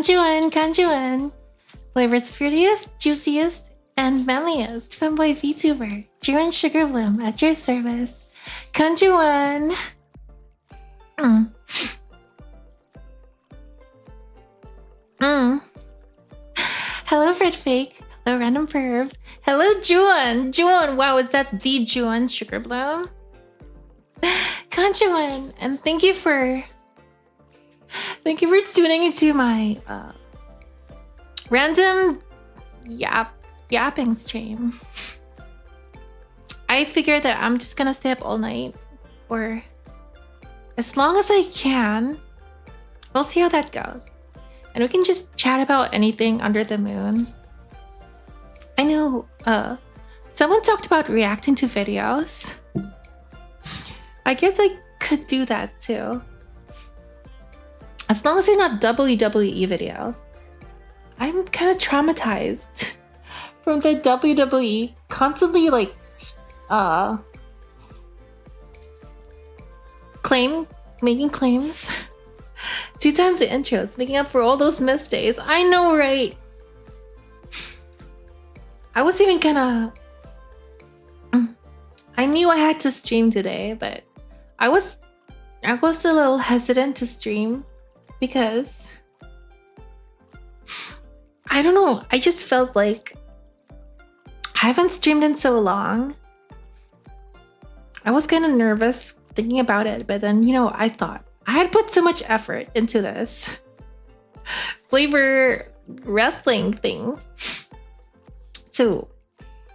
Kon-Juwun, Kon-Juwun. FlaVR's prettiest, juiciest, and manliest femboy VTuber, Jiren ℏ𝕏𝓏 at your service. Kon-Juwun. Hello, Fred Fake. Hello, Random Perv. Hello, Juwun. Juwun. Wow, is that the Juwun ℏ𝕏𝓏? Kon-Juwun, and thank you for tuning into my random yapping stream. I figured that I'm just gonna stay up all night, or as long as I can. We'll see how that goes, and we can just chat about anything under the moon. I know someone talked about reacting to videos. I guess I could do that too. As long as they're not WWE videos. I'm kind of traumatized from the WWE constantly making claims. 2 times the intros, making up for all those missed days. I know, right? I was even kinda... I knew I had to stream today, but I was a little hesitant to stream because I don't know, I just felt like I haven't streamed in so long. I was kind of nervous thinking about it, but then, you know, I thought I had put so much effort into this FlaVR wrestling thing, so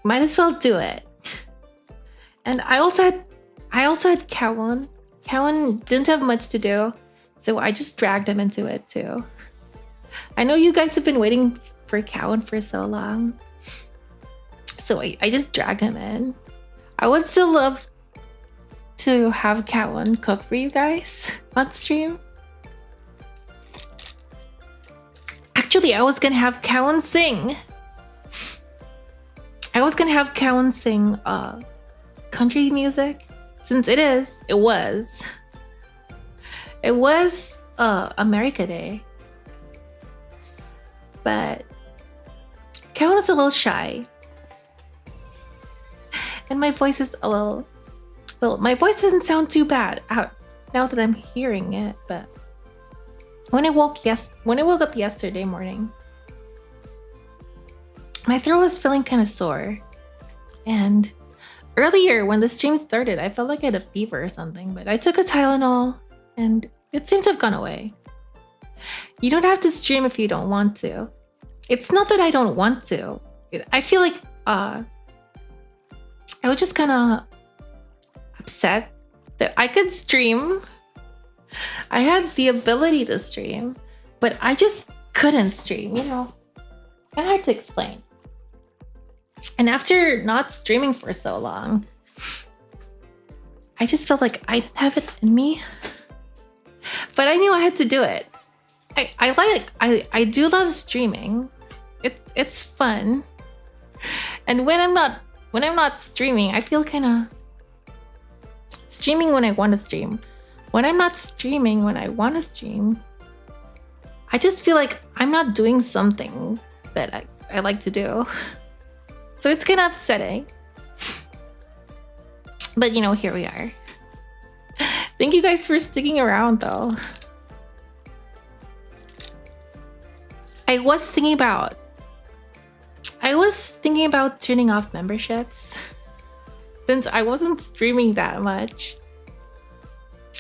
might as well do it. And I also had ℏ𝕒𝓏. ℏ𝕒𝓏 didn't have much to do, so I just dragged him into it too. I know you guys have been waiting for ℏ𝕒𝓏 for so long, so I just dragged him in. I would still love to have ℏ𝕒𝓏 cook for you guys on stream. Actually, I was gonna have ℏ𝕒𝓏 sing. Country music, since it was America Day, but ℏ𝕒𝓏 is a little shy, and my voice is a little, well, my voice doesn't sound too bad now that I'm hearing it, but when I woke up yesterday morning, my throat was feeling kind of sore, and earlier when the stream started, I felt like I had a fever or something, but I took a Tylenol and it seemed to have gone away. You don't have to stream if you don't want to. It's not that I don't want to. I feel like I was just kind of upset that I could stream. I had the ability to stream, but I just couldn't stream, you know? Kind of hard to explain. And after not streaming for so long, I just felt like I didn't have it in me. But I knew I had to do it. I do love streaming. It's fun. And when I'm not streaming, I feel kind of streaming when I want to stream. When I'm not streaming when I want to stream, I just feel like I'm not doing something that I like to do. So it's kind of upsetting. But, you know, here we are. Thank you guys for sticking around, though. I was thinking about turning off memberships since I wasn't streaming that much.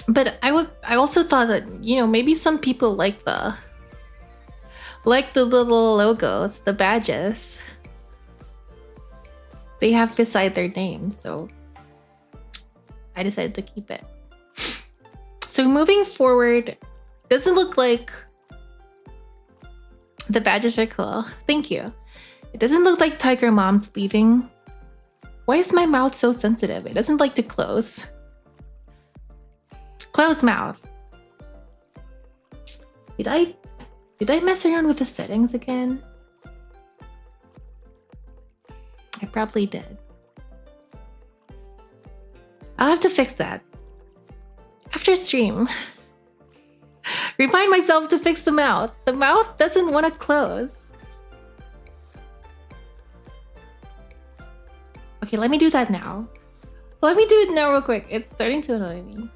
But I also thought that, you know, maybe some people like the little logos, the badges they have beside their name, so I decided to keep it. So moving forward, doesn't look like the badges are cool. Thank you. It doesn't look like Tiger Mom's leaving. Why is my mouth so sensitive? It doesn't like to close. Close mouth. Did I mess around with the settings again? I probably did. I'll have to fix that after stream. Remind myself to fix the mouth. The mouth doesn't want to close. Okay, let me do that now. Let me do it now real quick. It's starting to annoy me.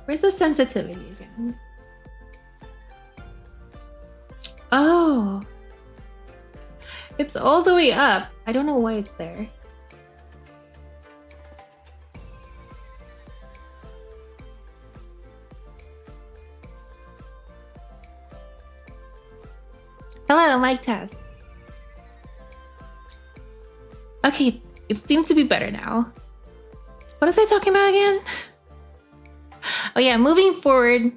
Where's the sensitivity again? Oh, it's all the way up. I don't know why it's there. Hello, mic test. Okay, it seems to be better now. What was I talking about again? Oh yeah, moving forward,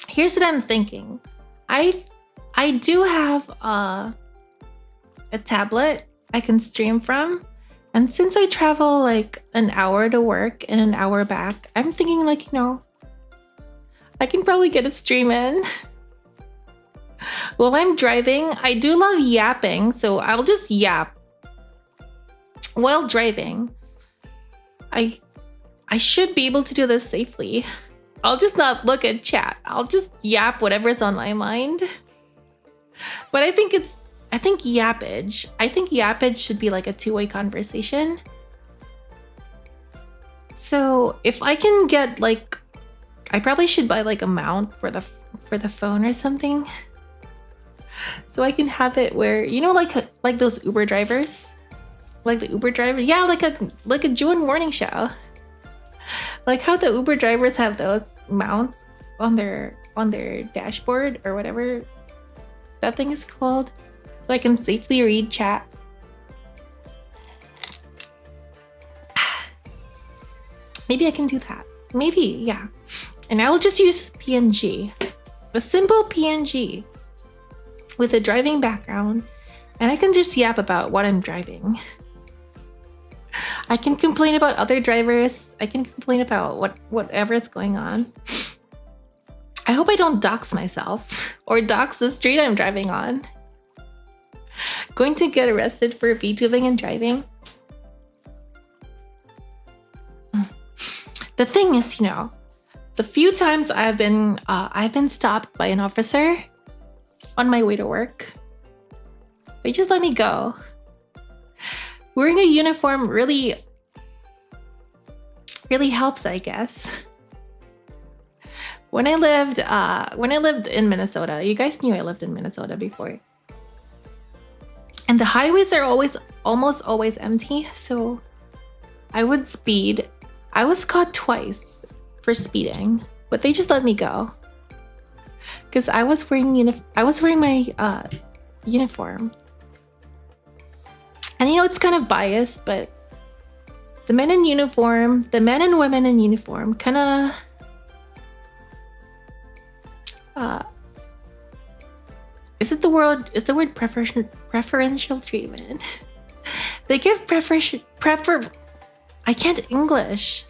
here's what I'm thinking. I do have a tablet I can stream from, and since I travel like an hour to work and an hour back, I'm thinking like, you know, I can probably get a stream in. While I'm driving, I do love yapping, so I'll just yap while driving. I should be able to do this safely. I'll just not look at chat. I'll just yap whatever's on my mind. But I think yappage should be like a two-way conversation. So if I can get like, I probably should buy like a mount for the phone or something. So I can have it where, you know, like those Uber drivers, like the Uber driver, yeah, like a June morning show, like how the Uber drivers have those mounts on their dashboard or whatever that thing is called, so I can safely read chat. Maybe I can do that. Maybe, yeah. And I will just use PNG, a simple PNG. With a driving background, and I can just yap about what I'm driving. I can complain about other drivers. I can complain about whatever is going on. I hope I don't dox myself or dox the street I'm driving on. Going to get arrested for VTubing and driving. The thing is, you know, the few times I've been stopped by an officer on my way to work, they just let me go. Wearing a uniform really helps, I guess. When I lived in Minnesota, you guys knew I lived in Minnesota before, and the highways are almost always empty, so I would speed. I was caught twice for speeding, but they just let me go. Because I was wearing my uniform, and you know, it's kind of biased, but the men and women in uniform, kind of is the word preferential treatment. They give I can't English.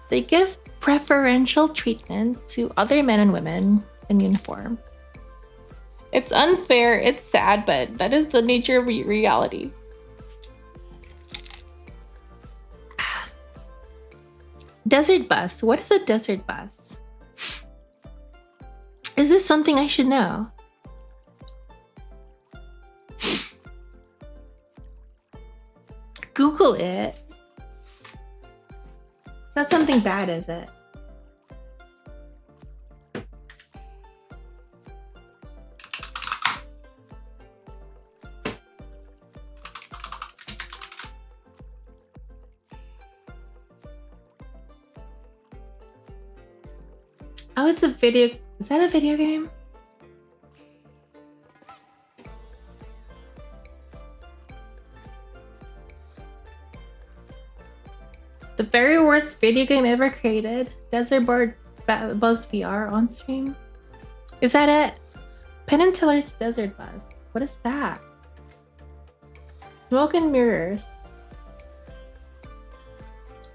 They give preferential treatment to other men and women in uniform. It's unfair, it's sad, but that is the nature of reality. Desert bus. What is a desert bus? Is this something I should know? Google it. It's not something bad, is it? Oh, it's a video. Is that a video game? The very worst video game ever created. Desert Bus VR on stream. Is that it? Penn and Teller's Desert Bus. What is that? Smoke and Mirrors.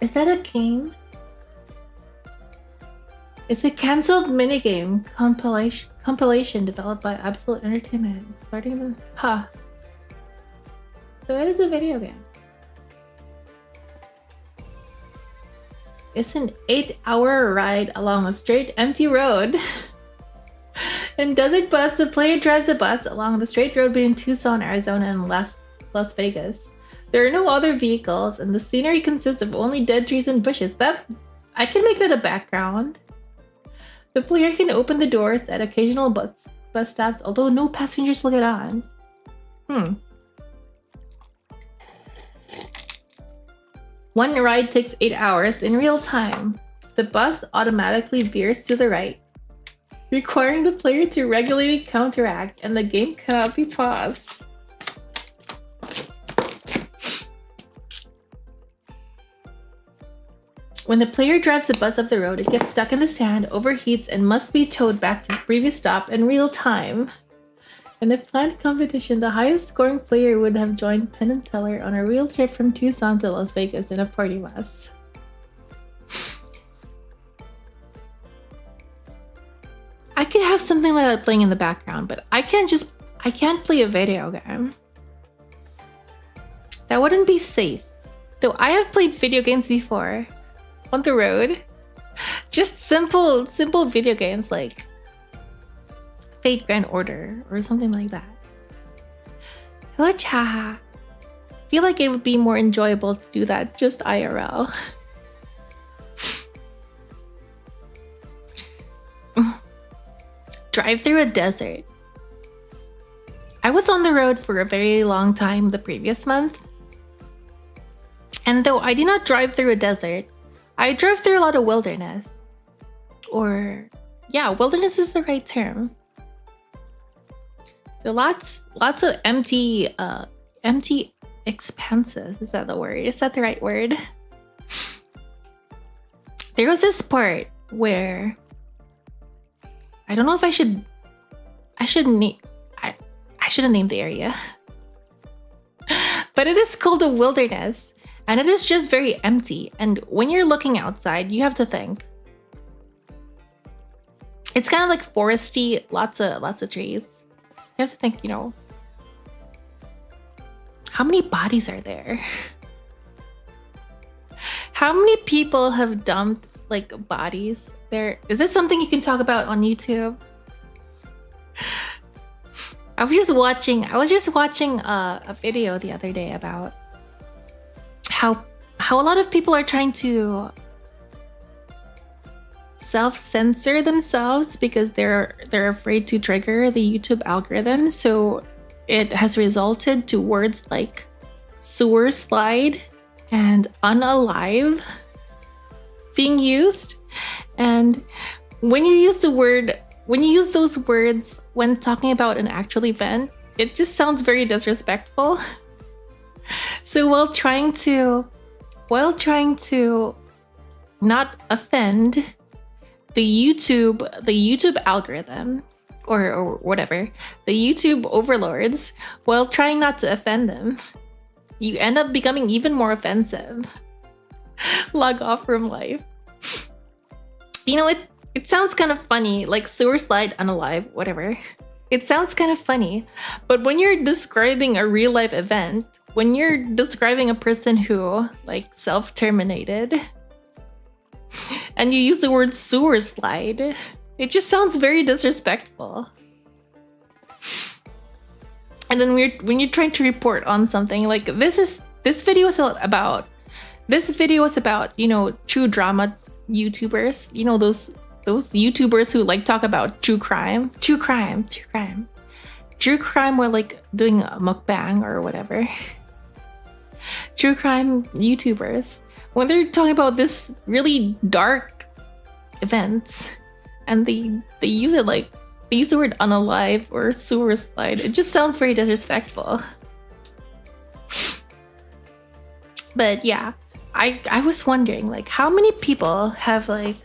Is that a game? It's a cancelled minigame compilation developed by Absolute Entertainment. Starting the So it is a video game. It's an 8-hour ride along a straight, empty road. In Desert Bus, the player drives the bus along the straight road between Tucson, Arizona, and Las Vegas. There are no other vehicles, and the scenery consists of only dead trees and bushes. I can make that a background. The player can open the doors at occasional bus stops, although no passengers will get on. One ride takes 8 hours in real time. The bus automatically veers to the right, requiring the player to regularly counteract, and the game cannot be paused. When the player drives the bus off the road, it gets stuck in the sand, overheats, and must be towed back to the previous stop in real time. In the planned competition, the highest scoring player would have joined Penn and Teller on a real trip from Tucson to Las Vegas in a party bus. I could have something like that playing in the background, but I can't play a video game. That wouldn't be safe. Though I have played video games before on the road. Just simple video games like Fate Grand Order or something like that. I feel like it would be more enjoyable to do that just IRL. Drive through a desert. I was on the road for a very long time the previous month. And though I did not drive through a desert, I drove through a lot of wilderness. Or, yeah, wilderness is the right term. So lots of empty expanses. Is that the word? Is that the right word? There was this part where I don't know if I shouldn't name the area. But it is called a wilderness, and it is just very empty. And when you're looking outside, you have to think. It's kind of like foresty, lots of trees. You have to think, you know, how many bodies are there? How many people have dumped like bodies there? Is this something you can talk about on YouTube? I was just watching a video the other day about how a lot of people are trying to self-censor themselves because they're afraid to trigger the YouTube algorithm. So it has resulted to words like sewer slide and unalive being used. And when you use those words when talking about an actual event, it just sounds very disrespectful. So while trying to not offend the YouTube algorithm or whatever, the YouTube overlords, while trying not to offend them, you end up becoming even more offensive. Log off from life. You know, it sounds kind of funny, like sewer slide unalive, whatever. It sounds kind of funny, but when you're describing a real life event, when you're describing a person who like self-terminated, and you use the word sewer slide, it just sounds very disrespectful. And then when you're trying to report on something like this video is about, you know, true drama YouTubers, you know, those YouTubers who like talk about true crime while like doing a mukbang or whatever. True crime YouTubers, when they're talking about this really dark events and they use it like, they use the word unalive or sewer slide, it just sounds very disrespectful. But yeah, I was wondering like how many people have like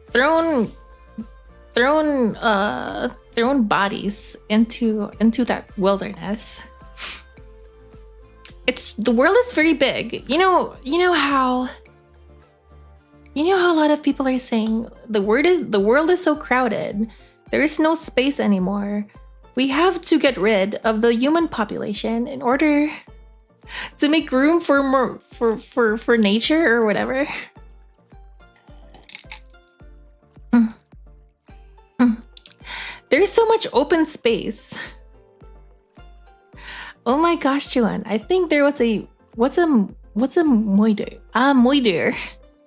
thrown bodies into that wilderness. The world is very big. You know how a lot of people are saying the world is so crowded, There is no space anymore. We have to get rid of the human population in order to make room for more for nature or whatever. There's so much open space. Oh my gosh, Juan. I think there was a what's a ℹ𝕚𝕚𝕚𝕚?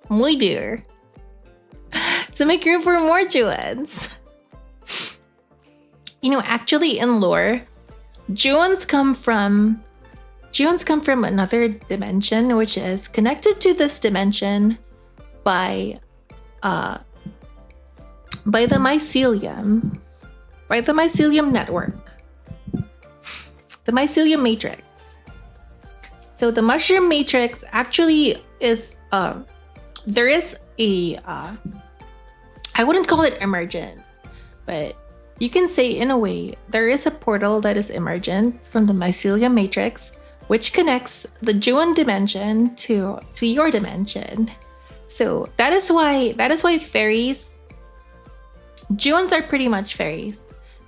ℹ𝕚𝕚. To make room for more Juans. You know, actually in lore, Juans come from another dimension, which is connected to this dimension by the mycelium. By the mycelium network. The mycelium matrix. So the mushroom matrix actually is there is a I wouldn't call it emergent, but you can say in a way there is a portal that is emergent from the mycelium matrix, which connects the Juan dimension to your dimension. So that is why fairies, Juans are pretty much fairies.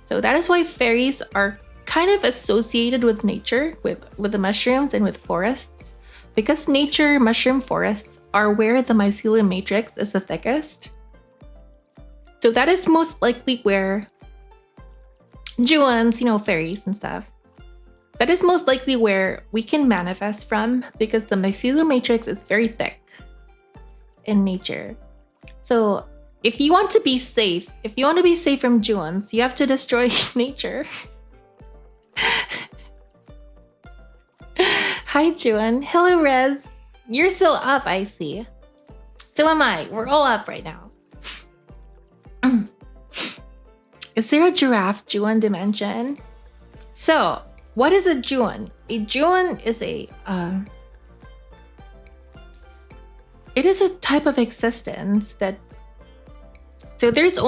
So that is why fairies are kind of associated with nature, with the mushrooms and with forests, because nature, mushroom forests are where the mycelium matrix is the thickest. So that is most likely where Juans, you know, fairies and stuff, that is most likely where we can manifest from, because the mycelium matrix is very thick in nature. So if you want to be safe, from Juans, you have to destroy nature. Hi, Juan. Hello, Rez. You're still up, I see. So am I. We're all up right now. Is there a giraffe Juan dimension? So, what is a Juan? A Juan is it is a type of existence that. So there's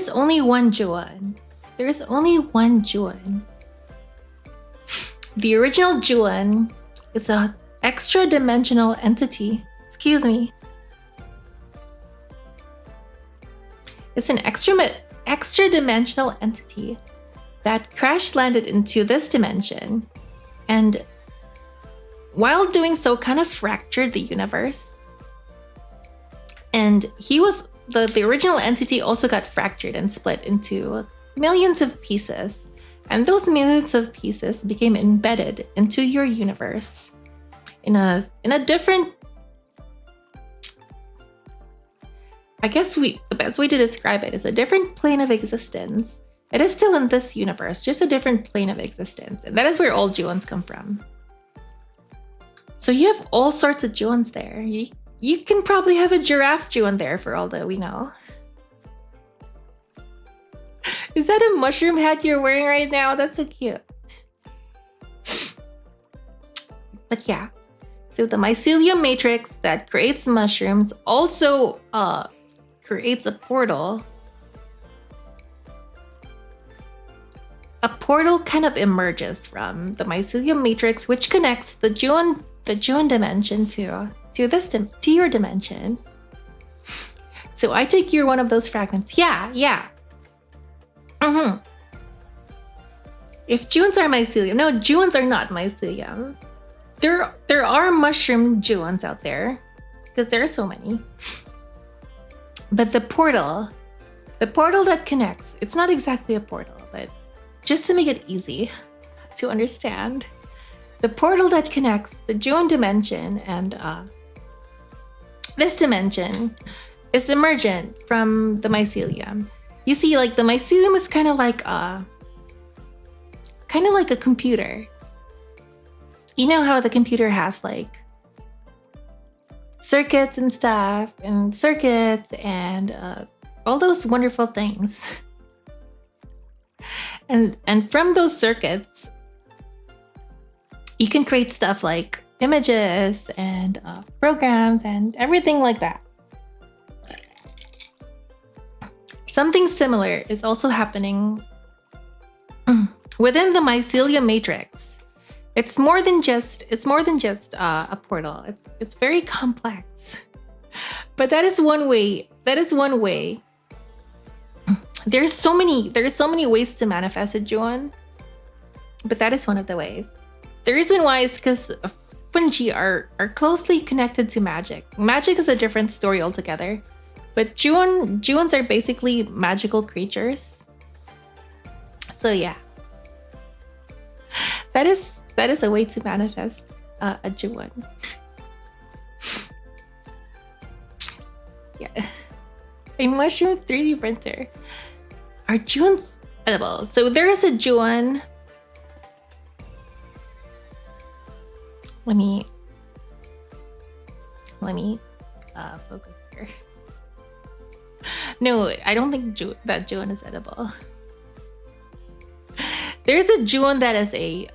only one Juan. There's only one Juan. The original Juan is an extra-dimensional entity. Excuse me. It's an extra-dimensional entity that crash-landed into this dimension, and while doing so kind of fractured the universe. And the original entity also got fractured and split into millions of pieces. And those millions of pieces became embedded into your universe in a different, I guess the best way to describe it is a different plane of existence. It is still in this universe, just a different plane of existence. And that is where all Juans come from. So you have all sorts of Juans there. You can probably have a giraffe Juan there for all that we know. Is that a mushroom hat you're wearing right now? That's so cute. But yeah, so the mycelium matrix that creates mushrooms also creates a portal. A portal kind of emerges from the mycelium matrix, which connects the Juan dimension to your dimension. So I think you're one of those fragments. Yeah. If Juans are mycelium, no, Juans are not mycelium. There are mushroom Juans out there, because there are so many. But the portal that connects, it's not exactly a portal, but just to make it easy to understand, the portal that connects the Juan dimension and this dimension is emergent from the mycelium. You see, like, the mycelium is kind of like a computer. You know how the computer has like circuits and stuff, and all those wonderful things. And from those circuits, you can create stuff like images and programs and everything like that. Something similar is also happening within the mycelium matrix. It's more than just a portal. It's very complex. But that is one way. That is one way. There's so many ways to manifest a Juwon, but that is one of the ways. The reason why is because fungi are closely connected to magic. Magic is a different story altogether, but Juwons are basically magical creatures. So yeah, that is a way to manifest a Juwon. Yeah, a mushroom 3D printer. Are Juwons edible? So there is a Juwon. Let me focus here. No, I don't think that Juwon is edible. There's a Juwon that is a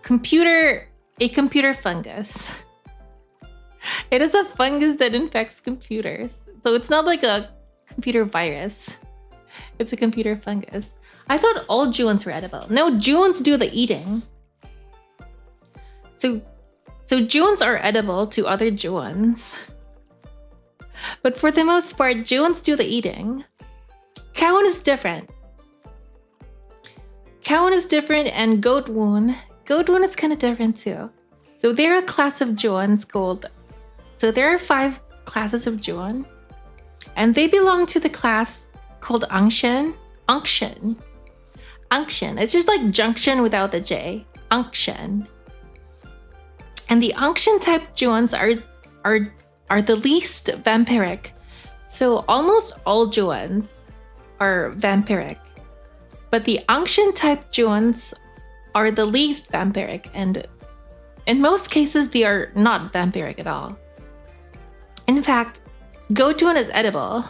computer fungus. It is a fungus that infects computers. So it's not like a computer virus. It's a computer fungus. I thought all Juwons were edible. No, Juwons do the eating. So Juwons are edible to other Juwons. But for the most part, Juwons do the eating. ℏ𝕒𝕗 is different. ℏ𝕒𝕗 is different, and ℏ𝕒𝕗 is kind of different too. So there are a class of Juwons called... So there are 5 classes of Juwon, and they belong to the class called unction. Unction. It's just like junction without the J. Unction. And the unction type Juwons are the least vampiric. So almost all Juwons are vampiric, but the unction type Juwons are the least vampiric, and in most cases they are not vampiric at all. In fact, ℏ𝕒𝕗 is edible.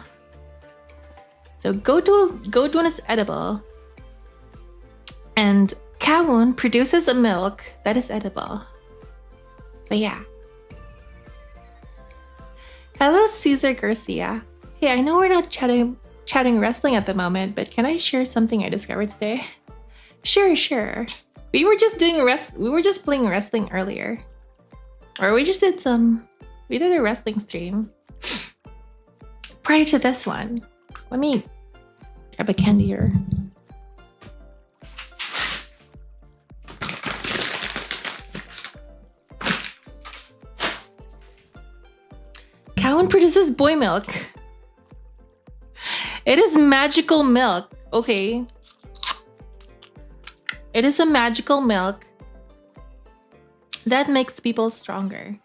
So ℏ𝕒𝕗 is edible, and ℏ𝕒𝕗 produces a milk that is edible. But yeah. Hello, Cesar Garcia. Hey, I know we're not chatting wrestling at the moment, but can I share something I discovered today? Sure. We were just playing wrestling earlier. Or we did a wrestling stream prior to this one. Let me grab a candy here. ℏ𝕒𝕗 produces boy milk. It is magical milk. Okay. It is a magical milk that makes people stronger.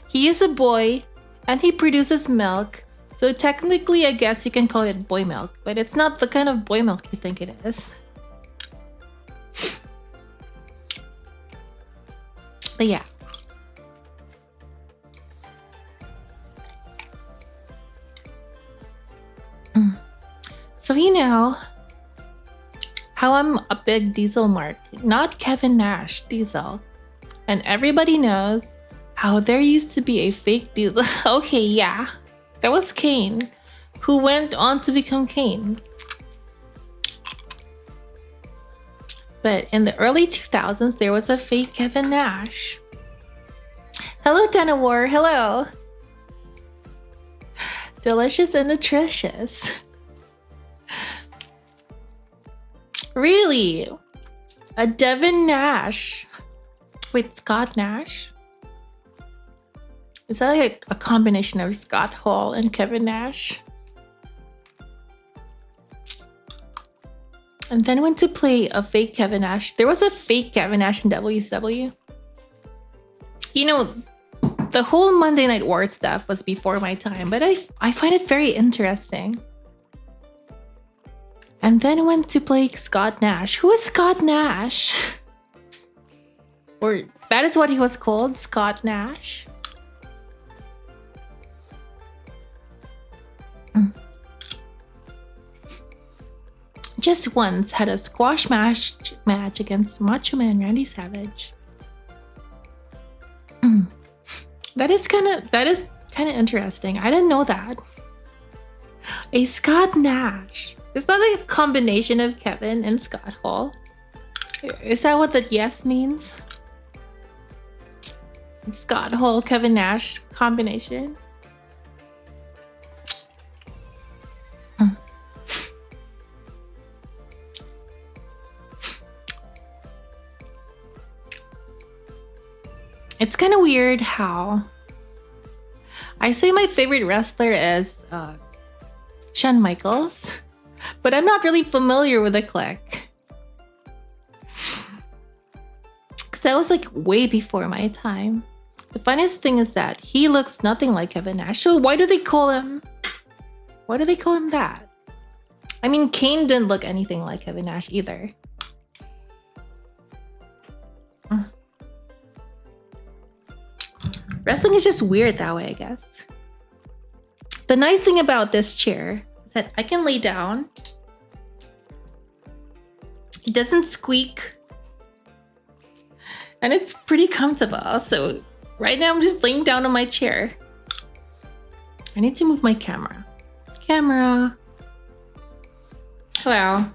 He is a boy and he produces milk. So technically, I guess you can call it boy milk, but it's not the kind of boy milk you think it is. But yeah. So you know how I'm a big Diesel mark, not Kevin Nash, Diesel. And everybody knows how there used to be a fake Diesel. Okay, yeah, that was Kane, who went on to become Kane. But in the early 2000s, there was a fake Kevin Nash. Hello, Denawar, hello. Delicious and nutritious. Really? A Devin Nash? Wait, Scott Nash? Is that like a combination of Scott Hall and Kevin Nash? And then went to play a fake Kevin Nash. There was a fake Kevin Nash in WCW. You know, the whole Monday Night War stuff was before my time, but I find it very interesting. And then went to play Scott Nash. Who is Scott Nash? Or that is what he was called, Scott Nash. Just once had a squash match against Macho Man Randy Savage. That is kind of interesting. I didn't know that. A Scott Nash. Is that like a combination of Kevin and Scott Hall? Is that what the yes means? Scott Hall, Kevin Nash combination. It's kind of weird how I say my favorite wrestler is Shawn Michaels, but I'm not really familiar with the clique. Because that was like way before my time. The funniest thing is that he looks nothing like Kevin Nash. So why do they call him that? I mean, Kane didn't look anything like Kevin Nash either. Wrestling is just weird that way, I guess. The nice thing about this chair is that I can lay down. It doesn't squeak. And it's pretty comfortable. So right now I'm just laying down on my chair. I need to move my camera. Camera. Hello.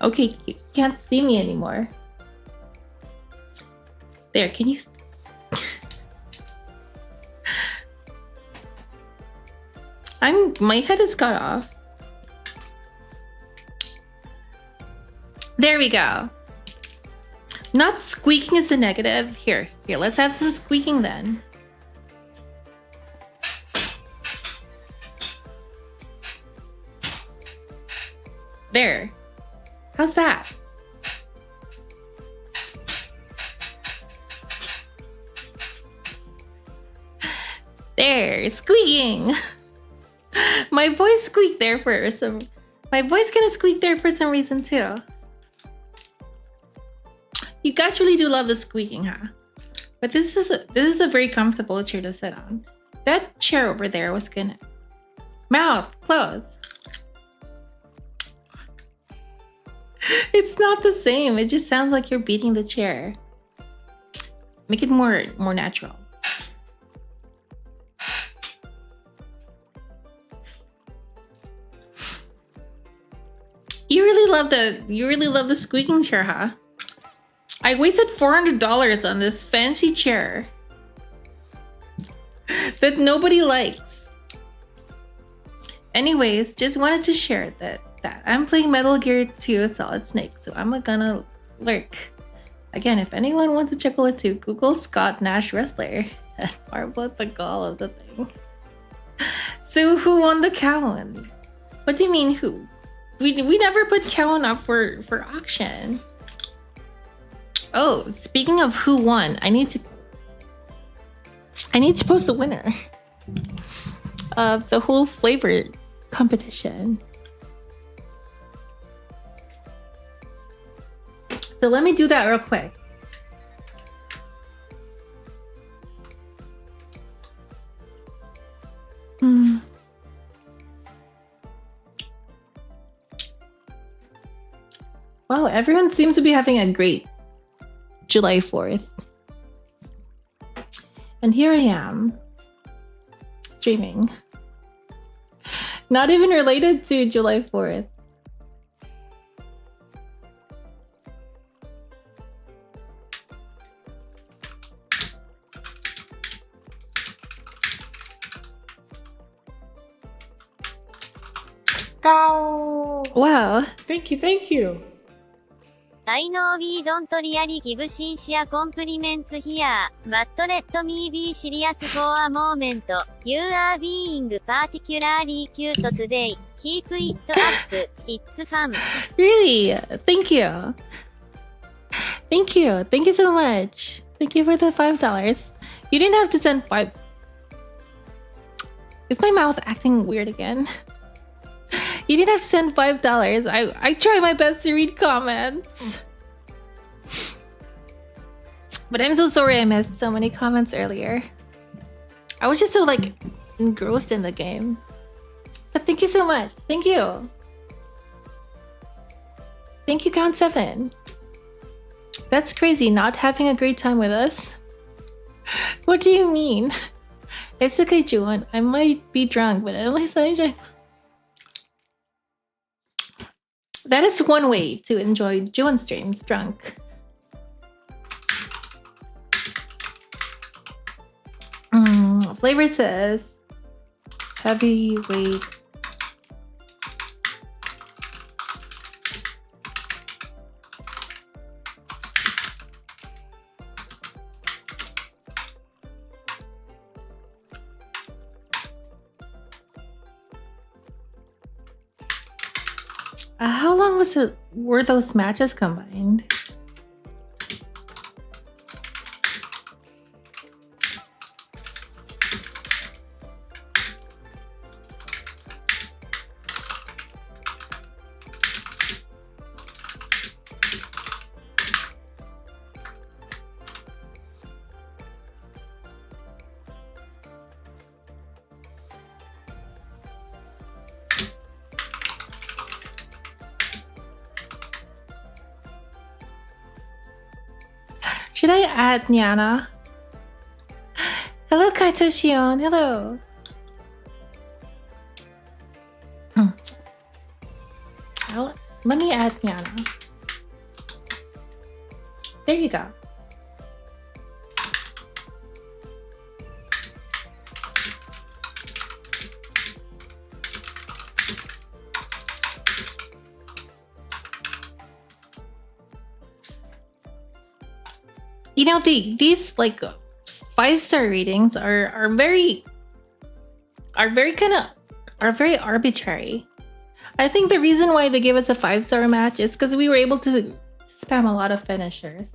Okay, you can't see me anymore. There, can you... my head is cut off. There we go. Not squeaking is the negative. Here, let's have some squeaking then. There. How's that? There, squeaking. My voice squeaked there for some. My voice gonna squeak there for some reason too. You guys really do love the squeaking, huh? But this is a very comfortable chair to sit on. That chair over there was gonna mouth close. It's not the same. It just sounds like you're beating the chair. Make it more natural. You really love the squeaking chair, huh? I wasted $400 on this fancy chair that nobody likes. Anyways, just wanted to share that I'm playing Metal Gear 2 Solid Snake, so I'm gonna lurk. Again, if anyone wants to check out 2, Google Scott Nash wrestler and marvel at the gall of the thing. So who won the Cowan? What do you mean who? We never put Cowan up for auction. Oh, speaking of who won, I need to post the winner of the whole flavor competition. So let me do that real quick. Wow, everyone seems to be having a great July 4th. And here I am, streaming. Not even related to July 4th. Wow. Thank you. ℏ𝕒𝕗𝕏𝕏𝓃𝓊𝓉𝓊𝓃. You are being particularly cute today. Keep it up. It's fun. Really? Thank you. Thank you. Thank you so much. Thank you for the $5. You didn't have to send 5. Is my mouth acting weird again? You didn't have to send $5. I try my best to read comments. But I'm so sorry I missed so many comments earlier. I was just so like engrossed in the game. But thank you so much. Thank you. Thank you, Count 7. That's crazy, not having a great time with us. What do you mean? It's okay, Juwon. I might be drunk, but at least I enjoy. that is one way to enjoy Juwun streams drunk. FlaVR says heavyweight. How long were those matches combined? Should I add Nyana? Hello, Kaito-shion. Hello. Let me add Nyana. There you go. You know, these like 5-star ratings are very arbitrary. I think the reason why they gave us a 5-star match is because we were able to spam a lot of finishers.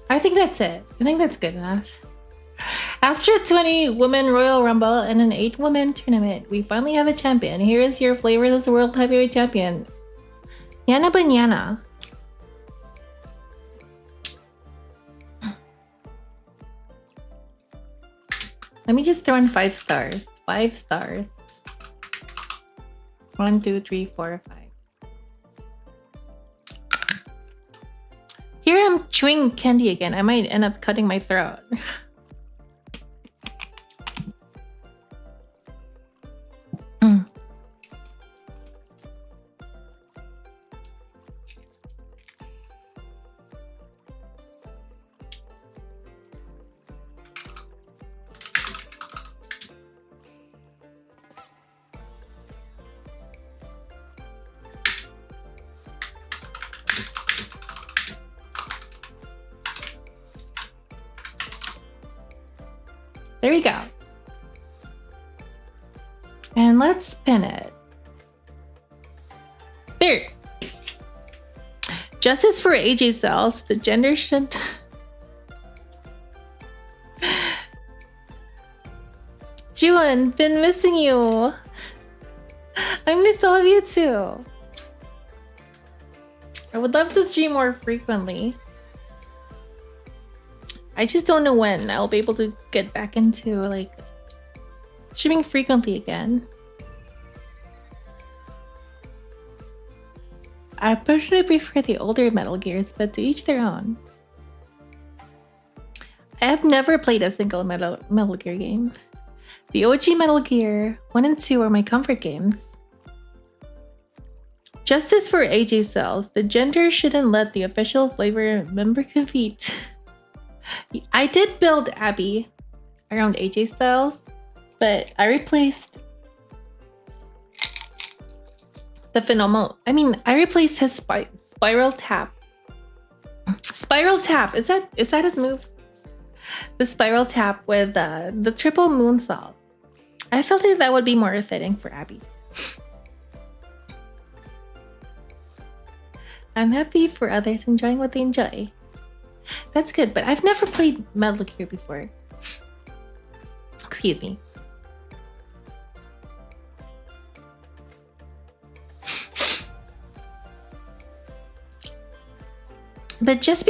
I think that's it. I think that's good enough. After a 20-woman Royal Rumble and an 8-woman tournament, we finally have a champion. Here is your flavorless World Heavyweight Champion, Yana Banyana. Let me just throw in 5 stars. 5 stars. 1, 2, 3, 4, 5. Here I'm chewing candy again. I might end up cutting my throat. There we go. And let's spin it. There. Justice for AJ Styles. The gender shouldn't. Juwun, been missing you. I missed all of you too. I would love to stream more frequently. I just don't know when I'll be able to get back into like streaming frequently again. I personally prefer the older Metal Gears, but to each their own. I have never played a single Metal Gear game. The OG Metal Gear 1 and 2 are my comfort games. Justice for AJ Styles. The gender shouldn't let the official FlaVR member compete. I did build Abby around AJ Styles, but I replaced the phenomenal. I mean, I replaced his spiral tap Spiral tap. Is that his move? The spiral tap with the triple moonsault. I felt like that would be more fitting for Abby. I'm happy for others enjoying what they enjoy. That's good, but I've never played ℏ𝕒𝓉𝓉 before. Excuse me. But just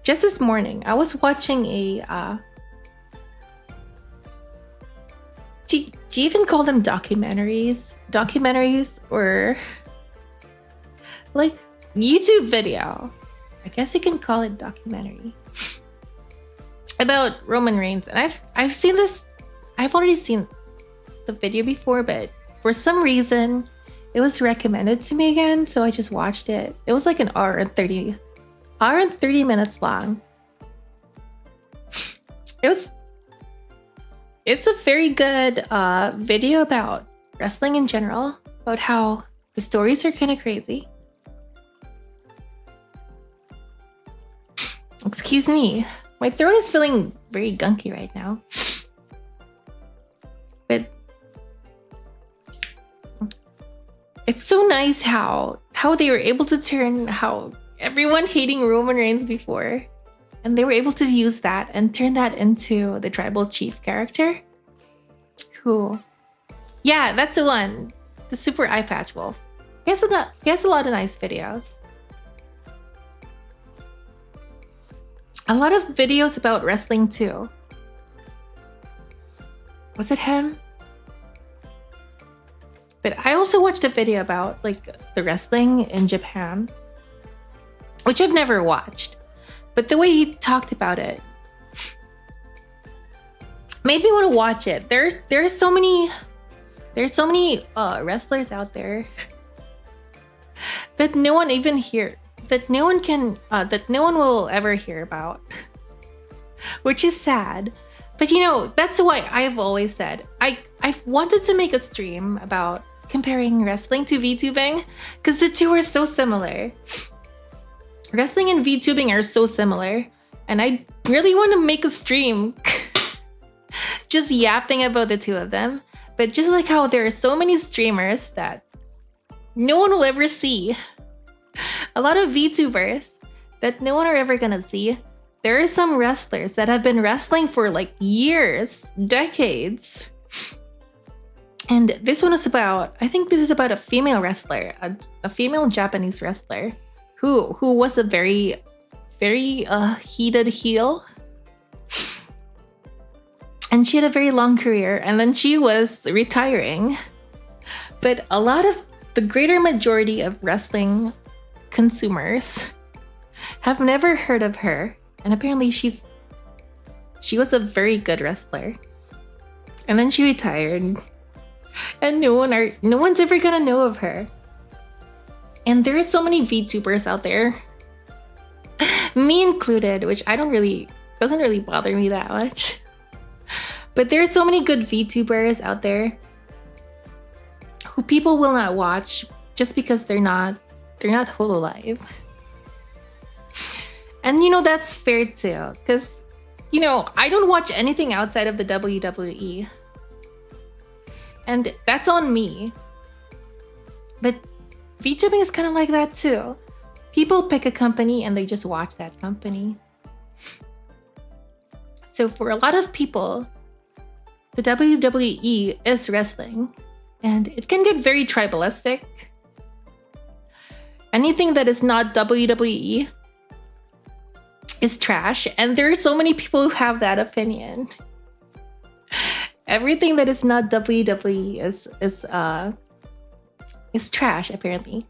this morning, I was watching a, do you even call them documentaries? Documentaries or like YouTube video? I guess you can call it documentary about Roman Reigns. And I've seen this, I've already seen the video before, but for some reason it was recommended to me again, so I just watched it. It was like an hour and 30 minutes long. It's a very good video about wrestling in general, about how the stories are kind of crazy. Excuse me, my throat is feeling very gunky right now. But it's so nice how they were able to turn how everyone hating Roman Reigns before, and they were able to use that and turn that into the tribal chief character. Who, yeah, that's the one, the super eye patch wolf. He has a lot of nice videos. A lot of videos about wrestling too. Was it him? But I also watched a video about like the wrestling in Japan, which I've never watched. But the way he talked about it made me want to watch it. There's so many wrestlers out there that no one even that no one will ever hear about, which is sad. But you know, that's why I've always said I've wanted to make a stream about comparing wrestling to VTubing, because the two are so similar. Wrestling and VTubing are so similar, and I really want to make a stream just yapping about the two of them. But just like how there are so many streamers that no one will ever see, a lot of VTubers that no one are ever gonna see, there are some wrestlers that have been wrestling for like years, decades. And this one is about, I think this is about a female wrestler, a female Japanese wrestler who was a very, very heated heel. And she had a very long career, and then she was retiring. But a lot of the greater majority of wrestling consumers have never heard of her. And apparently she was a very good wrestler. And then she retired. And no one's ever gonna know of her. And there are so many VTubers out there, me included, which doesn't really bother me that much. But there are so many good VTubers out there who people will not watch just because they're not hololive. And you know, that's fair too, because you know, I don't watch anything outside of the WWE. And that's on me. But VTubing is kind of like that too. People pick a company and they just watch that company. So for a lot of people, the WWE is wrestling, and it can get very tribalistic. Anything that is not WWE is trash, and there are so many people who have that opinion. Everything that is not WWE is trash, apparently.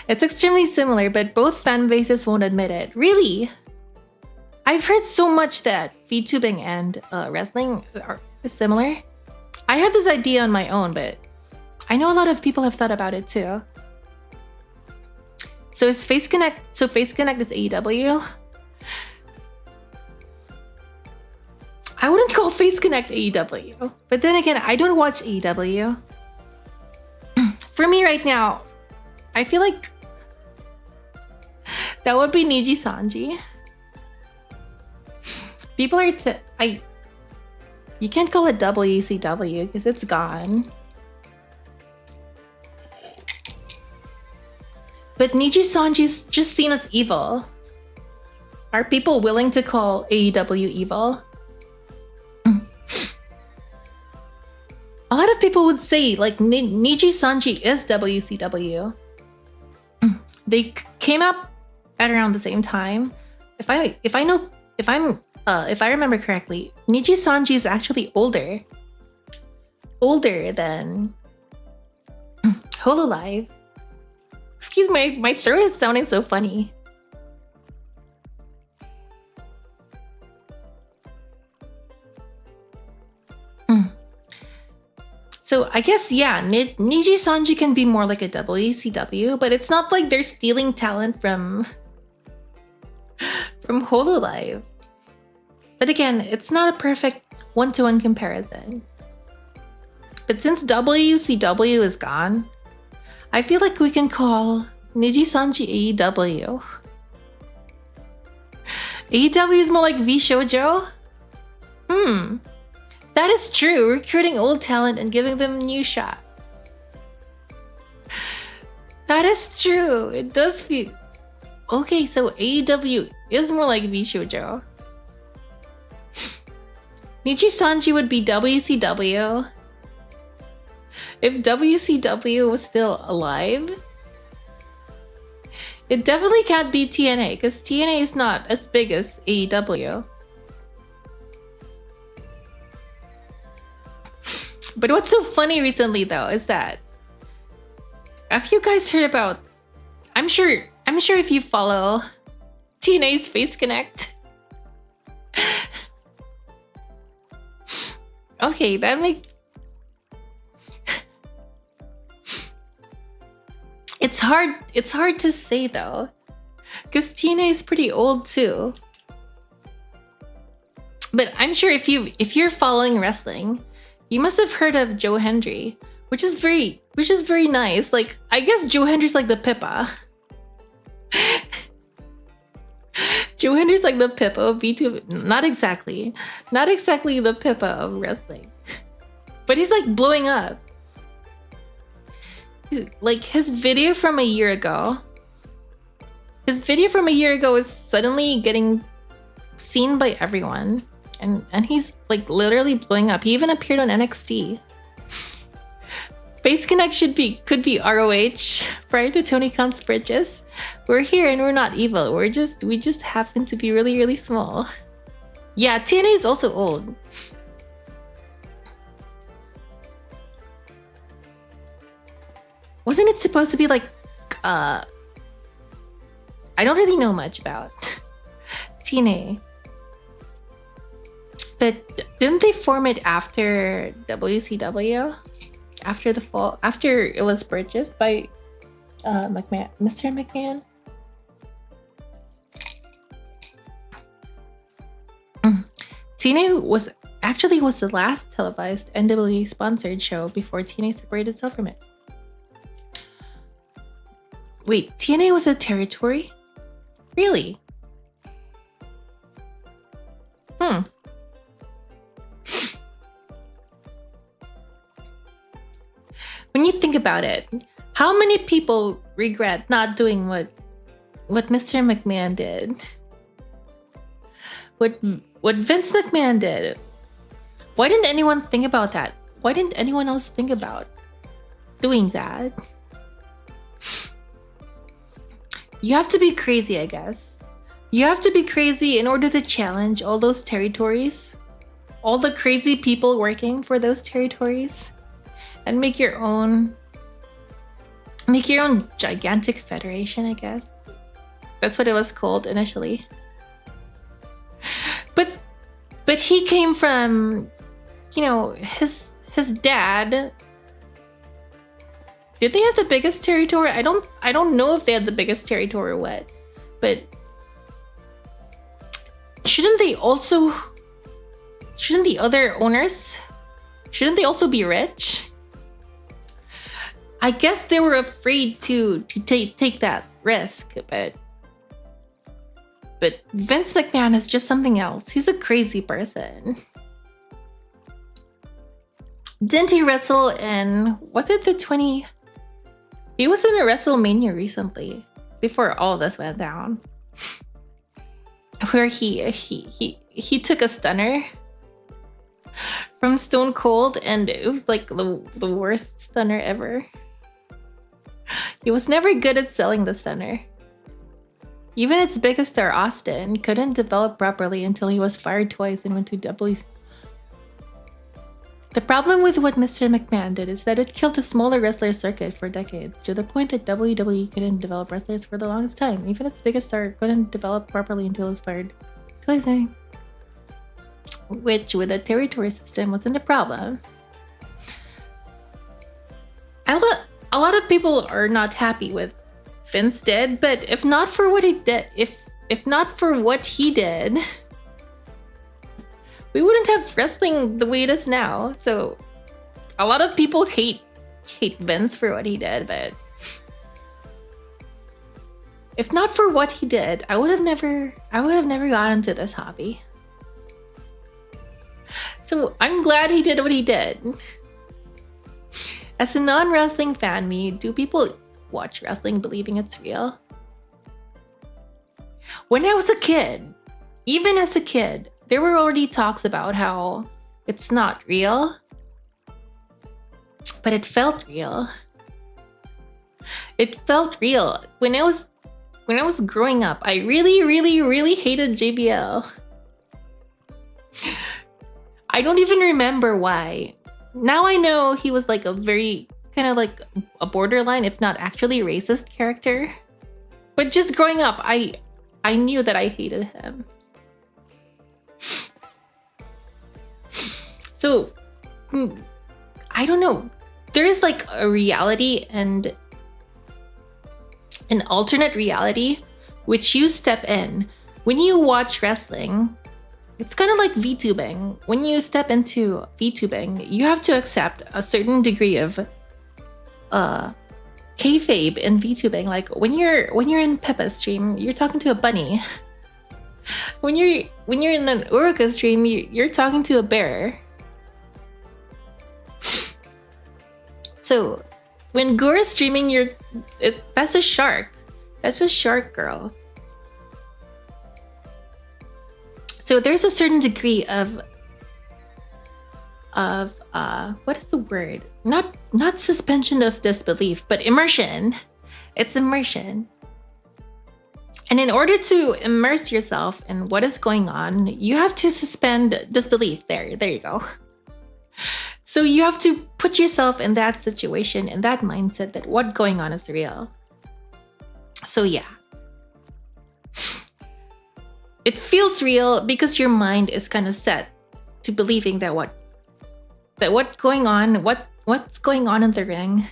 It's extremely similar, but both fan bases won't admit it. Really? I've heard so much that VTubing and wrestling are similar. I had this idea on my own, but I know a lot of people have thought about it too. So is Face Connect is AEW? I wouldn't call Face Connect AEW, but then again, I don't watch AEW. For me right now, I feel like That would be Niji Sanji. People are you can't call it WCW because it's gone. But Niji Sanji's just seen as evil. Are people willing to call AEW evil? A lot of people would say like Niji Sanji is WCW. They came up at around the same time. If I remember correctly, Niji Sanji is actually older than ℙ𝕼𝓉. Excuse me, my throat is sounding so funny. So I guess, yeah, Niji Sanji can be more like a WCW, but it's not like they're stealing talent from ℙ𝕼𝓉. But again, it's not a perfect one-to-one comparison. But since WCW is gone, I feel like we can call Niji Sanji AEW. AEW is more like V-Shoujo? That is true, recruiting old talent and giving them a new shot. That is true, it does feel... Okay, so AEW is more like V-Shoujo. Niji Sanji would be WCW. If WCW was still alive. It definitely can't be TNA, because TNA is not as big as AEW. But what's so funny recently though is that, have you guys heard about, I'm sure if you follow TNA's Face Connect. Okay, that makes... It's hard to say though, because TNA is pretty old too. But I'm sure if you're following wrestling, you must have heard of Joe Hendry, which is very nice. Like, I guess Joe Hendry's like the Pippa. Joe Hendry's like the Pippa of B2. Not exactly the Pippa of wrestling, but he's like blowing up. Like his video from a year ago is suddenly getting seen by everyone. And he's like literally blowing up. He even appeared on NXT. Face Connect could be ROH prior to Tony Khan's purchase. We're here and we're not evil. We just happen to be really, really small. Yeah, TNA is also old. Wasn't it supposed to be like I don't really know much about TNA. But didn't they form it after WCW? After it was purchased by Mr. McMahon? TNA was the last televised NWA sponsored show before TNA separated itself from it. Wait, TNA was a territory? Really? When you think about it, how many people regret not doing what Mr. McMahon did? What Vince McMahon did? Why didn't anyone think about that? Why didn't anyone else think about doing that? You have to be crazy, I guess. You have to be crazy in order to challenge all those territories, all the crazy people working for those territories, and make your own gigantic federation, I guess. That's what it was called initially. But he came from, his dad. Did they have the biggest territory? I don't know if they had the biggest territory or what. But shouldn't the other owners, shouldn't they also be rich? I guess they were afraid to take that risk, but But Vince McMahon is just something else. He's a crazy person. Didn't he wrestle in, was it the 20? He was in a WrestleMania recently, before all this went down, where he took a stunner from Stone Cold, and it was like the worst stunner ever. He was never good at selling the stunner. Even its biggest star, Austin, couldn't develop properly until he was fired twice and went to WWE. The problem with what Mr. McMahon did is that it killed the smaller wrestler circuit for decades, to the point that WWE couldn't develop wrestlers for the longest time. Even its biggest star couldn't develop properly until it was fired twice. Which, with a territory system, wasn't a problem. A lot of people are not happy with Vince did, but if not for what he did, if not for what he did, we wouldn't have wrestling the way it is now. So a lot of people hate Vince for what he did, but if not for what he did, I would have never gotten into this hobby. So I'm glad he did what he did. As a non-wrestling fan me, do people watch wrestling believing it's real? When I was a kid, even as a kid, there were already talks about how it's not real, but it felt real. It felt real. When I was growing up, I really hated JBL. I don't even remember why. Now I know he was like a very kind of like a borderline, if not actually racist character. But just growing up, I knew that I hated him. So, I don't know. There's like a reality and an alternate reality which you step in. When you watch wrestling, it's kind of like VTubing. When you step into VTubing, you have to accept a certain degree of kayfabe in VTubing. Like when you're in Peppa's stream, you're talking to a bunny. When you're in an Uruka stream, you're talking to a bear. So when Gore's streaming, that's a shark. That's a shark girl. So there's a certain degree of what is the word? Not suspension of disbelief, but immersion. It's immersion. And in order to immerse yourself in what is going on, you have to suspend disbelief. There you go. So you have to put yourself in that situation, in that mindset that what's going on is real. So yeah. It feels real because your mind is kind of set to believing that what's going on in the ring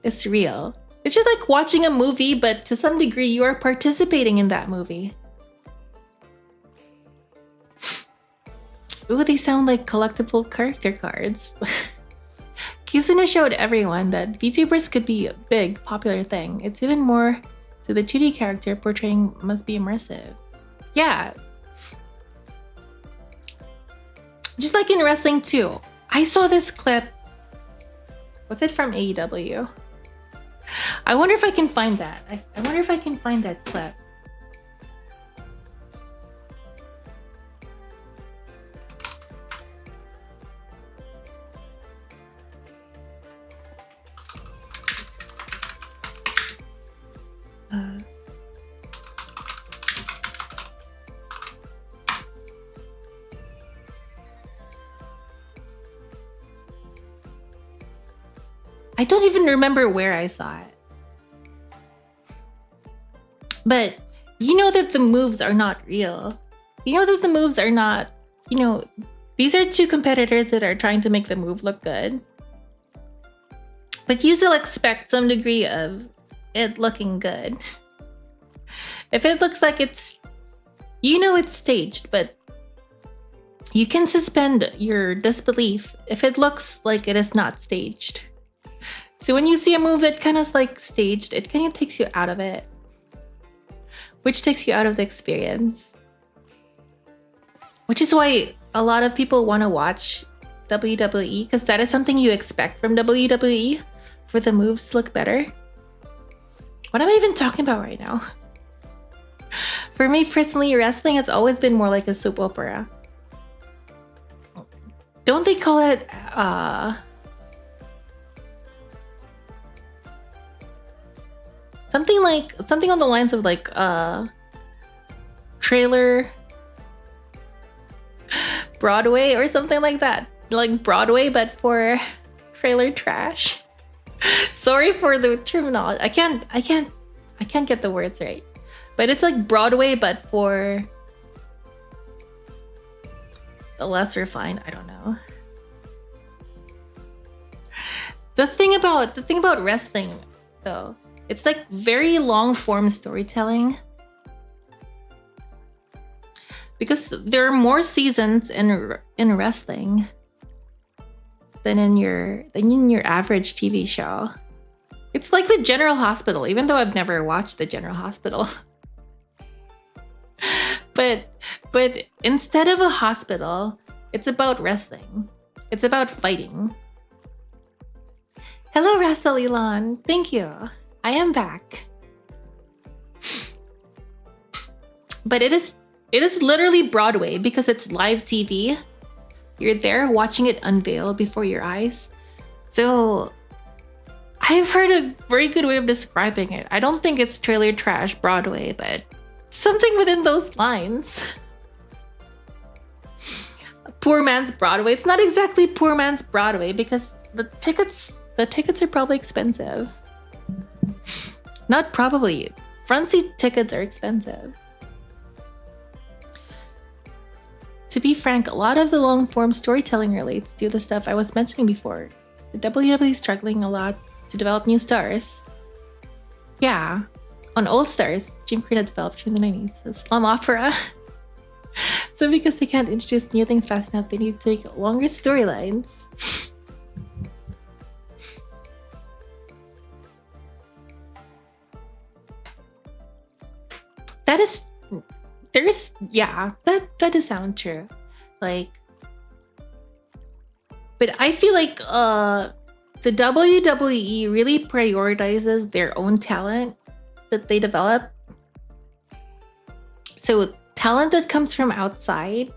is real. It's just like watching a movie, but to some degree you are participating in that movie. Ooh, they sound like collectible character cards. Kizuna showed everyone that VTubers could be a big, popular thing. It's even more to the 2D character portraying must be immersive. Yeah. Just like in wrestling too. I saw this clip. Was it from AEW? I wonder if I can find that. I wonder if I can find that clip. I don't even remember where I saw it. But you know that the moves are not real. You know that the moves are not, these are two competitors that are trying to make the move look good. But you still expect some degree of it looking good. If it looks like it's staged, but you can suspend your disbelief if it looks like it is not staged. So when you see a move that kind of like staged, it kind of takes you out of it. which takes you out of the experience. Which is why a lot of people want to watch WWE, because that is something you expect from WWE, for the moves to look better. What am I even talking about right now? For me personally, wrestling has always been more like a soap opera. Don't they call it something on the lines of like trailer Broadway or something like that? Like Broadway, but for trailer trash. Sorry for the terminology. I can't get the words right. But it's like Broadway, but for the less refined. I don't know. The thing about wrestling, though, it's like very long form storytelling. Because there are more seasons in wrestling than in your average TV show. It's like the General Hospital, even though I've never watched the General Hospital. But instead of a hospital, it's about wrestling. It's about fighting. Hello, ℏ𝕒𝓉𝓈. Thank you. I am back. But it is literally Broadway because it's live TV. You're there watching it unveil before your eyes. So I've heard a very good way of describing it. I don't think it's trailer trash Broadway, but something within those lines. Poor man's Broadway. It's not exactly poor man's Broadway because the tickets are probably expensive. Not probably. Front seat tickets are expensive. To be frank, a lot of the long form storytelling relates to the stuff I was mentioning before. The WWE is struggling a lot to develop new stars. Yeah, on old stars, Jim Carrey developed in the 90s, a slum opera. So because they can't introduce new things fast enough, they need to take longer storylines. That does sound true. Like, but I feel like the WWE really prioritizes their own talent that they develop. So talent that comes from outside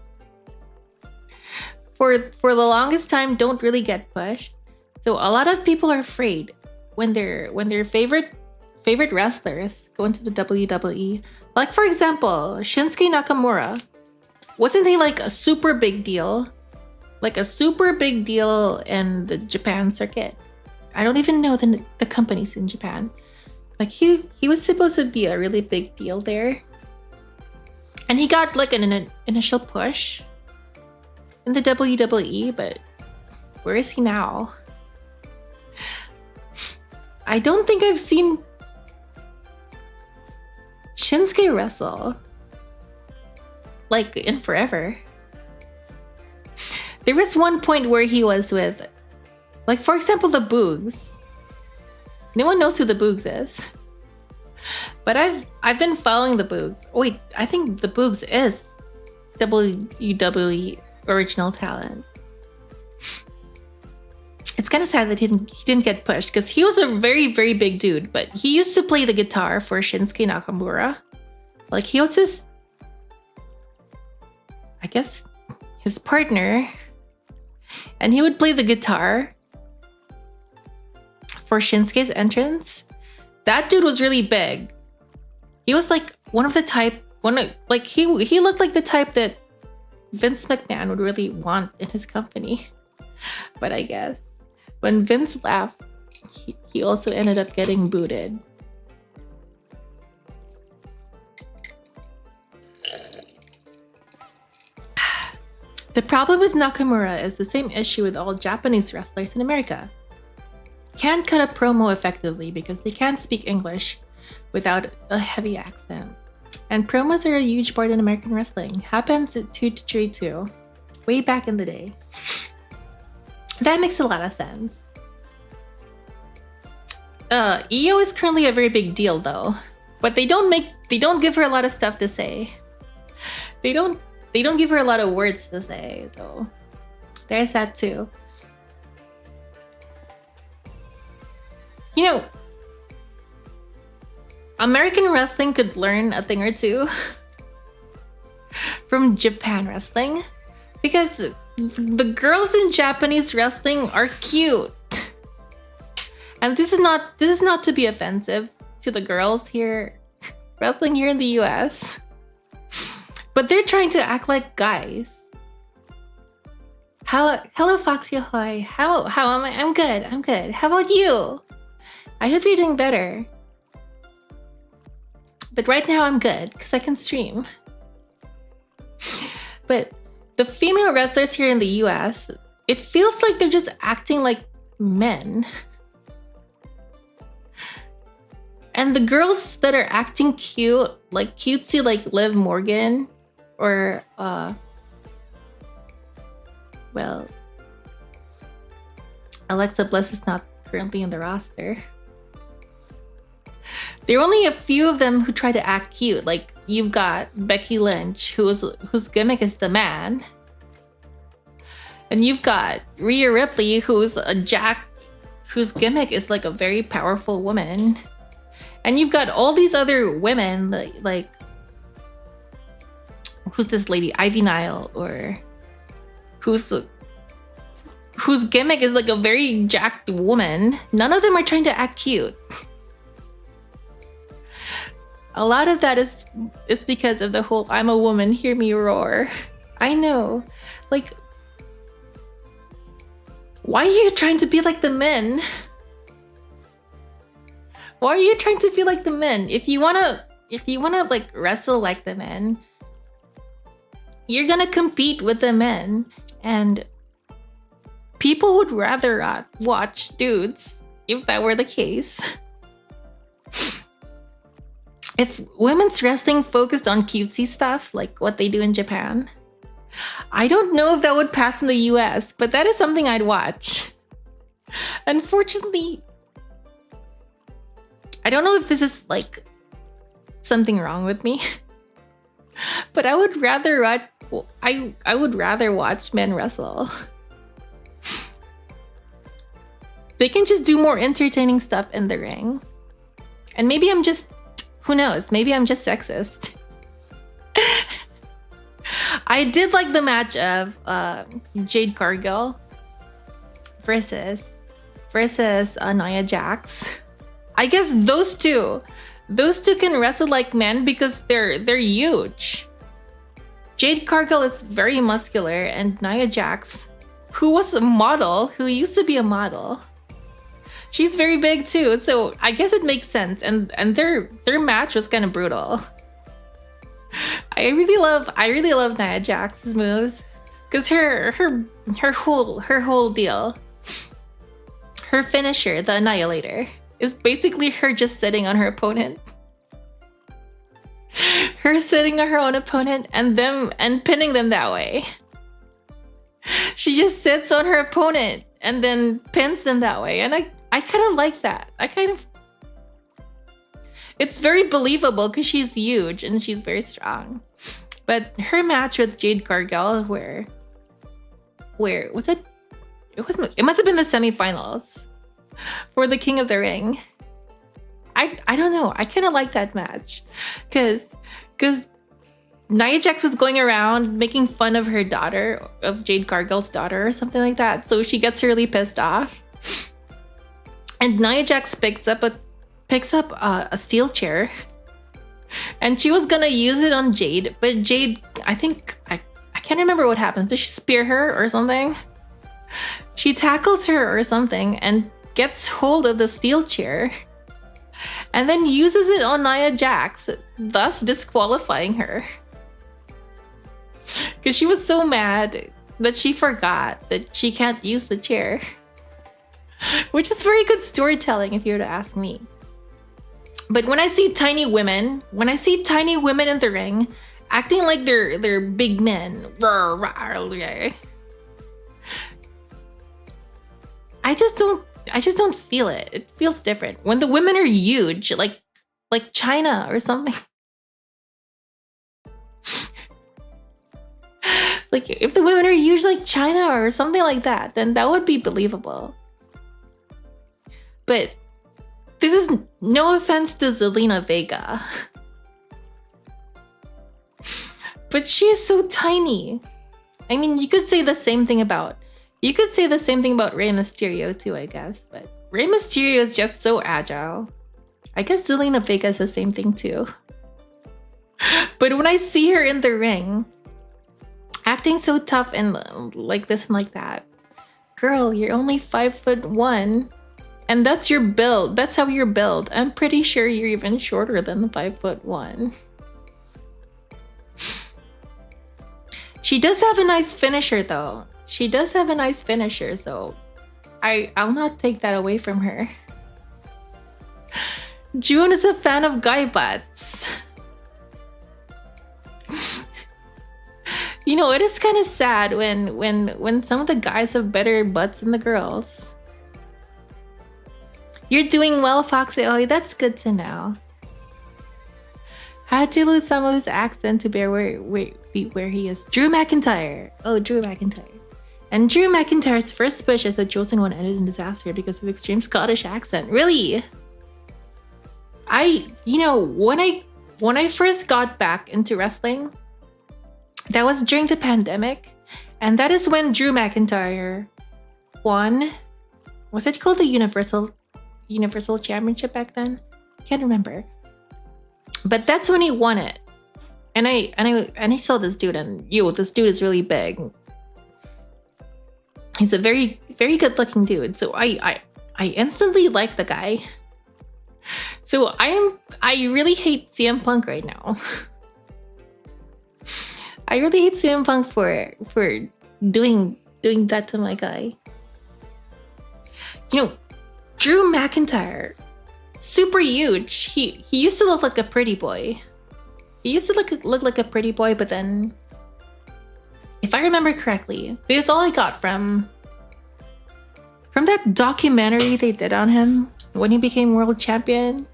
for the longest time don't really get pushed. So a lot of people are afraid when their favorite wrestlers go into the WWE. Like, for example, Shinsuke Nakamura. Wasn't he like a super big deal? Like a super big deal in the Japan circuit. I don't even know the companies in Japan. Like he was supposed to be a really big deal there. And he got like an initial push in the WWE, but where is he now? I don't think I've seen Shinsuke wrestle like in forever. There was one point where he was with, like, for example, the Boogs. No one knows who the Boogs is. But I've been following the Boogs. Wait, I think the Boogs is WWE original talent. It's kind of sad that he didn't get pushed because he was a very, very big dude, but he used to play the guitar for Shinsuke Nakamura. Like, he was his, I guess, his partner, and he would play the guitar for Shinsuke's entrance. That dude was really big. He was like one of the type, he looked like the type that Vince McMahon would really want in his company. But I guess when Vince left, he also ended up getting booted. The problem with Nakamura is the same issue with all Japanese wrestlers in America. Can't cut a promo effectively because they can't speak English without a heavy accent. And promos are a huge part in American wrestling. Happens at 2-3-2, way back in the day. That makes a lot of sense. Io is currently a very big deal though. But they don't give her a lot of stuff to say. They don't give her a lot of words to say, so there's that too. You know, American wrestling could learn a thing or two from Japan wrestling, because the girls in Japanese wrestling are cute. And this is not to be offensive to the girls here wrestling here in the US, but they're trying to act like guys. Hello Foxy Ahoy. How am I? I'm good. How about you? I hope you're doing better. But right now I'm good because I can stream. But the female wrestlers here in the US, it feels like they're just acting like men. And the girls that are acting cute, like cutesy, like Liv Morgan, or well, Alexa Bliss is not currently in the roster. There are only a few of them who try to act cute. Like, you've got Becky Lynch, whose gimmick is the man. And you've got Rhea Ripley, who's a jack, whose gimmick is like a very powerful woman. And you've got all these other women, like who's this lady, Ivy Nile, or whose gimmick is like a very jacked woman. None of them are trying to act cute. A lot of that is because of the whole "I'm a woman, hear me roar." I know, like, why are you trying to be like the men? Why are you trying to be like the men? If you wanna like wrestle like the men, you're gonna compete with the men, and people would rather watch dudes if that were the case. If women's wrestling focused on cutesy stuff, like what they do in Japan, I don't know if that would pass in the US, but that is something I'd watch. Unfortunately, I don't know if this is like something wrong with me, but I would rather watch men wrestle. They can just do more entertaining stuff in the ring. And maybe I'm just, who knows, maybe I'm just sexist. I did like the match of Jade Cargill versus Nia Jax. I guess those two can wrestle like men because they're huge. Jade Cargill is very muscular, and Nia Jax, who used to be a model, she's very big too. So I guess it makes sense, and their match was kind of brutal. I really love Nia Jax's moves, because her whole deal, her finisher, the Annihilator, is basically her just sitting on her opponent. Her sitting on her own opponent and pinning them that way. She just sits on her opponent and then pins them that way. And I kind of like that. It's very believable because she's huge and she's very strong. But her match with Jade Cargill, where was it? It must have been the semifinals for the King of the Ring. I don't know. I kind of like that match because Nia Jax was going around making fun of her daughter, of Jade Cargill's daughter or something like that. So she gets really pissed off. And Nia Jax picks up a steel chair, and she was gonna use it on Jade, but Jade, I can't remember what happens. Does she spear her or something? She tackles her or something and gets hold of the steel chair and then uses it on Nia Jax, thus disqualifying her. Because she was so mad that she forgot that she can't use the chair. Which is very good storytelling if you were to ask me. But when I see tiny women in the ring acting like they're big men, I just don't feel it. It feels different. When the women are huge, like like China or something. Like if the women are huge like China or something like that, then that would be believable. But this is no offense to Zelina Vega. But she's so tiny. I mean, you could say the same thing about Rey Mysterio too, I guess. But Rey Mysterio is just so agile. I guess Zelina Vega is the same thing too. But when I see her in the ring, acting so tough and like this and like that, girl, you're only 5'1", and that's your build. That's how you're built. I'm pretty sure you're even shorter than 5'1". She does have a nice finisher though. She does have a nice finisher, so I'll not take that away from her. June is a fan of guy butts. You know, it is kind of sad when some of the guys have better butts than the girls. You're doing well, ℧𝕒𝓉. That's good to know. Had to lose some of his accent to be where he is. Drew McIntyre. Oh, Drew McIntyre. And Drew McIntyre's first push as the Chosen One ended in disaster because of extreme Scottish accent. Really? You know, when I first got back into wrestling, that was during the pandemic, and that is when Drew McIntyre won. Was it called the Universal Championship back then? Can't remember. But that's when he won it. And I saw this dude, and this dude is really big. He's a very, very good looking dude. So I instantly like the guy. So I really hate CM Punk right now. I really hate CM Punk for doing that to my guy. You know, Drew McIntyre, super huge. He used to look like a pretty boy. He used to look like a pretty boy, but then, if I remember correctly, this is all I got from that documentary they did on him when he became world champion.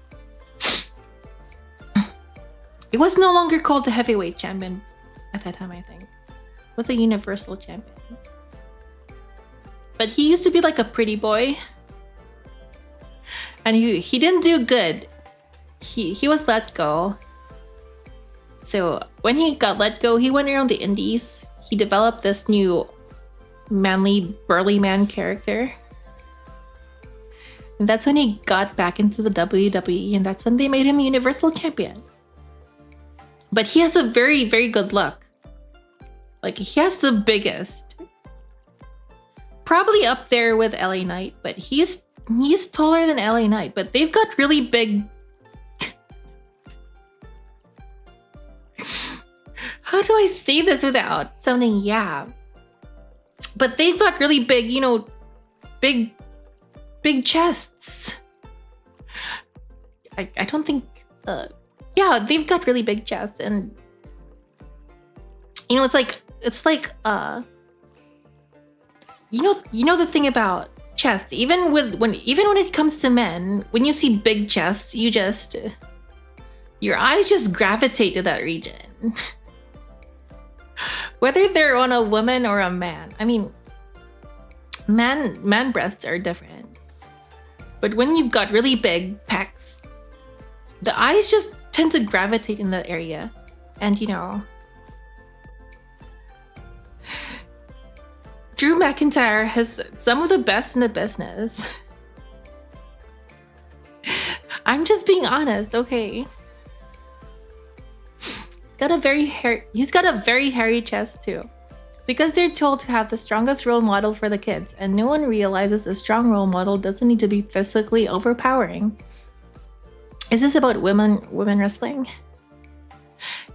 It was no longer called the heavyweight champion at that time, I think. It was a universal champion. But he used to be like a pretty boy. And he didn't do good. He was let go. So when he got let go, he went around the indies. He developed this new manly, burly man character. And that's when he got back into the WWE, and that's when they made him Universal Champion. But he has a very, very good look. Like, he has the biggest. Probably up there with LA Knight, but he's taller than LA Knight, but they've got really big. How do I say this without sounding yeah? But they've got really big, you know, big chests. I don't think, yeah, they've got really big chests, and you know, it's like you know the thing about chest, even when it comes to men, when you see big chests, your eyes just gravitate to that region. Whether they're on a woman or a man. I mean, man breasts are different. But when you've got really big pecs, the eyes just tend to gravitate in that area. And you know, Drew McIntyre has some of the best in the business. I'm just being honest, okay? He's got a very hairy chest too. Because they're told to have the strongest role model for the kids, and no one realizes a strong role model doesn't need to be physically overpowering. Is this about women wrestling?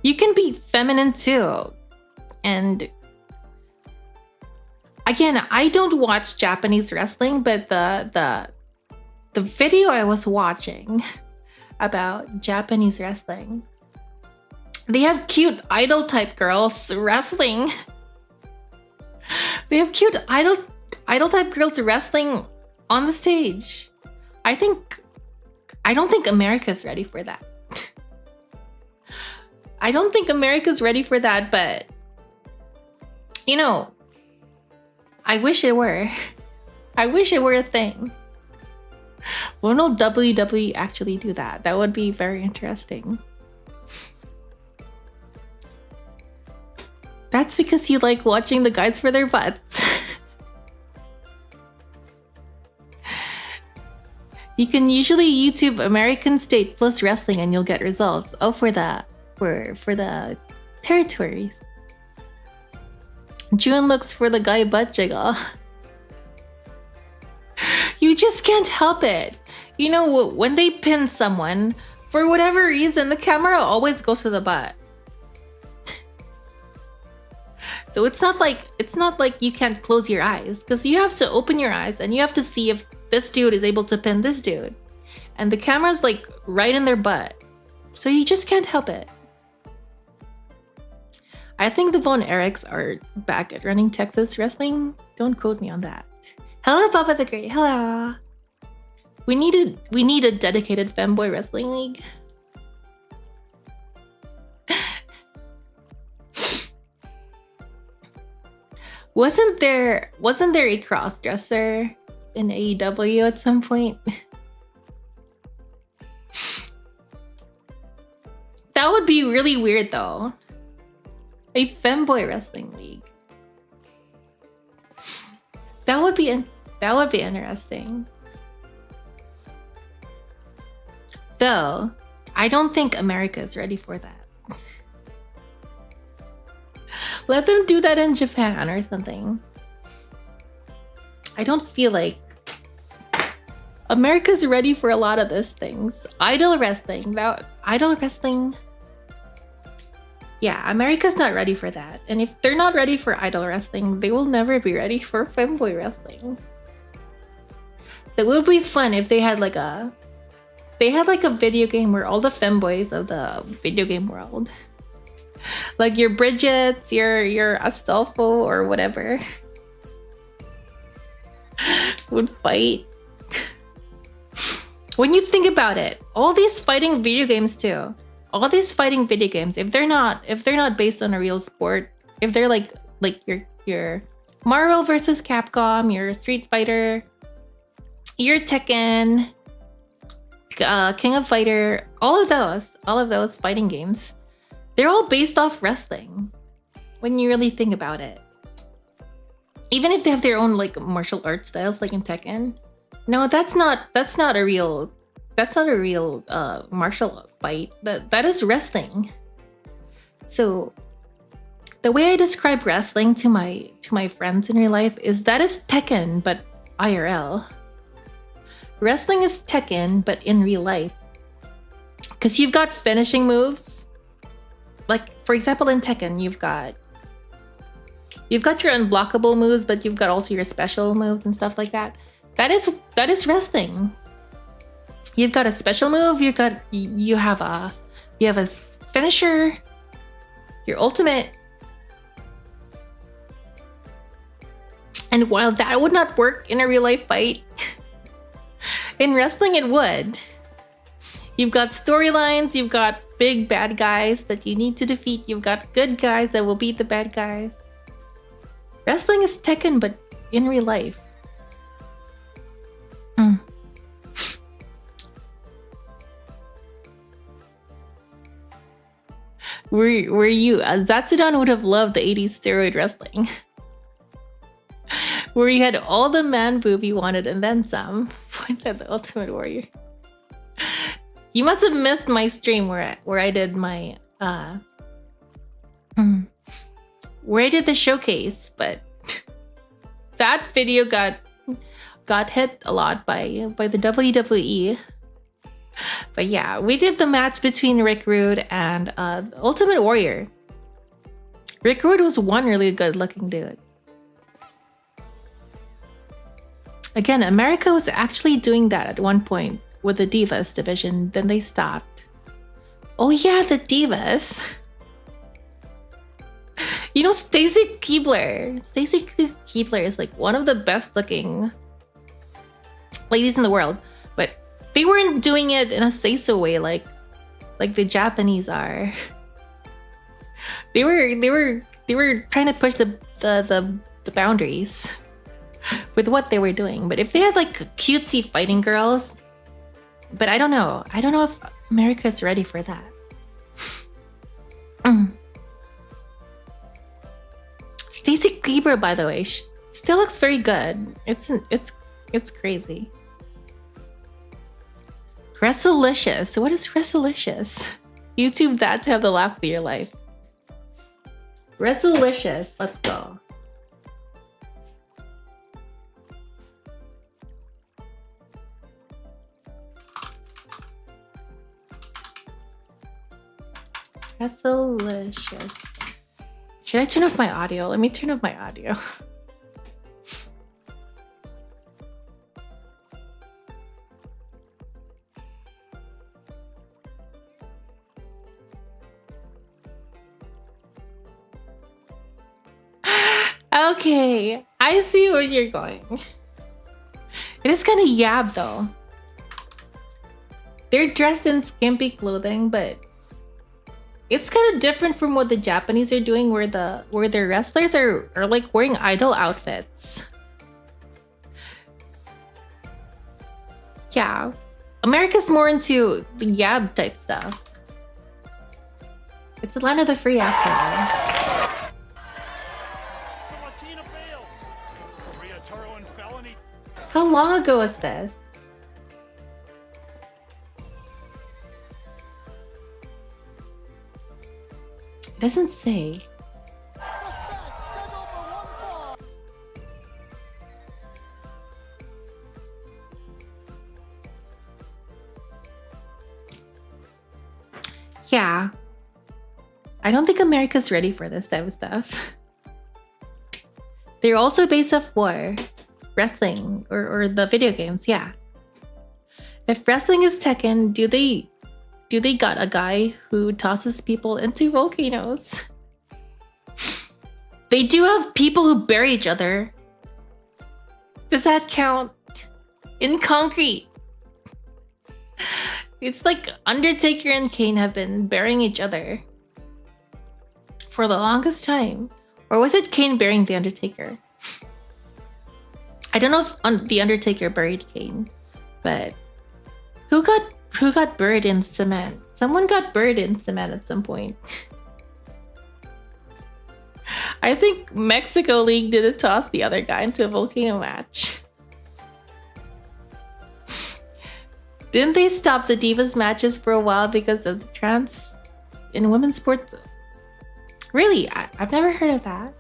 You can be feminine too. And again, I don't watch Japanese wrestling, but the video I was watching about Japanese wrestling, they have cute idol type girls wrestling. They have cute idol type girls wrestling on the stage. I don't think America's ready for that. I don't think America's ready for that, but you know, I wish it were. I wish it were a thing. Will no WWE actually do that? That would be very interesting. That's because you like watching the guides for their butts. You can usually YouTube American State plus wrestling and you'll get results. Oh, for the territories. June looks for the guy butt jiggle. You just can't help it. You know, when they pin someone, for whatever reason, the camera always goes to the butt. So it's not like you can't close your eyes, because you have to open your eyes and you have to see if this dude is able to pin this dude. And the camera's like right in their butt. So you just can't help it. I think the Von Erichs are back at running Texas wrestling. Don't quote me on that. Hello, Papa the Great. Hello. We need a dedicated femboy wrestling league. Wasn't there a cross-dresser in AEW at some point? That would be really weird though. A femboy wrestling league. That would be interesting. Though, I don't think America is ready for that. Let them do that in Japan or something. I don't feel like America's ready for a lot of these things. Idol wrestling. Yeah, America's not ready for that. And if they're not ready for idol wrestling, they will never be ready for femboy wrestling. It would be fun if they had like a video game where all the femboys of the video game world, like your Bridgets, your Astolfo or whatever, would fight. When you think about it, all these fighting video games too. All these fighting video games, if they're not based on a real sport, if they're like your Marvel versus Capcom, your Street Fighter, your Tekken, King of Fighter, all of those fighting games, they're all based off wrestling. When you really think about it, even if they have their own like martial arts styles, like in Tekken, no, that's not a real martial fight. That is wrestling. So the way I describe wrestling to my friends in real life is that is Tekken but IRL. Wrestling is Tekken but in real life, because you've got finishing moves. Like for example, in Tekken, you've got your unblockable moves, but you've got also your special moves and stuff like that. That is wrestling. You've got a special move, you have a finisher, your ultimate. And while that would not work in a real life fight, in wrestling it would. You've got storylines, you've got big bad guys that you need to defeat, you've got good guys that will beat the bad guys. Wrestling is Tekken but in real life. Were you? Zatsudan would have loved the 80s steroid wrestling. Where you had all the man boob you wanted and then some. Points at the Ultimate Warrior. You must have missed my stream where I did my where I did the showcase, but that video got hit a lot by the WWE. But yeah, we did the match between Rick Rude and Ultimate Warrior. Rick Rude was one really good looking dude. Again, America was actually doing that at one point with the Divas division, then they stopped. Oh yeah, the Divas. You know, Stacy Keibler is like one of the best looking ladies in the world, but they weren't doing it in a say-so way like the Japanese are. They were trying to push the boundaries with what they were doing. But if they had like cutesy fighting girls, but I don't know if America is ready for that. Stacey Kleber, by the way, still looks very good. It's crazy. ℏ𝕒𝓌𝓊𝓉𝓊𝓃. What is ℏ𝕒𝓌𝓊𝓉𝓃? YouTube that to have the laugh of your life. ℏ𝕒𝓌𝓊𝓉𝓃. Let's go. ℏ𝕒𝓌𝓊𝓉𝓃. Should I turn off my audio? Let me turn off my audio. Okay, I see where you're going. It is kind of yab though. They're dressed in skimpy clothing, but it's kind of different from what the Japanese are doing, where their wrestlers are like wearing idol outfits. Yeah, America's more into the yab type stuff. It's the land of the free after all. How long ago was this? It doesn't say. Yeah. I don't think America's ready for this type of stuff. They're also based off war. Wrestling or the video games, yeah. If wrestling is Tekken, do they got a guy who tosses people into volcanoes? They do have people who bury each other. Does that count? In concrete. It's like Undertaker and Kane have been burying each other for the longest time. Or was it Kane burying the Undertaker? I don't know if the Undertaker buried Kane, but who got buried in cement? Someone got buried in cement at some point. I think Mexico League did toss the other guy into a volcano match. Didn't they stop the Divas matches for a while because of the trans in women's sports? Really? I've never heard of that.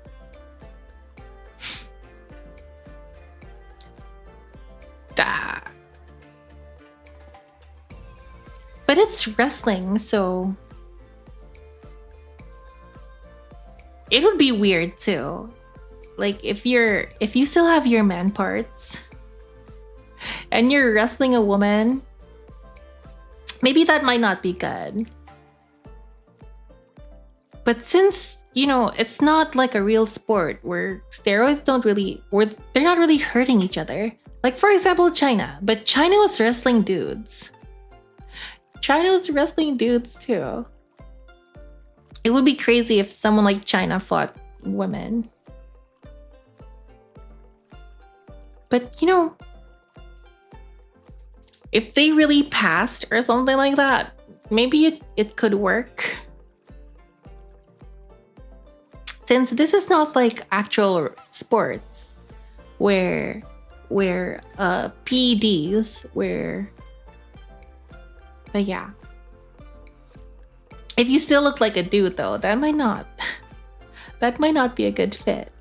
But it's wrestling, so it would be weird too. Like if you still have your man parts and you're wrestling a woman, maybe that might not be good. But since, you know, it's not like a real sport where steroids they're not really hurting each other. Like for example, China. But China was wrestling dudes. China was wrestling dudes too. It would be crazy if someone like China fought women. But you know, if they really passed or something like that, maybe it could work. Since this is not like actual sports where PEDs but yeah. If you still look like a dude though, that might not be a good fit.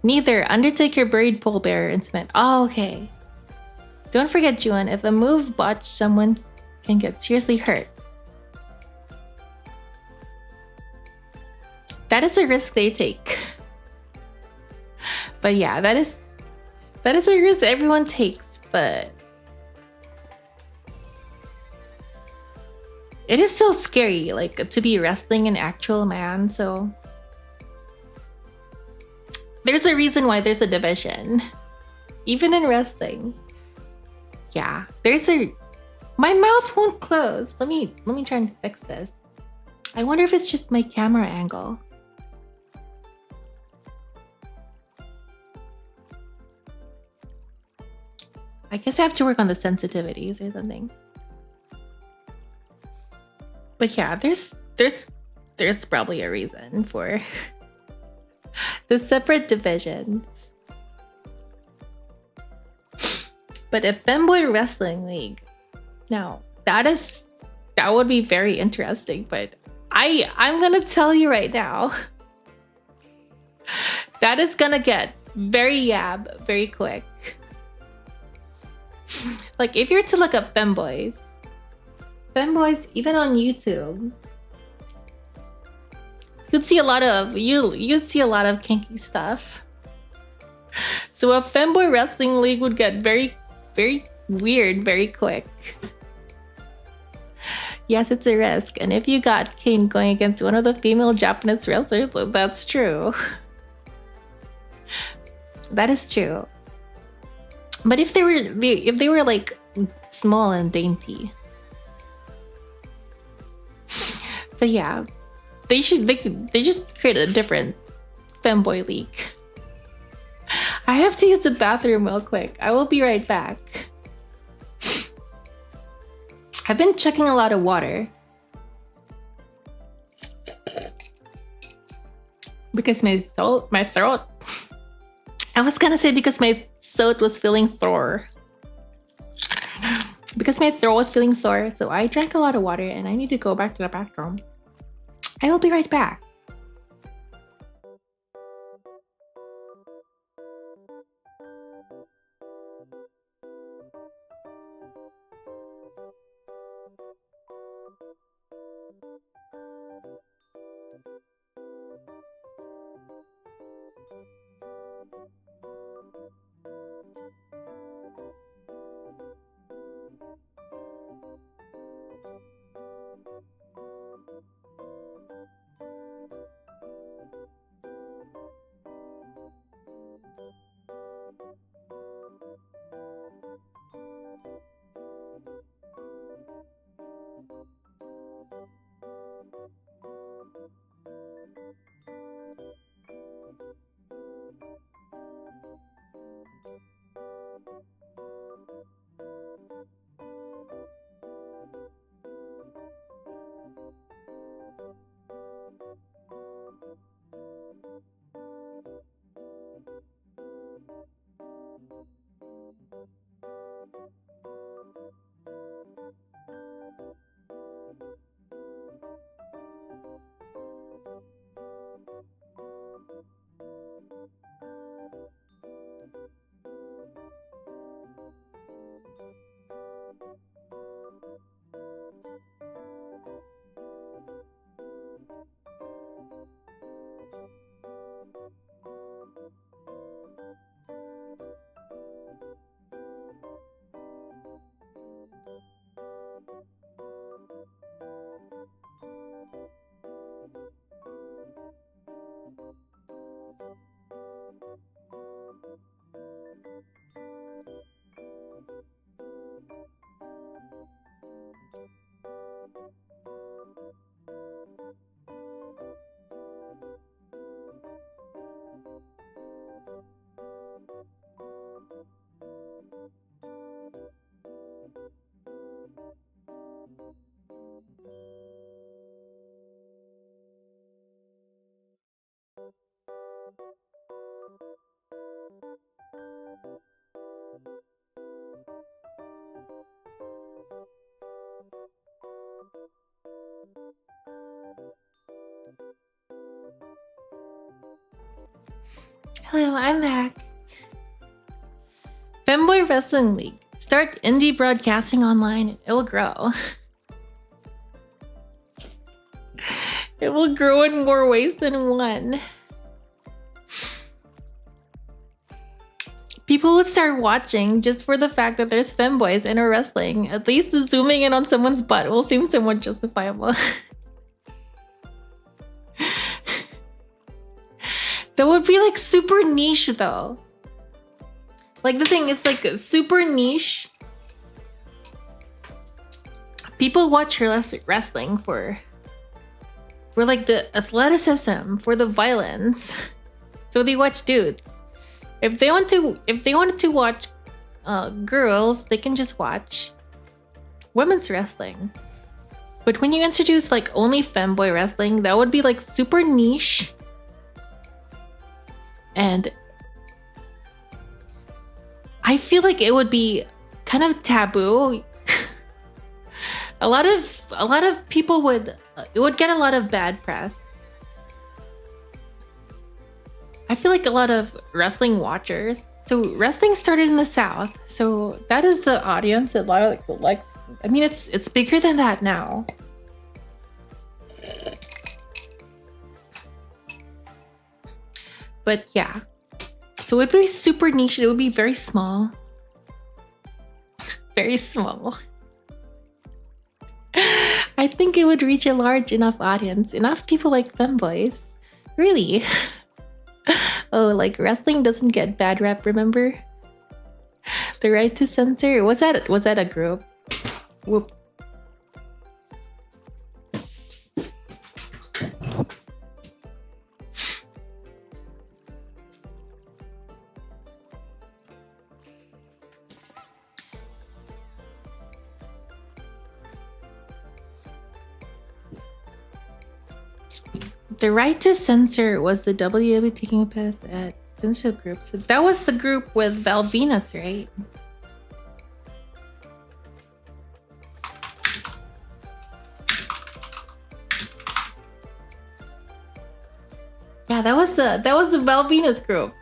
Neither Undertaker buried Pole Bearer in cement. Oh, okay. Don't forget, Juan, if a move botched, someone can get seriously hurt. That is a risk they take. But yeah, that is a risk everyone takes, but it is still scary, like, to be wrestling an actual man, so there's a reason why there's a division. Even in wrestling. Yeah, my mouth won't close. Let me try and fix this. I wonder if it's just my camera angle. I guess I have to work on the sensitivities or something. But yeah, there's probably a reason for the separate divisions. But a femboy wrestling league, now that would be very interesting. But I'm gonna tell you right now, that is gonna get very yab very quick. Like if you're to look up femboys even on YouTube, you'd see a lot of kinky stuff. So a femboy wrestling league would get very, very weird very quick. Yes, it's a risk, and if you got Kane going against one of the female Japanese wrestlers, that's true. That is true. But if they were like small and dainty, but yeah, they just create a different femboy league. I have to use the bathroom real quick. I will be right back. I've been chugging a lot of water because my throat. I was gonna say because my throat was feeling sore. Because my throat was feeling sore, so I drank a lot of water and I need to go back to the bathroom. I will be right back. Hello, I'm back. Femboy Wrestling League. Start indie broadcasting online and it'll grow. It will grow in more ways than one. People would start watching just for the fact that there's femboys in a wrestling. At least the zooming in on someone's butt will seem somewhat justifiable. That would be like super niche though. Like the thing is like super niche. People watch wrestling for for like the athleticism, for the violence. So they watch dudes. If they wanted to watch girls, they can just watch women's wrestling. But when you introduce like only femboy wrestling, that would be like super niche. And I feel like it would be kind of taboo. a lot of people would it would get a lot of bad press. I feel like a lot of wrestling watchers. So wrestling started in the South, so that is the audience. A lot of like I mean, it's bigger than that now. But yeah, so it would be super niche. It would be very small, very small. I think it would reach a large enough audience, enough people like femboys, really. Oh, like wrestling doesn't get bad rep, remember? The Right to Censor, was that a group? Whoops. The Right to Censor was the WW taking a piss at censorship groups. So that was the group with Val Venus, right? Yeah, that was the Val Venus group.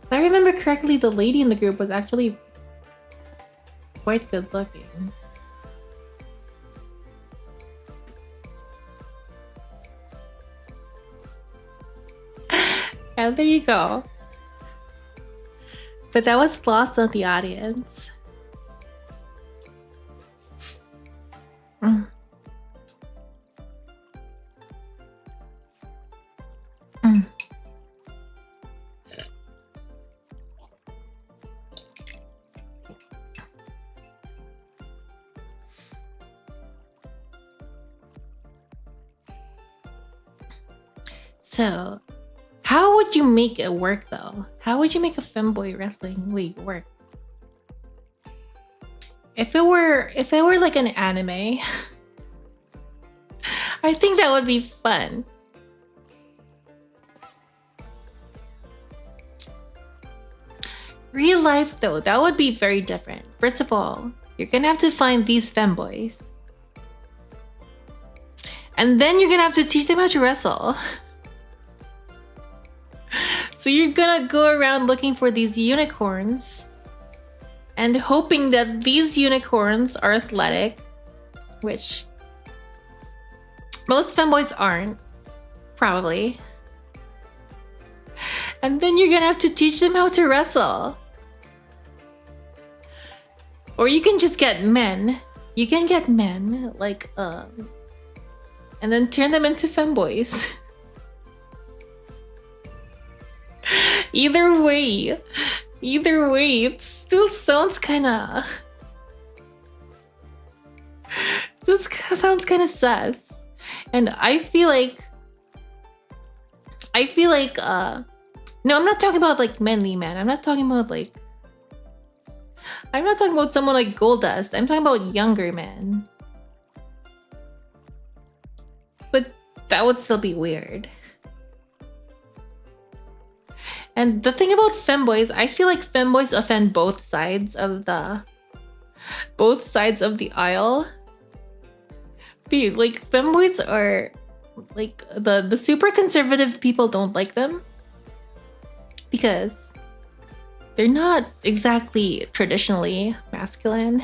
If I remember correctly, the lady in the group was actually quite good looking. And there you go. But that was lost on the audience. So, how would you make it work though? How would you make a femboy wrestling league work? If it were like an anime, I think that would be fun. Real life though, that would be very different. First of all, you're gonna have to find these femboys. And then you're gonna have to teach them how to wrestle. So you're gonna go around looking for these unicorns and hoping that these unicorns are athletic, which most femboys aren't, probably. And then you're gonna have to teach them how to wrestle. Or you can just get men. You can get men, like, and then turn them into femboys. Either way, it still sounds kinda... This sounds kinda sus. And I feel like... No, I'm not talking about like manly men. I'm not talking about someone like Goldust. I'm talking about younger men. But that would still be weird. And the thing about femboys, I feel like femboys offend both sides of the aisle. Like femboys are like the super conservative people don't like them because they're not exactly traditionally masculine.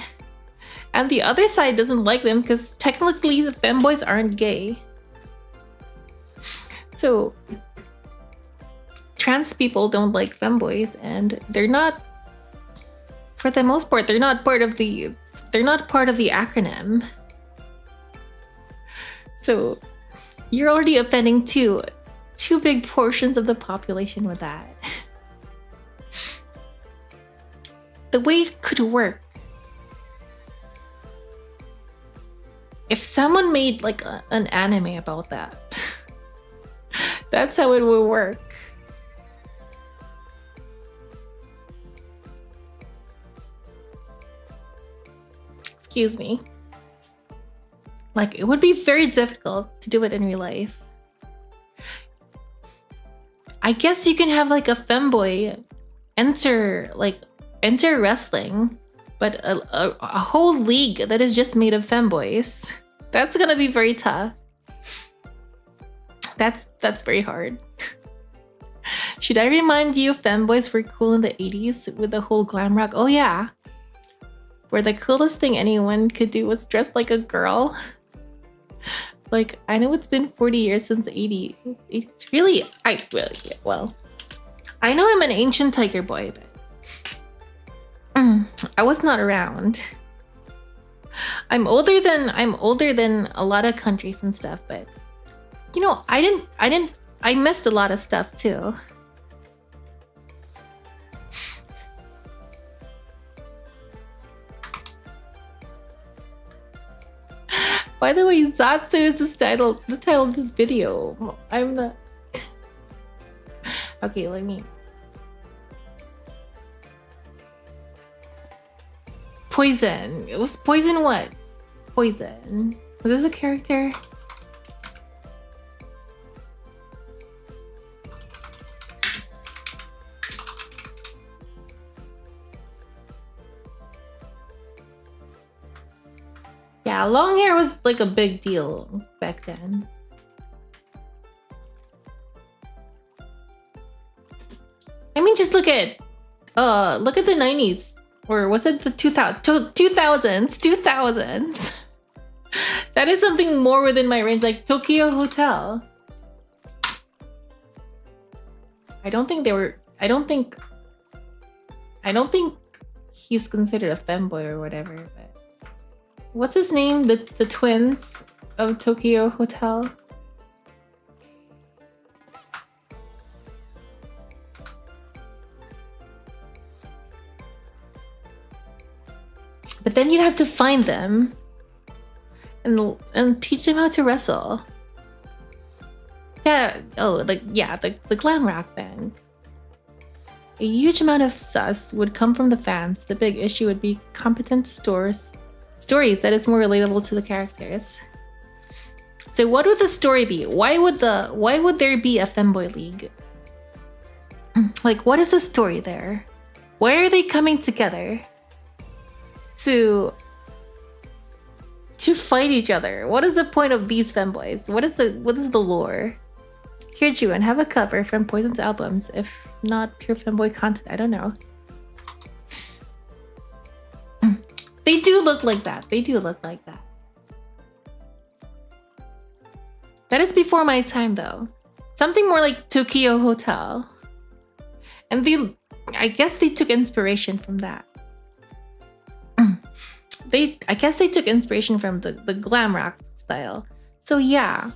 And the other side doesn't like them because technically the femboys aren't gay. So trans people don't like femboys, and they're not, for the most part, they're not part of the acronym. So you're already offending two big portions of the population with that. The way it could work If someone made like an anime about that, that's how it would work. Excuse me. Like, it would be very difficult to do it in real life. I guess you can have like a femboy enter wrestling, but a whole league that is just made of femboys. That's gonna be very tough. That's very hard. Should I remind you femboys were cool in the 80s with the whole glam rock? Oh yeah. Where the coolest thing anyone could do was dress like a girl. Like, I know it's been 40 years since 80. It's really, well, I know I'm an ancient Tigerboy, but I was not around. I'm older than a lot of countries and stuff, but you know, I missed a lot of stuff too. By the way, Zatsu is the title of this video. I'm the... Okay, let me... Poison. It was Poison what? Poison. Was this a character? Yeah, long hair was like a big deal back then. I mean, just look at the 90s, or was it the 2000s? That is something more within my range, like Tokyo Hotel. I don't think he's considered a femboy or whatever, but what's his name? The twins of Tokyo Hotel. But then you'd have to find them and teach them how to wrestle. Yeah. Oh, the glam rock band. A huge amount of sus would come from the fans. The big issue would be competent stories that is more relatable to the characters. So what would the story be? Why would there be a femboy league? Like, what is the story there? Why are they coming together to fight each other? What is the point of these femboys? What is the lore? ℏ𝕨 have a cover from Poison's albums, if not pure femboy content. I don't know. They do look like that. That is before my time, though. Something more like Tokyo Hotel. And I guess they took inspiration from that. I guess they took inspiration from the glam rock style. So yeah,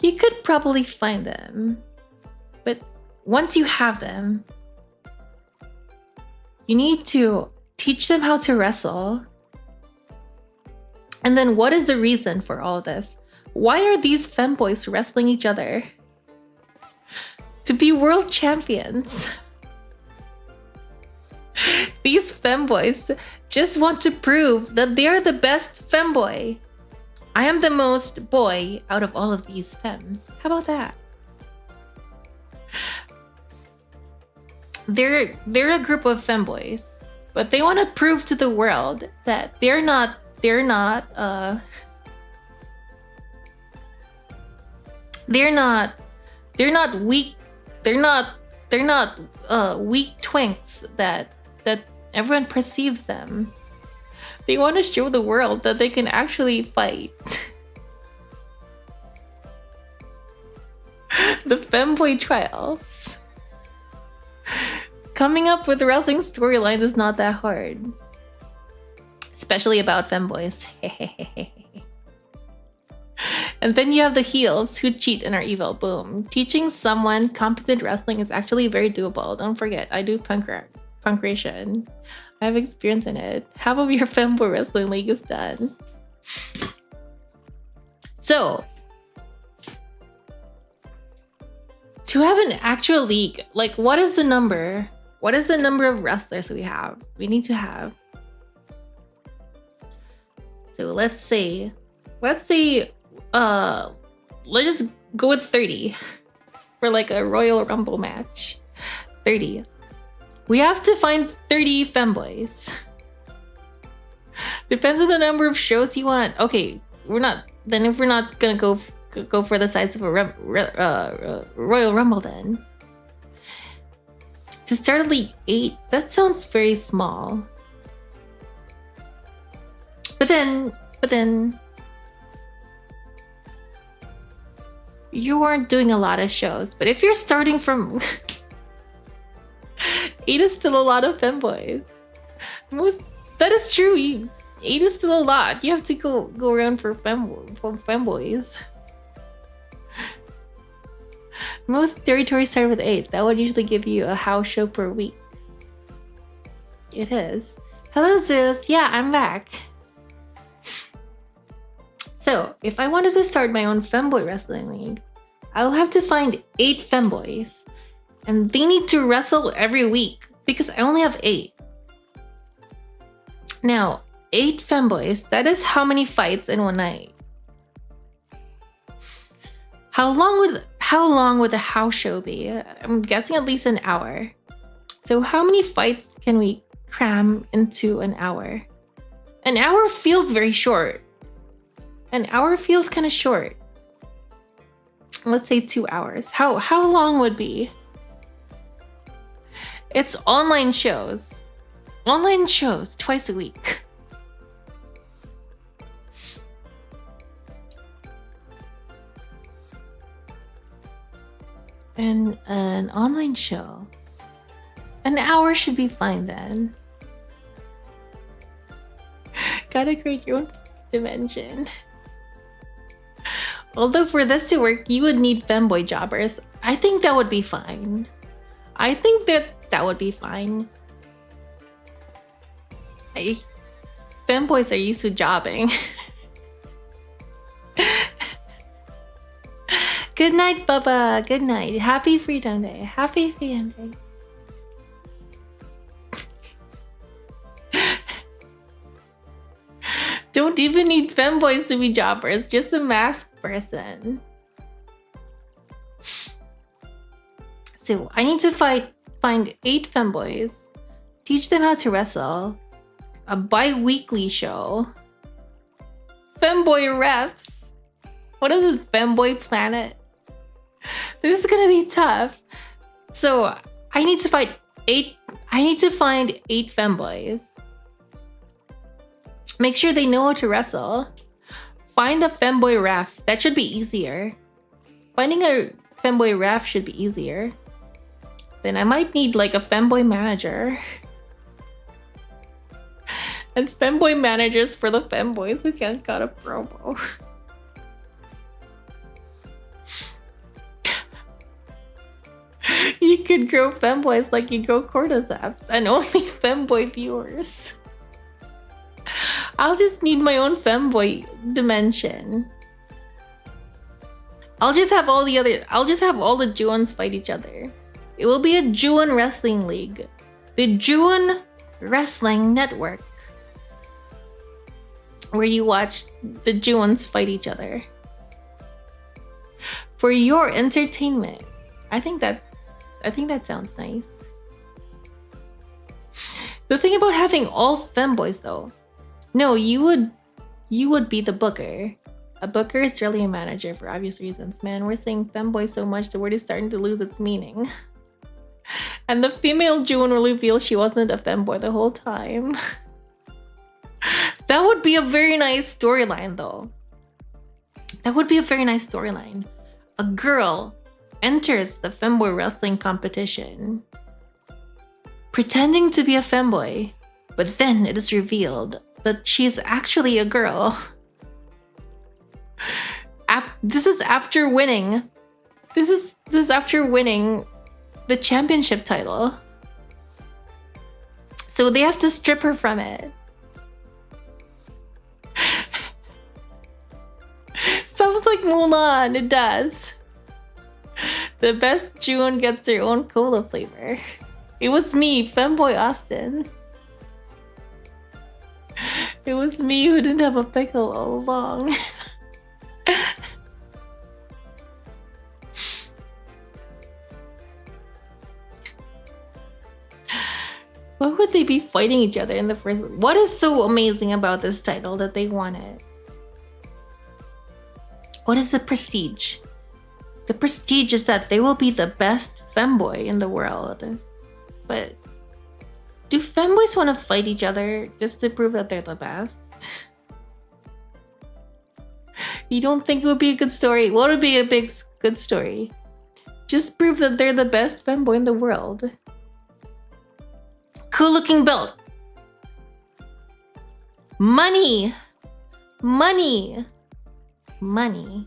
you could probably find them. But once you have them, you need to teach them how to wrestle. And then what is the reason for all this? Why are these femboys wrestling each other? To be world champions. These femboys just want to prove that they're the best femboy. I am the most boy out of all of these femmes. How about that? They're a group of femboys, but they want to prove to the world that they're not weak. They're not weak twinks that everyone perceives them. They want to show the world that they can actually fight. The femboy trials. Coming up with wrestling storylines is not that hard. Especially about femboys. And then you have the heels who cheat and are evil. Boom. Teaching someone competent wrestling is actually very doable. Don't forget, I do punkration. I have experience in it. Half of your femboy wrestling league is done. So, to have an actual league, like what is the number? What is the number of wrestlers we have? We need to have. So let's say, let's just go with 30 for like a Royal Rumble match. 30. We have to find 30 femboys. Depends on the number of shows you want. Okay, if we're not gonna go for the size of a Royal Rumble then. To start at League 8, that sounds very small. But then you aren't doing a lot of shows. But if you're starting from 8 is still a lot of femboys. That is true. 8 is still a lot. You have to go around for femboys. Most territories start with 8. That would usually give you a house show per week. It is. Hello, Zeus. Yeah, I'm back. So, if I wanted to start my own femboy wrestling league, I'll have to find 8 femboys. And they need to wrestle every week because I only have 8. Now, 8 femboys, that is how many fights in one night? How long would the house show be? I'm guessing at least an hour. So how many fights can we cram into an hour? An hour feels very short. An hour feels kind of short. Let's say 2 hours. How long would be? It's online shows. Online shows twice a week. And an online show. An hour should be fine then. Gotta create your own dimension. Although for this to work, you would need femboy jobbers. I think that would be fine. I think that would be fine. Femboys are used to jobbing. Good night, Bubba. Good night. Happy Freedom Day. Happy Freedom Day. Don't even need femboys to be jobbers. Just a masked person. So I need to find 8 femboys. Teach them how to wrestle. A bi-weekly show. Femboy refs. What is this Femboy Planet? This is gonna be tough. So I need to find 8 femboys. Make sure they know how to wrestle. Find a femboy ref. That should be easier. Finding a femboy ref should be easier. Then I might need like a femboy manager. And femboy managers for the femboys who can't cut a promo. You could grow femboys like you grow cordyceps and only femboy viewers. I'll just need my own femboy dimension. I'll just have all the ℎ𝕗𝑤𝑛s fight each other. It will be a ℎ𝕗𝑤𝑛 wrestling league. The ℎ𝕗𝑤𝑛 Wrestling Network. Where you watch the ℎ𝕗𝑤𝑛s fight each other. For your entertainment. I think that sounds nice. The thing about having all femboys though. No, you would be the booker. A booker is really a manager for obvious reasons, man. We're saying femboy so much the word is starting to lose its meaning. And the female ℎ𝕗𝑤𝑛 will reveal she wasn't a femboy the whole time. That would be a very nice storyline though. That would be a very nice storyline. A girl enters the femboy wrestling competition pretending to be a femboy, but then it is revealed that she's actually a girl. This is after winning. This is after winning the championship title. So they have to strip her from it. Sounds Mulan, it does. The best June gets their own cola flavor. It was me, Femboy Austin. It was me who didn't have a pickle all along. Why would they be fighting each other in the first? What is so amazing about this title that they won it? What is the prestige? The prestige is that they will be the best femboy in the world. But do femboys want to fight each other just to prove that they're the best? You don't think it would be a good story? What would be a good story? Just prove that they're the best femboy in the world. Cool looking belt. Money. Money. Money.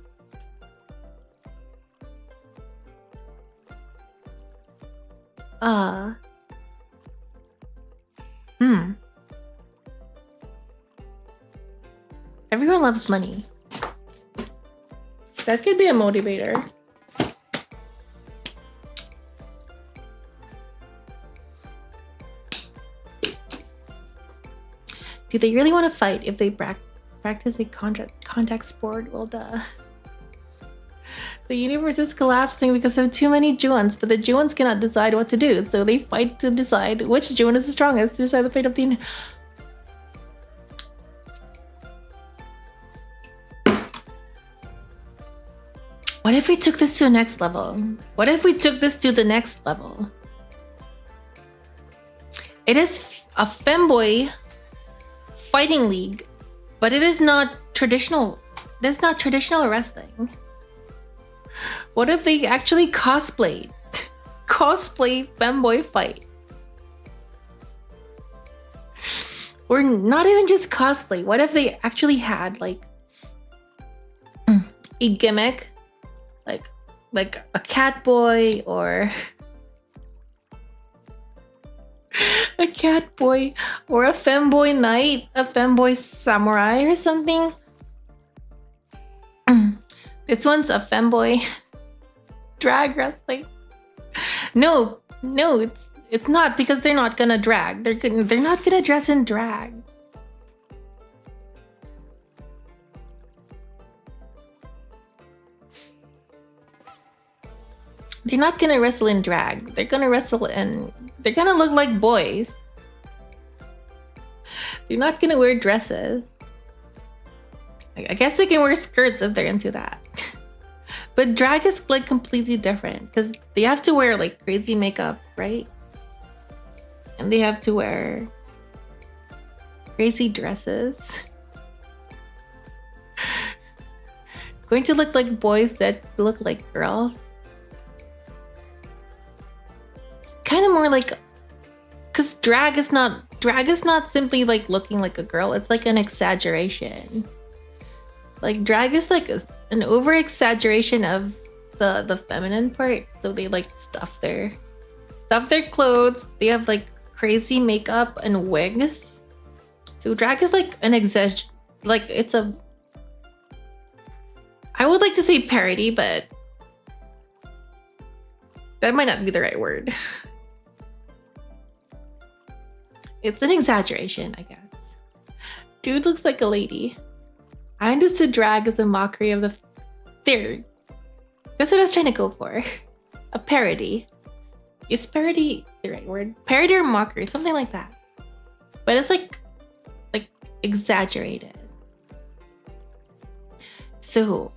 Everyone loves money. That could be a motivator. Do they really want to fight if they practice a contact sport? Well, duh. The universe is collapsing because of too many Juons, but the Juons cannot decide what to do, so they fight to decide which Juon is the strongest to decide the fate of the universe. What if we took this to the next level? What if we took this to the next level? It is a femboy fighting league, but it is not traditional. It is not traditional wrestling. What if they actually cosplayed? Cosplay femboy fight. Or not even just cosplay. What if they actually had like a gimmick? Like a cat boy or a cat boy or a femboy knight, a femboy samurai or something. This one's a femboy drag wrestling. No, it's not, because they're not gonna drag. They're not gonna dress in drag. They're not gonna wrestle in drag. They're gonna wrestle in... They're gonna look like boys. They're not gonna wear dresses. I guess they can wear skirts if they're into that. But drag is like completely different because they have to wear like crazy makeup, right? And they have to wear crazy dresses. Going to look like boys that look like girls. Kind of more like, because drag is not simply like looking like a girl. It's like an exaggeration. Like drag is like an over exaggeration of the feminine part. So they like stuff their clothes. They have like crazy makeup and wigs. So drag is like an it's a, I would like to say parody, but that might not be the right word. It's an exaggeration, I guess. Dude looks like a lady. I understood drag as a mockery of the... There. That's what I was trying to go for. A parody. Is parody the right word? Parody or mockery, something like that. But it's like exaggerated. So...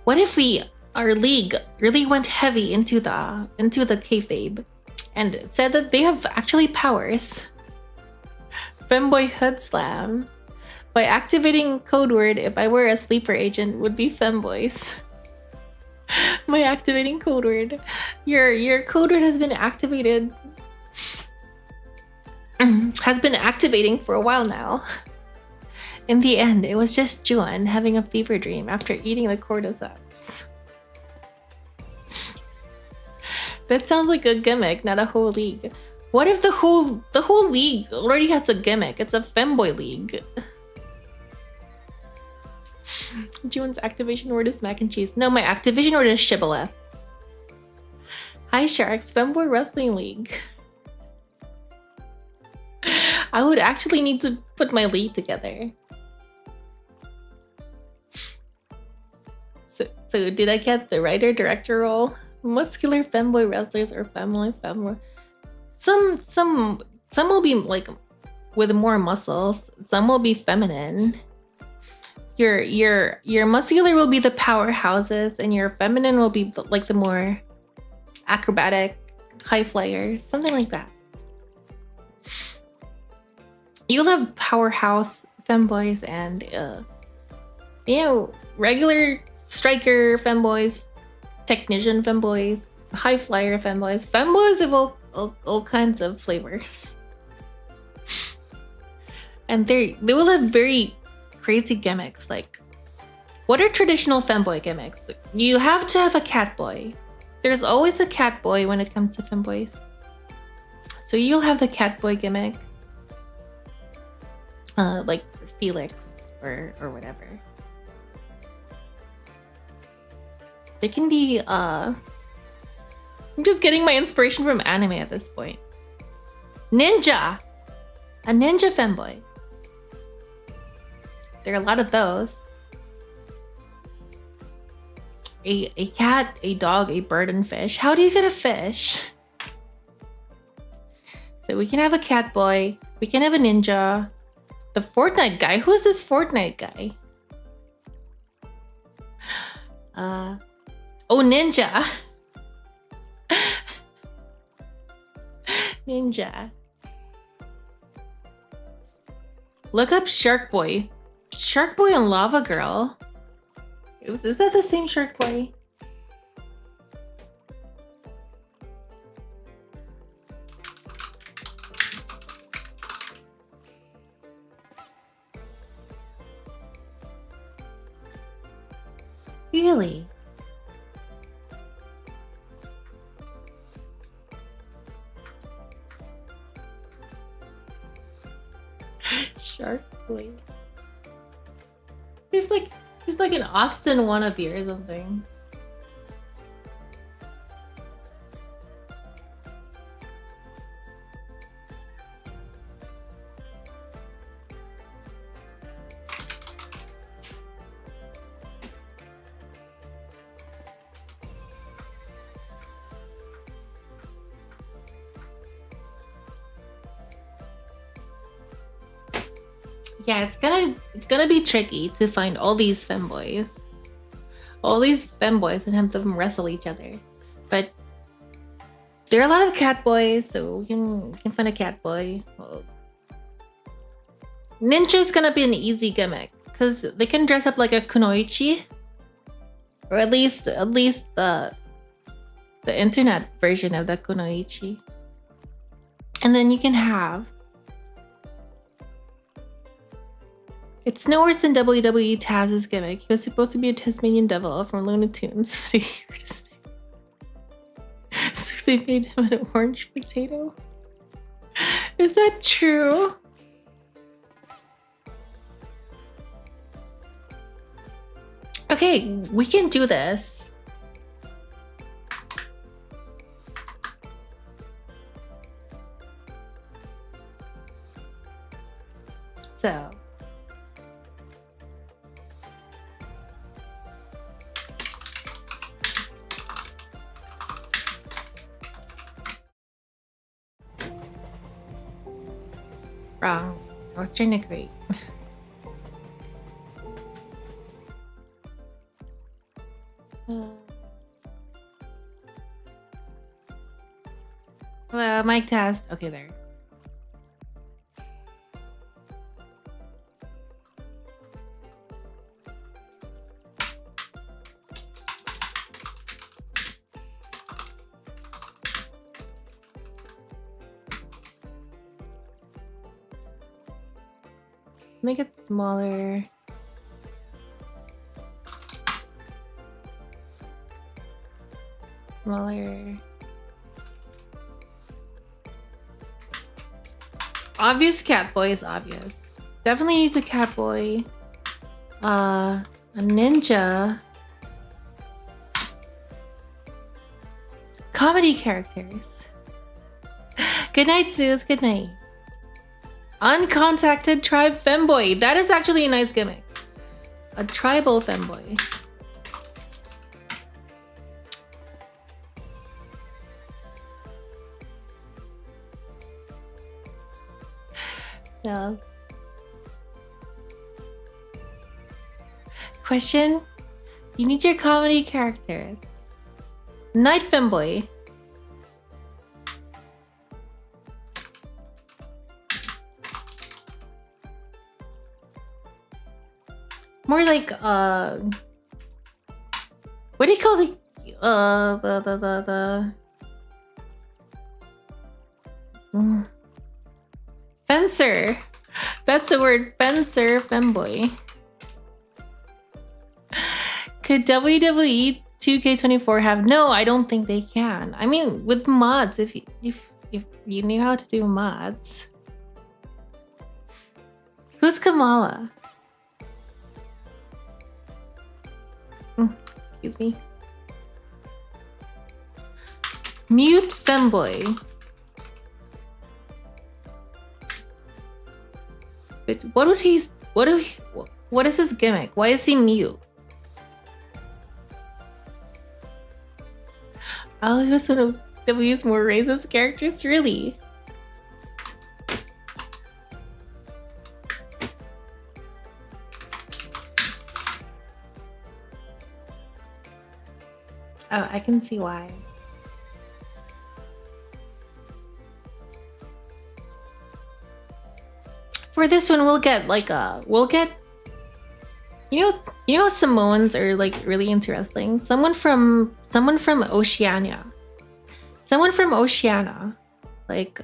what if our league really went heavy into the kayfabe and said that they have actually powers? Femboy Hood Slam. By activating code word, if I were a sleeper agent, would be femboys. By activating code word. Your code word has been activated. Has been activating for a while now. In the end, it was just Juon having a fever dream after eating the cordyceps. That sounds like a gimmick, not a whole league. What if the whole league already has a gimmick? It's a femboy league. June's activation word is mac and cheese. No, my activation word is shibboleth. Hi Sharks, femboy wrestling league. I would actually need to put my league together. So did I get the writer director role? Muscular femboy wrestlers or femboy. Some will be like with more muscles. Some will be feminine. Your muscular will be the powerhouses, and your feminine will be like the more acrobatic, high flyers, something like that. You'll have powerhouse femboys and regular striker femboys, technician femboys, high flyer femboys. Femboys of all kinds of flavors. And they will have very crazy gimmicks. Like, what are traditional femboy gimmicks? You have to have a cat boy. There's always a cat boy when it comes to femboys. So you'll have the cat boy gimmick. Like Felix or whatever. They can be I'm just getting my inspiration from anime at this point. Ninja! A ninja femboy. There are a lot of those. A cat, a dog, a bird, and fish. How do you get a fish? So we can have a cat boy. We can have a ninja. The Fortnite guy. Who's this Fortnite guy? Oh, ninja. Ninja. Look up Shark Boy. Shark Boy and Lava Girl. Is that the same Shark Boy? Really? Shark Boy. He's like an Austin wannabe or something. Yeah, it's gonna be tricky to find all these femboys. All these femboys and have them wrestle each other. But there are a lot of cat boys, so we can find a cat boy. Well, Ninja's gonna be an easy gimmick because they can dress up like a kunoichi, or at least the internet version of the kunoichi. And then you can have. It's no worse than WWE Taz's gimmick. He was supposed to be a Tasmanian devil from Looney Tunes, but he hurt his name. So they made him an orange potato. Is that true? Okay, we can do this. So. Wrong. I was trying to create. Mic test. Okay, there. Make it smaller. Smaller. Obvious Catboy is obvious. Definitely need the Catboy. A ninja. Comedy characters. Good night, Zeus. Good night. Uncontacted tribe femboy. That is actually a nice gimmick. A tribal femboy. Yeah. Question. You need your comedy characters. Night femboy. More like what do you call the fencer? That's the word, fencer femboy. Could WWE 2K24 have? No, I don't think they can. I mean, with mods, if you knew how to do mods. Who's Kamala? Excuse me. Mute femboy. What is his gimmick? Why is he mute? Oh, he was one of W's more racist characters, really? Oh, I can see why. For this one, we'll get you know Samoans are like really into wrestling. Someone from Oceania. Someone from Oceania. Like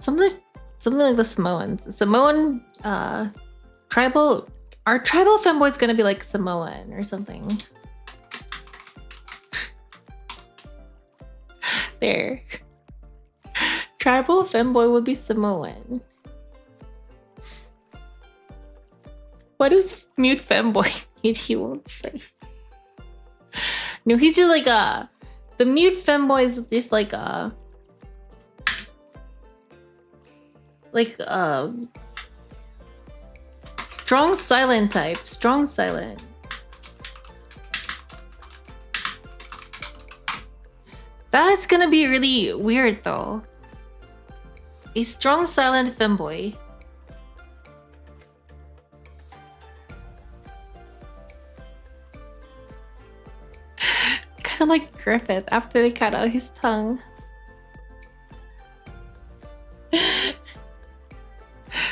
something like the Samoans. Samoan tribal. Our tribal femboy is gonna be like Samoan or something. There. Tribal femboy would be Samoan. What is mute femboy? He won't say. No, he's just like the mute femboy is just like strong silent type. Strong silent. That's gonna be really weird though. A strong silent femboy. Kind of like Griffith after they cut out his tongue.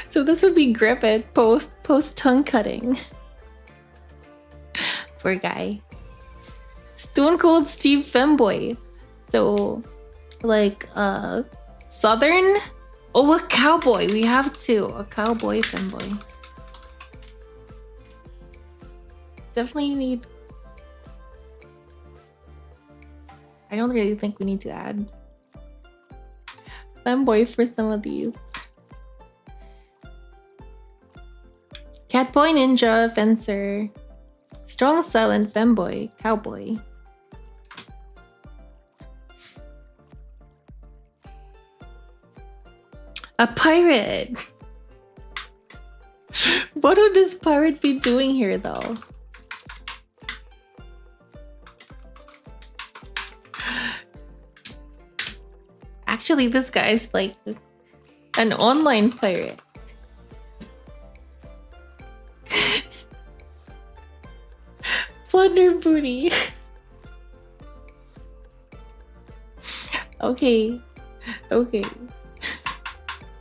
So this would be Griffith post tongue cutting. Poor guy. Stone Cold Steve femboy. So like Southern. Oh, a cowboy. We have to. A cowboy femboy. Definitely need. I don't really think we need to add femboy for some of these. Catboy, ninja, fencer, strong silent femboy, cowboy. A pirate. What would this pirate be doing here though? Actually, this guy's like an online pirate. Plunder booty. Okay.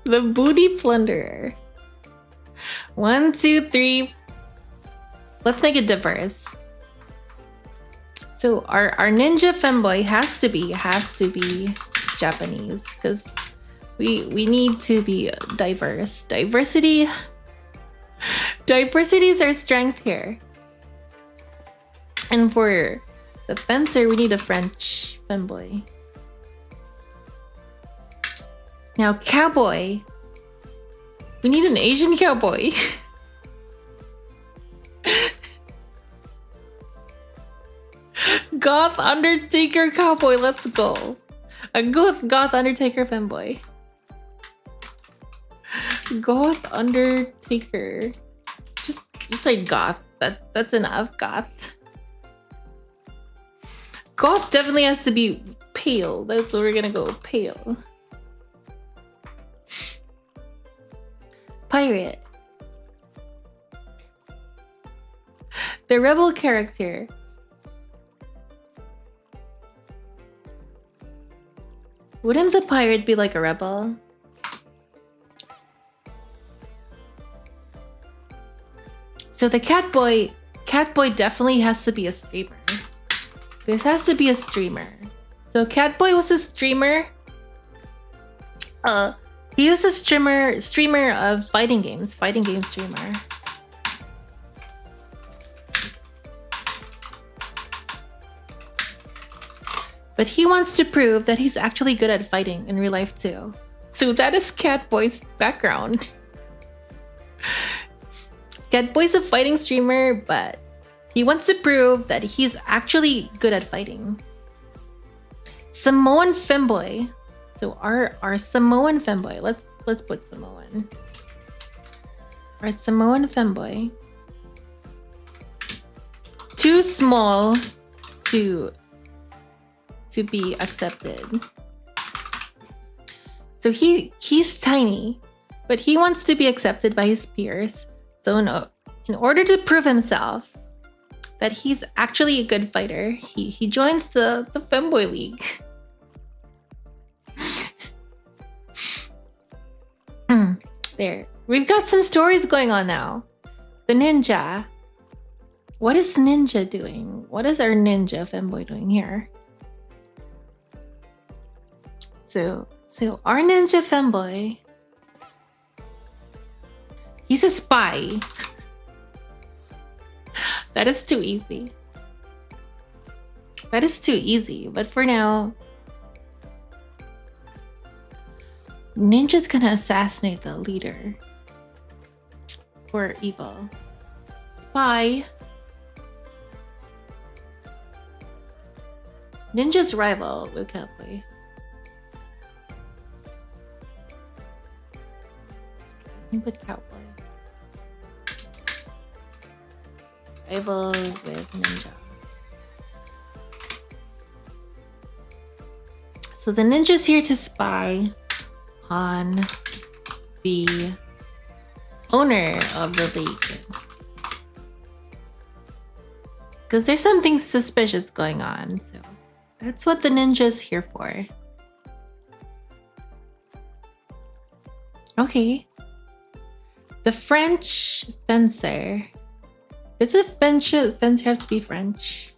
The booty plunderer. 1, 2, 3. Let's make it diverse. So our ninja femboy has to be Japanese because we need to be diverse. Diversity is our strength here. And for the fencer, we need a French femboy. Now, cowboy. We need an Asian cowboy. Goth Undertaker cowboy, let's go. A goth Undertaker femboy. Goth Undertaker. Just like goth. That's enough. Goth. Goth definitely has to be pale. That's what we're gonna go. Pale. Pirate. The rebel character. Wouldn't the pirate be like a rebel? So the Catboy definitely has to be a streamer. This has to be a streamer. So Catboy was a streamer. He was a streamer of fighting game streamer. But he wants to prove that he's actually good at fighting in real life too. So that is Catboy's background. Catboy's a fighting streamer, but he wants to prove that he's actually good at fighting. Samoan femboy. So our Samoan femboy. Let's put Samoan. Our Samoan femboy. Too small to be accepted. So he's tiny, but he wants to be accepted by his peers. So in order to prove himself that he's actually a good fighter, he joins the femboy league. There. We've got some stories going on now. The ninja. What is the ninja doing? What is our ninja femboy doing here? So our ninja femboy, he's a spy. That is too easy. That is too easy. But for now, ninja's gonna assassinate the leader for evil. Spy. Ninja's rival with Cowboy. Put Cowboy. Rival with Ninja. So the ninja's here to spy on the owner of the league. Because there's something suspicious going on. So that's what the ninja's here for. Okay. The French fencer. Does a fencer have to be French?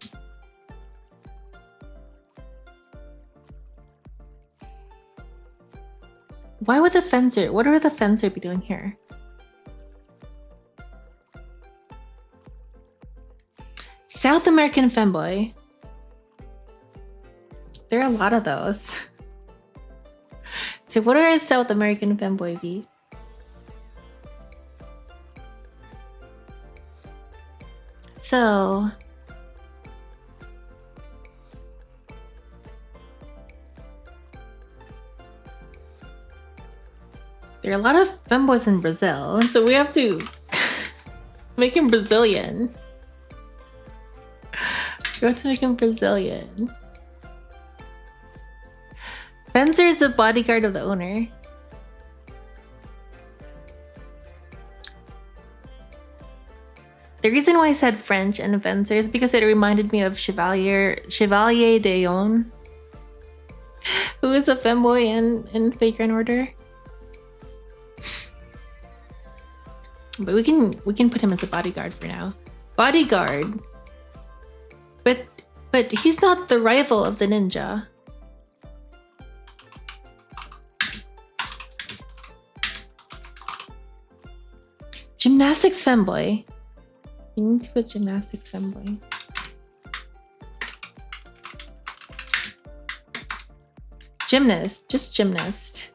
Why would the fencer? What would the fencer be doing here? South American femboy. There are a lot of those. So what are a South American femboy be? So there are a lot of femboys in Brazil, so we have to make him Brazilian. We have to make him Brazilian. Fencer is the bodyguard of the owner. The reason why I said French and fencer is because it reminded me of 𝒹𝓍𝓉 d'Aon, who is a femboy in Fake Grand Order. But we can put him as a bodyguard for now. Bodyguard. But he's not the rival of the ninja. Gymnastics femboy. You need to put gymnastics femboy. Gymnast, just gymnast.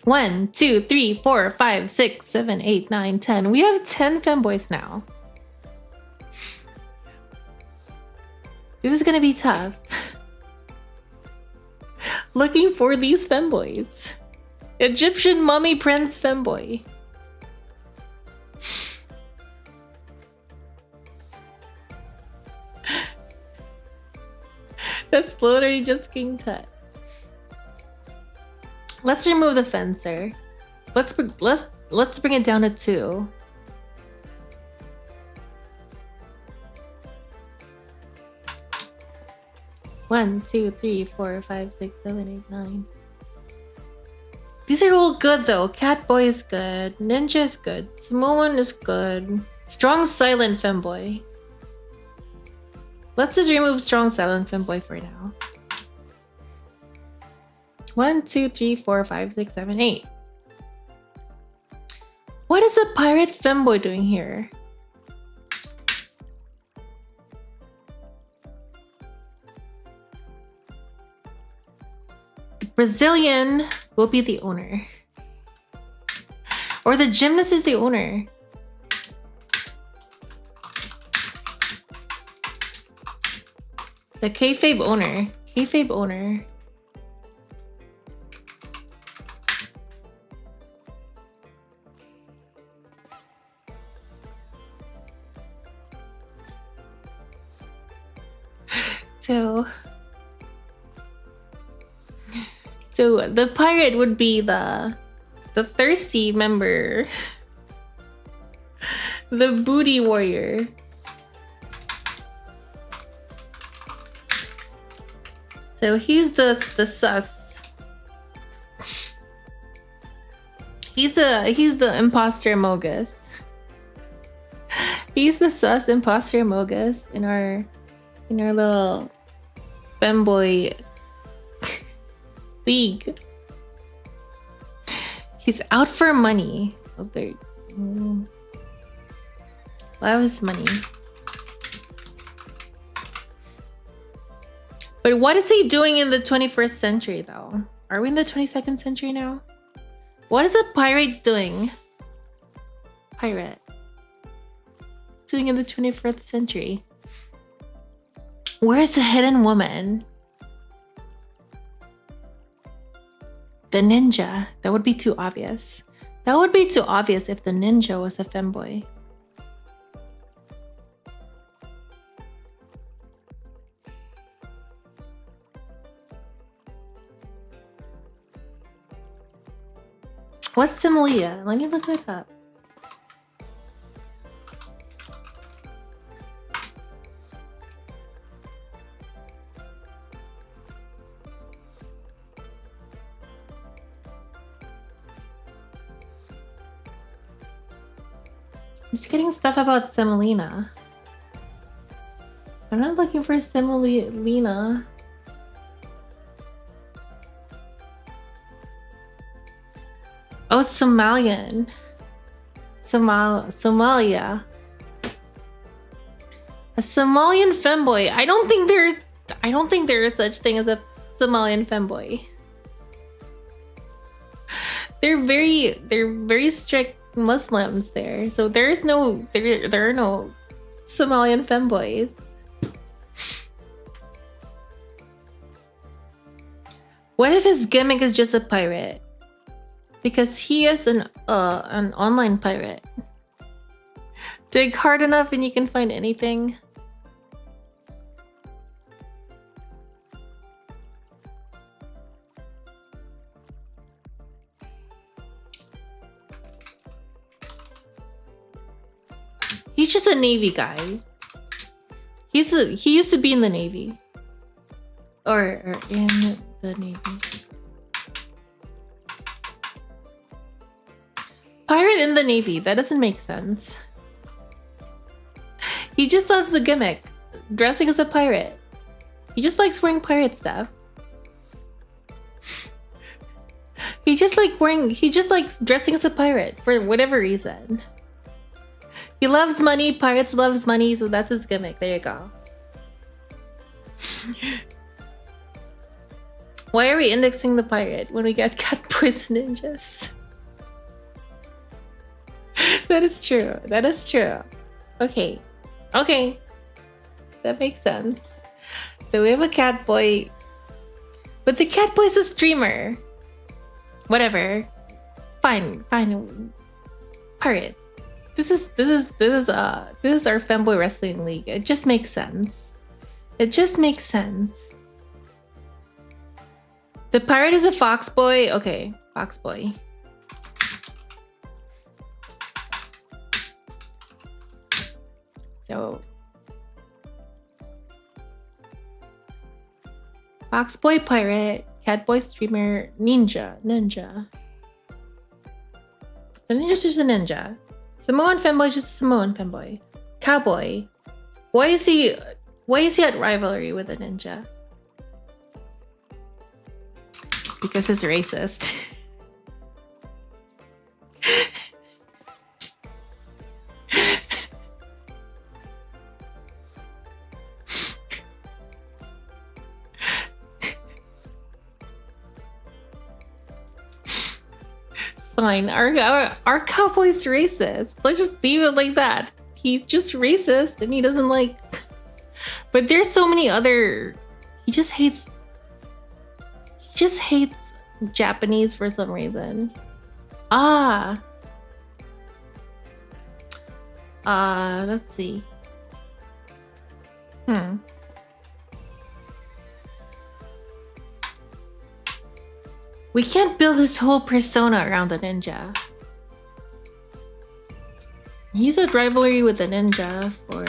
1, 2, 3, 4, 5, 6, 7, 8, 9, 10. We have 10 femboys now. This is gonna be tough. Looking for these femboys. Egyptian mummy prince femboy. That's literally just King Tut. Let's remove the fencer. Let's bring it down to 2. One, 2, 3, 4, 5, 6, 7, 8, 9. These are all good though. Catboy is good. Ninja is good. ℹ𝕼𝑚𝑒𝑚 is good. Strong silent femboy. Let's just remove strong silent femboy for now. 1, 2, 3, 4, 5, 6, 7, 8. What is a pirate femboy doing here? The Brazilian will be the owner. Or the gymnast is the owner. The kayfabe owner. Kayfabe owner. So the pirate would be the thirsty member. The booty warrior. So he's the sus. He's the imposter Mogus. He's the sus imposter Mogus in our little femboy league. He's out for money. Loves money. But what is he doing in the 21st century though? Are we in the 22nd century now? What is a pirate doing? Pirate. Doing in the 21st century? Where's the hidden woman? The ninja. That would be too obvious. That would be too obvious if the ninja was a femboy. What's ℹ𝕼𝓉𝓈? Let me look it up. I'm just getting stuff about ℹ𝕼𝓉𝓈. I'm not looking for ℹ𝕼𝓉𝓈. Oh, Somalian. Somalia. A Somalian femboy. I don't think there is such thing as a Somalian femboy. They're very strict Muslims there. So there are no Somalian femboys. What if his gimmick is just a pirate? Because he is an online pirate. Dig hard enough and you can find anything. He's just a Navy guy. He used to be in the Navy. Or in the Navy. Pirate in the Navy. That doesn't make sense. He just loves the gimmick. Dressing as a pirate. He just likes wearing pirate stuff. He just likes dressing as a pirate for whatever reason. He loves money. Pirates loves money. So that's his gimmick. There you go. Why are we indexing the pirate when we get Catboys ninjas? That is true. That is true. Okay. Okay. That makes sense. So we have a Catboy. But the Catboy's a streamer. Whatever. Fine. Fine. Pirate. This is our femboy wrestling league. It just makes sense. It just makes sense. The pirate is a fox boy. Okay, fox boy. So fox boy pirate, catboy streamer, ninja. The ninja's just a ninja. Samoan femboy is just a Samoan femboy. Cowboy. Why is he at rivalry with a ninja? Because it's racist. Fine, our cowboy's racist. Let's just leave it like that. He's just racist and he doesn't like. But there's so many other. He just hates Japanese for some reason. Let's see. We can't build his whole persona around the ninja. He's at rivalry with the ninja for...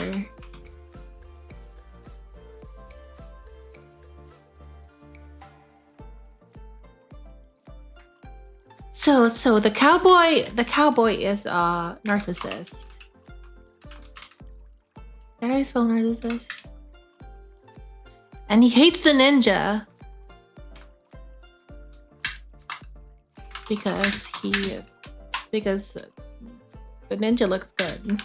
So the cowboy is a narcissist. Did I spell narcissist? And he hates the ninja because the ninja looks good.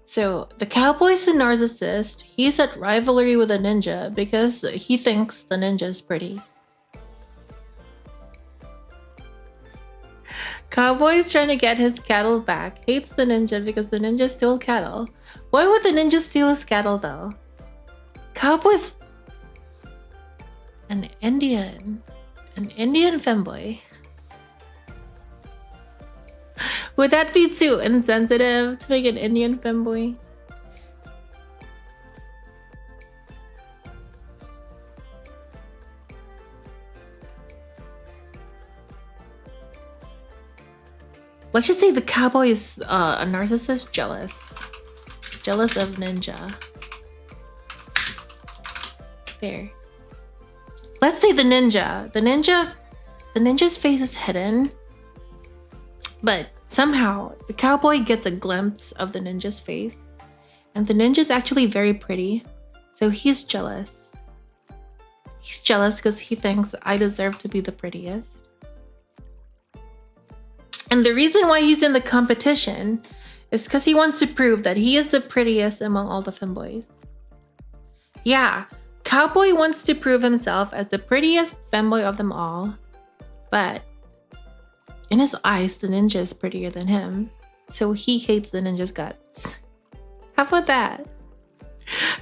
So the cowboy's a narcissist. He's at rivalry with the ninja because he thinks the ninja is pretty. Cowboy's trying to get his cattle back. Hates the ninja because the ninja stole cattle. Why would the ninja steal his cattle though? Cowboy's an Indian femboy. Would that be too insensitive to make an Indian femboy? Let's just say the cowboy is a narcissist, jealous of ninja. There. Let's say the ninja's face is hidden, but somehow the cowboy gets a glimpse of the ninja's face, and the ninja's actually very pretty, so he's jealous. He's jealous because he thinks I deserve to be the prettiest. And the reason why he's in the competition is because he wants to prove that he is the prettiest among all the femboys. Yeah, cowboy wants to prove himself as the prettiest femboy of them all, but in his eyes, the ninja is prettier than him, so he hates the ninja's guts. How about that?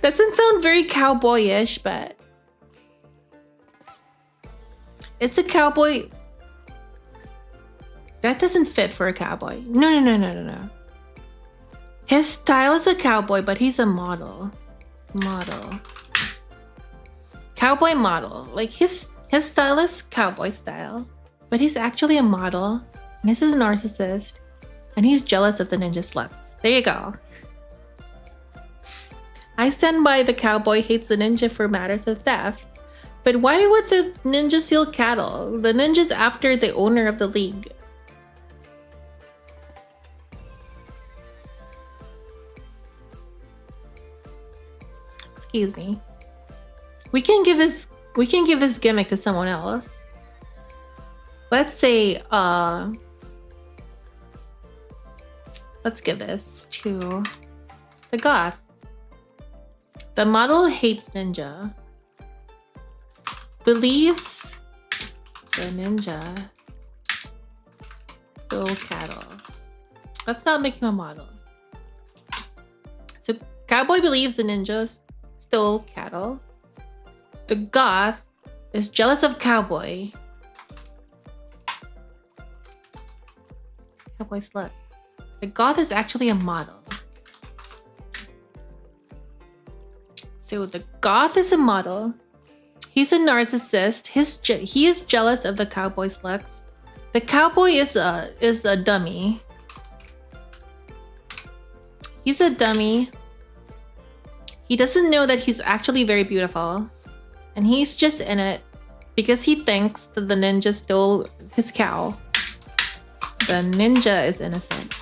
That doesn't sound very cowboyish, but it's a cowboy. That doesn't fit for a cowboy. No. His style is a cowboy, but he's a model. Cowboy model. Like his style is cowboy style, but he's actually a model, and this is a narcissist, and he's jealous of the ninja sluts. There you go. I stand by the cowboy hates the ninja for matters of theft, but why would the ninja steal cattle? The ninja's after the owner of the league. Excuse me. We can give this gimmick to someone else. Let's say, let's give this to the goth. The model hates ninja. Believes the ninja stole cattle. Let's not make him a model. So cowboy believes the ninja stole cattle. The goth is jealous of cowboy. Cowboy slut. The goth is actually a model. So the goth is a model. He's a narcissist. He is jealous of the cowboy sluts. The cowboy is a dummy. He's a dummy. He doesn't know that he's actually very beautiful. And he's just in it because he thinks that the ninja stole his cow. The ninja is innocent.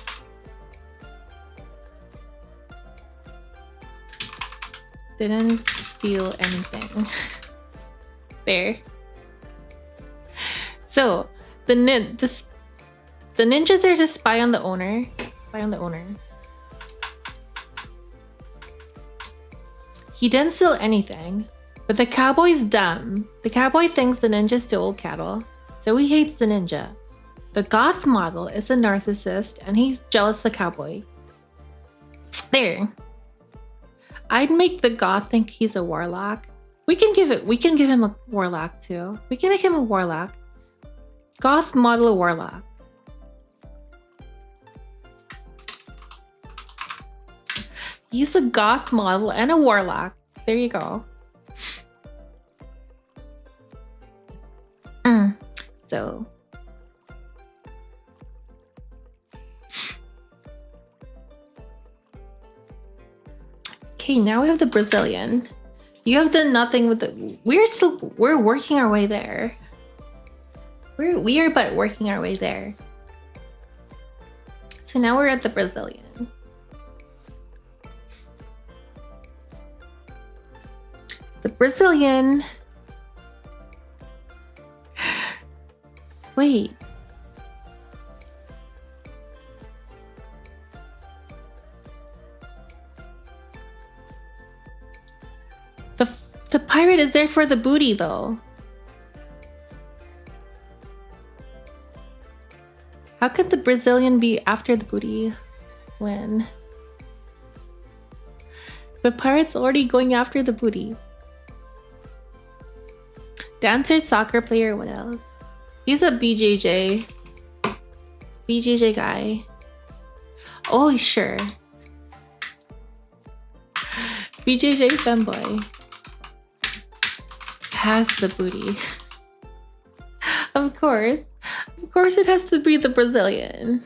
Didn't steal anything. There. So the ninja's there to spy on the owner. He didn't steal anything, but the cowboy's dumb. The cowboy thinks the ninja stole cattle, so he hates the ninja. The goth model is a narcissist, and he's jealous of the cowboy. There. I'd make the goth think he's a warlock. We can give him a warlock too. We can make him a warlock. Goth model a warlock. He's a goth model and a warlock. There you go. So okay, now we have the Brazilian. You have done nothing with the. We're working our way there. We are but working our way there. So now we're at the Brazilian. The Brazilian. Wait. The pirate is there for the booty, though. How could the Brazilian be after the booty when the pirate's already going after the booty? Dancer, soccer player, what else? He's a BJJ guy. Oh, sure. BJJ femboy has the booty. Of course it has to be the Brazilian.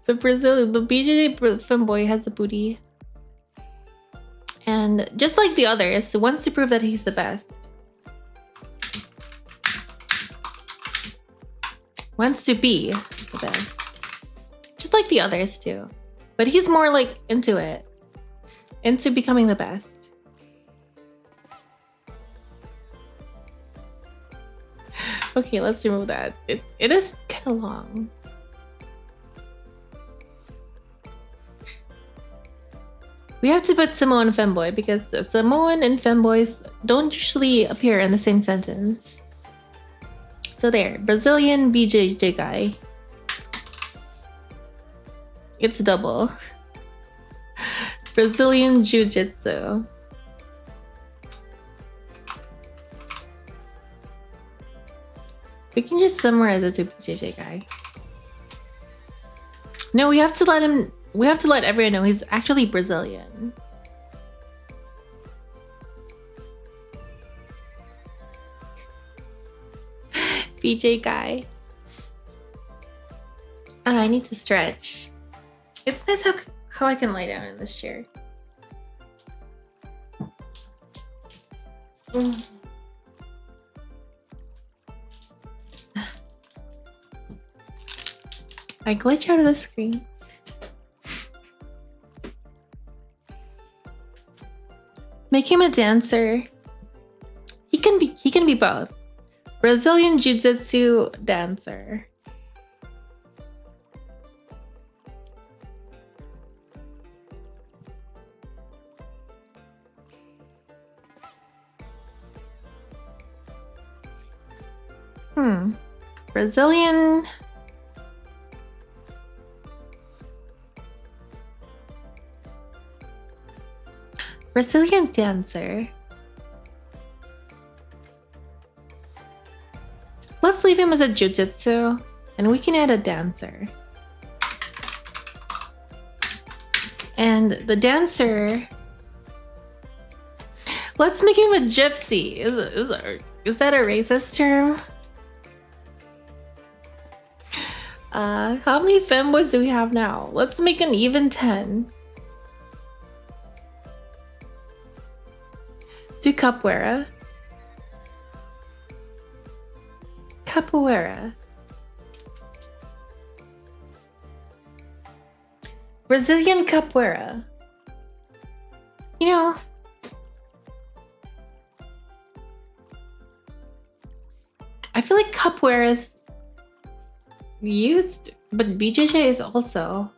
The BJJ femboy has the booty. And just like the others, wants to prove that he's the best. Wants to be the best. Just like the others too. But he's more like into it. Into becoming the best. Okay, let's remove that. It is kind of long. We have to put Samoan femboy because Samoan and femboys don't usually appear in the same sentence. So there, Brazilian BJJ guy. It's double. Brazilian Jiu-Jitsu. We can just summarize it to BJJ guy. No, we have to let everyone know he's actually Brazilian. BJ guy. Oh, I need to stretch. It's nice how I can lie down in this chair. I glitch out of the screen. Make him a dancer. He can be both. Brazilian Jiu-Jitsu dancer. Brazilian. Brazilian dancer. Let's leave him as a jujitsu, and we can add a dancer. And the dancer, let's make him a gypsy. Is that a racist term? How many femboys do we have now? Let's make an even 10. Do capoeira. Capoeira. Brazilian capoeira. You know, I feel like capoeira is used, but BJJ is also.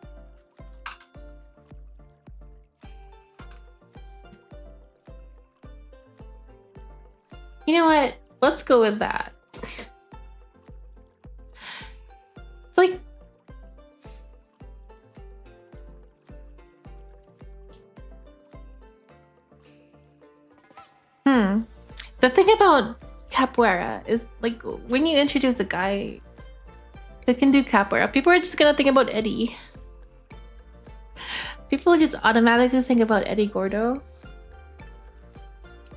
You know what? Let's go with that. Like, the thing about capoeira is, like, when you introduce a guy who can do capoeira, people are just gonna think about Eddie. People just automatically think about Eddie Gordo.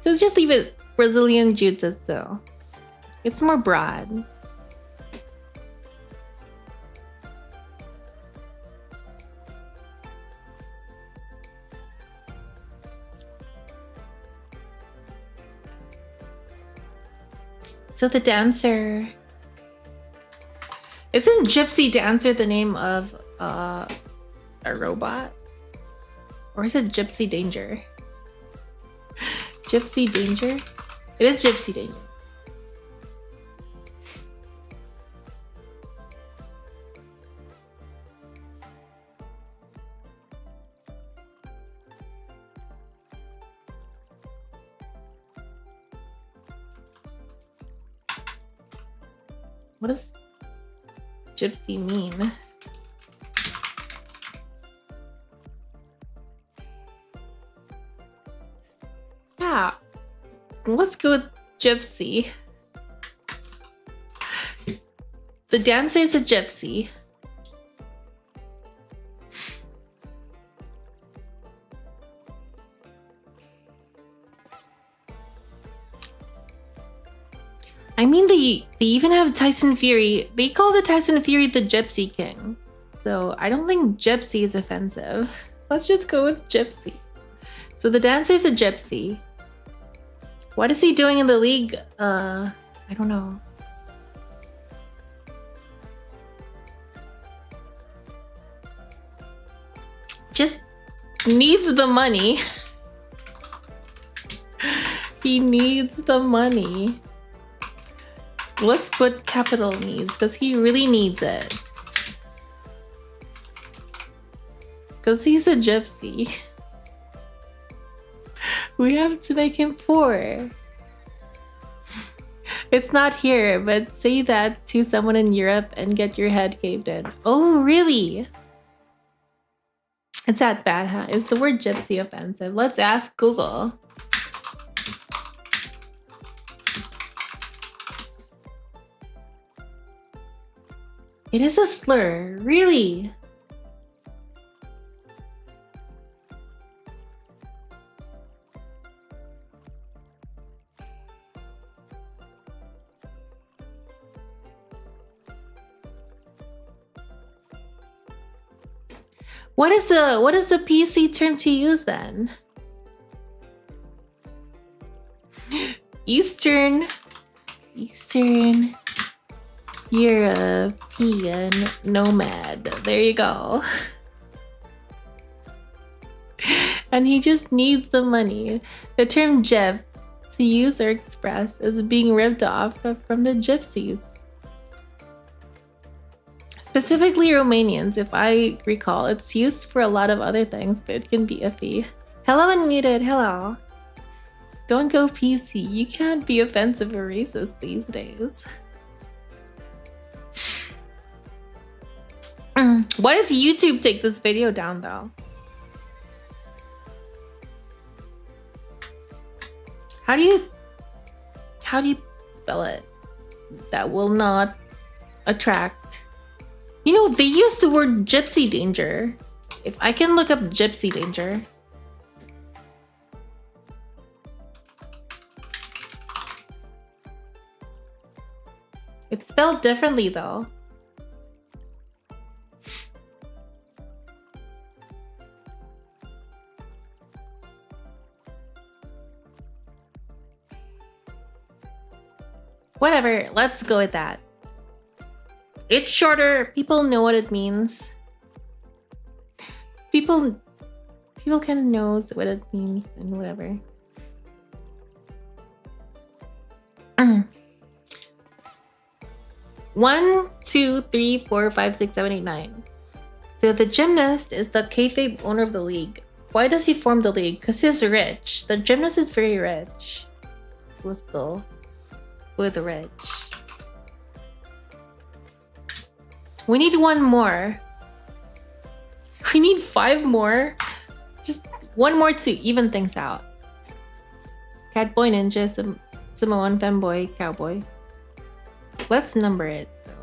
So just leave it Brazilian Jiu-Jitsu. It's more broad. So the dancer, isn't Gypsy Dancer the name of a robot? Or is it Gypsy Danger? Gypsy Danger? It is Gypsy Danger. What does gypsy mean? Yeah, let's go with gypsy. The dancer's a gypsy. I mean, they even have Tyson Fury. They call the Tyson Fury the Gypsy King. So I don't think gypsy is offensive. Let's just go with gypsy. So the dancer's a gypsy. What is he doing in the league? I don't know. Just needs the money. He needs the money. Let's put capital needs, because he really needs it. Because he's a gypsy. We have to make him poor. It's not here, but say that to someone in Europe and get your head caved in. Oh, really? It's that bad, huh? Is the word gypsy offensive? Let's ask Google. It is a slur, really? What is the PC term to use then? Eastern European nomad. There you go. And he just needs the money. The term gyp, to use or express, is being ripped off from the gypsies. Specifically Romanians, if I recall. It's used for a lot of other things, but it can be iffy. Hello, unmuted. Hello. Don't go PC. You can't be offensive or racist these days. What if YouTube take this video down though? How do you spell it? That will not attract. You know, they use the word gypsy danger. If I can look up gypsy danger. It's spelled differently though. Whatever, let's go with that. It's shorter, people know what it means. People kind of knows what it means and whatever. 1, 2, 3, 4, 5, 6, 7, 8, 9. So the gymnast is the kayfabe owner of the league. Why does he form the league? Because he's rich. The gymnast is very rich. Let's go with the rich. We need one more. We need 5 more. Just one more to even things out. Catboy ninja, Samoan femboy, cowboy. Let's number it though.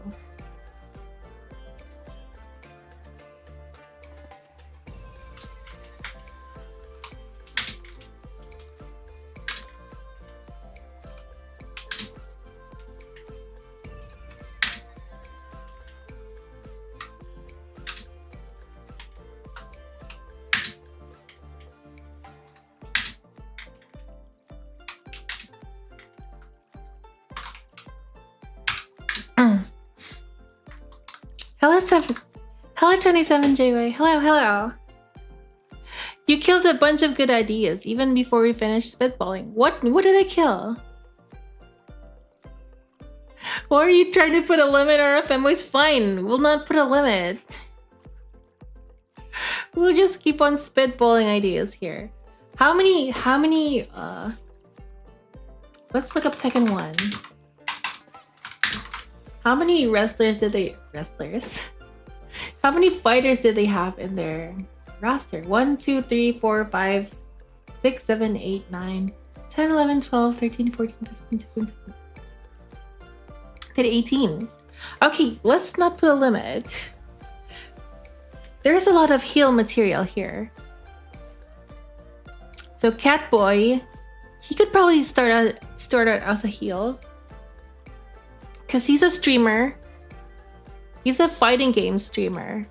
Hello 27JY. Hello. You killed a bunch of good ideas even before we finished spitballing. What did I kill? Or are you trying to put a limit on our femboys? Fine, we'll not put a limit. We'll just keep on spitballing ideas here. How many let's look up Tekken 1. How many how many fighters did they have in their roster? 1, 2, 3, 4, 5, 6, 7, 8, 9, 10, 11, 12, 13, 14, 15, 16, 17. Hit 18. Okay, let's not put a limit. There's a lot of heal material here. So Catboy, he could probably start out as a heal. Because he's a streamer. He's a fighting game streamer.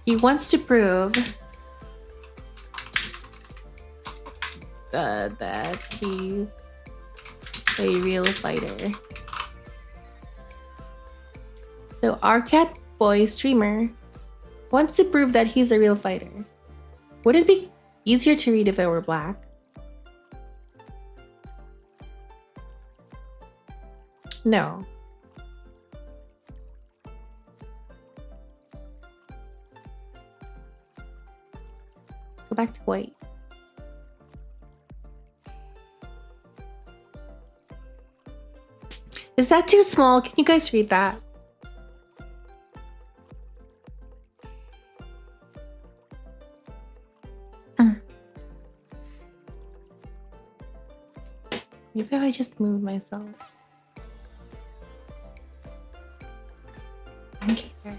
He wants to prove that he's a real fighter. So our Catboy streamer wants to prove that he's a real fighter. Would it be easier to read if it were black? No. Go back to white. Is that too small? Can you guys read that? Maybe if I just move myself. Okay, there.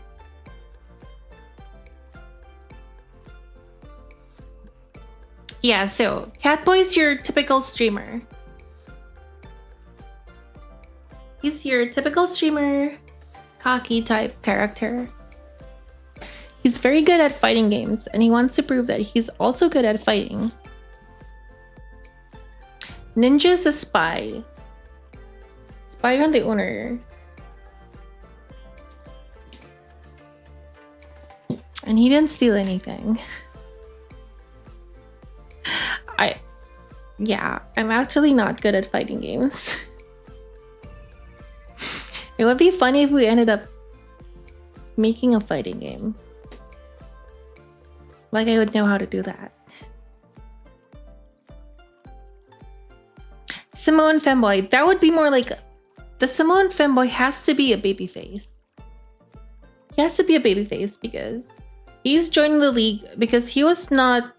Yeah, so Catboy's your typical streamer. He's your typical streamer, cocky type character. He's very good at fighting games, and he wants to prove that he's also good at fighting. Ninja's a spy. Spy on the owner. And he didn't steal anything. I'm actually not good at fighting games. It would be funny if we ended up making a fighting game. Like I would know how to do that. Samoan femboy. That would be more like... The Samoan femboy has to be a baby face. He he has to be a babyface because he's joining the league because he was not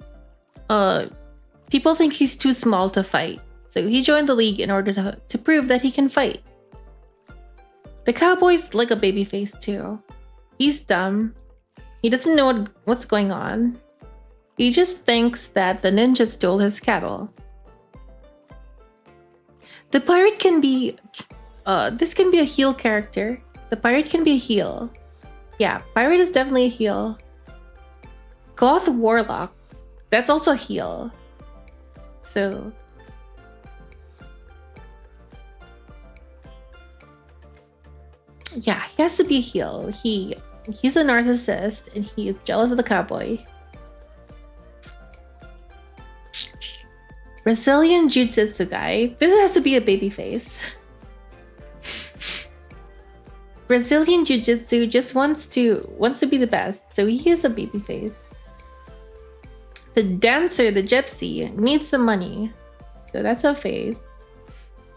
people think he's too small to fight. So he joined the league in order to prove that he can fight. The cowboy's like a babyface too. He's dumb. He doesn't know what's going on. He just thinks that the ninja stole his cattle. The pirate can be this can be a heel character. The pirate can be a heel. Yeah, pirate is definitely a heel. Goth warlock, that's also a heel. So yeah, he has to be a heel. He's a narcissist and he is jealous of the cowboy. Brazilian Jiu-Jitsu guy. This has to be a babyface. Brazilian Jiu-Jitsu just wants to be the best, so he is a babyface. The dancer, the gypsy, needs some money, so that's a face.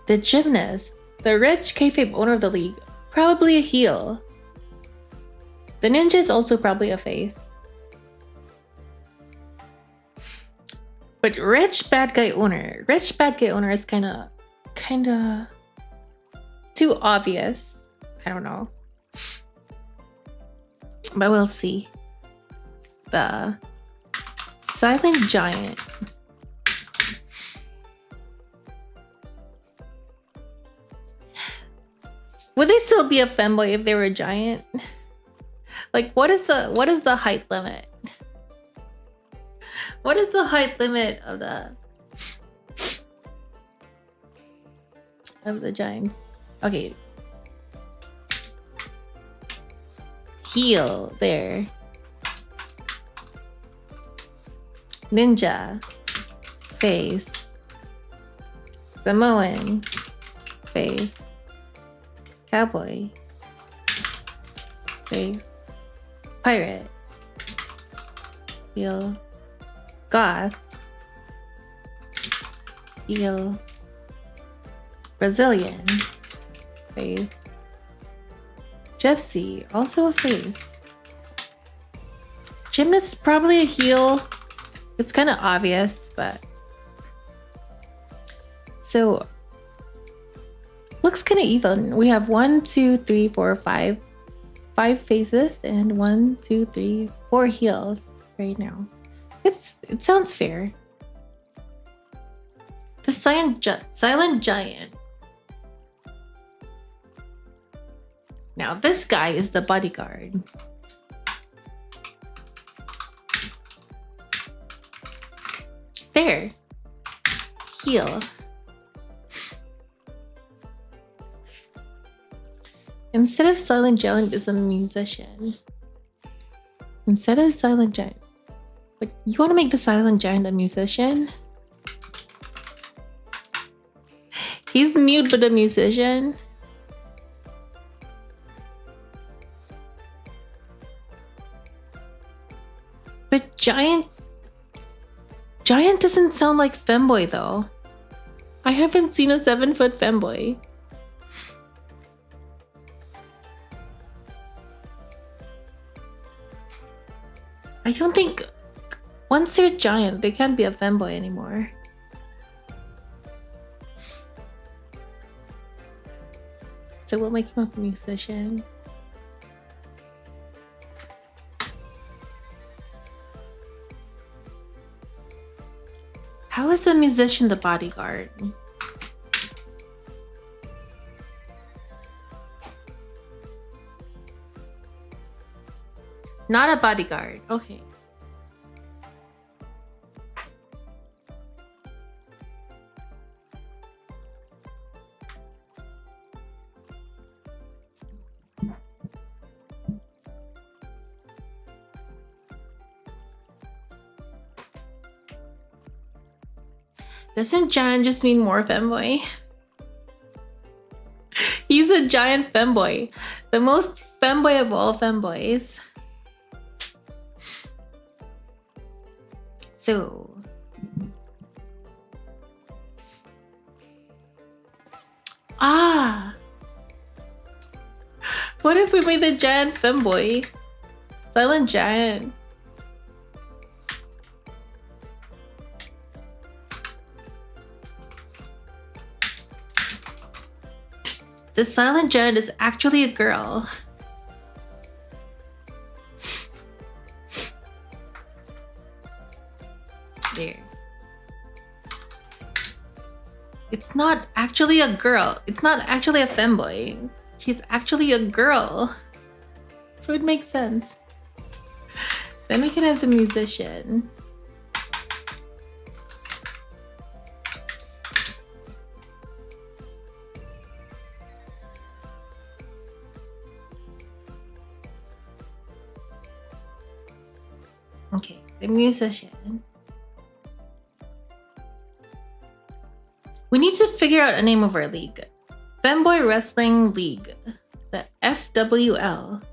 The gymnast, the rich kayfabe owner of the league, probably a heel. The ninja is also probably a face. But rich bad guy owner is kinda too obvious. I don't know. But we'll see. The silent giant. Would they still be a femboy if they were a giant? Like, what is the height limit? What is the height limit of the giants? Okay. Heel there. Ninja. Face. Samoan. Face. Cowboy. Face. Pirate. Heel. Goth. Heel. Brazilian. Face. Gypsy, also a face. Gymnast, probably a heel. It's kind of obvious, but so looks kind of even. We have 1, 2, 3, 4, 5 faces and 1, 2, 3, 4 heels right now. It sounds fair. The silent giant. Now this guy is the bodyguard. There. Heel. Instead of silent giant is a musician. Instead of silent giant. But you want to make the silent giant a musician? He's mute but a musician. But giant doesn't sound like femboy though. I haven't seen a 7-foot femboy. I don't think once they're giant, they can't be a femboy anymore. So we'll make him a musician. How is the musician the bodyguard? Not a bodyguard. Okay. Doesn't giant just mean more femboy? He's a giant femboy. The most femboy of all femboys. So What if we made the giant femboy? Silent giant. The silent giant is actually a girl. There. It's not actually a girl. It's not actually a femboy. She's actually a girl. So it makes sense. Then we can have the musician. Okay, the musician. We need to figure out a name of our league. Femboy Wrestling League. The FWL.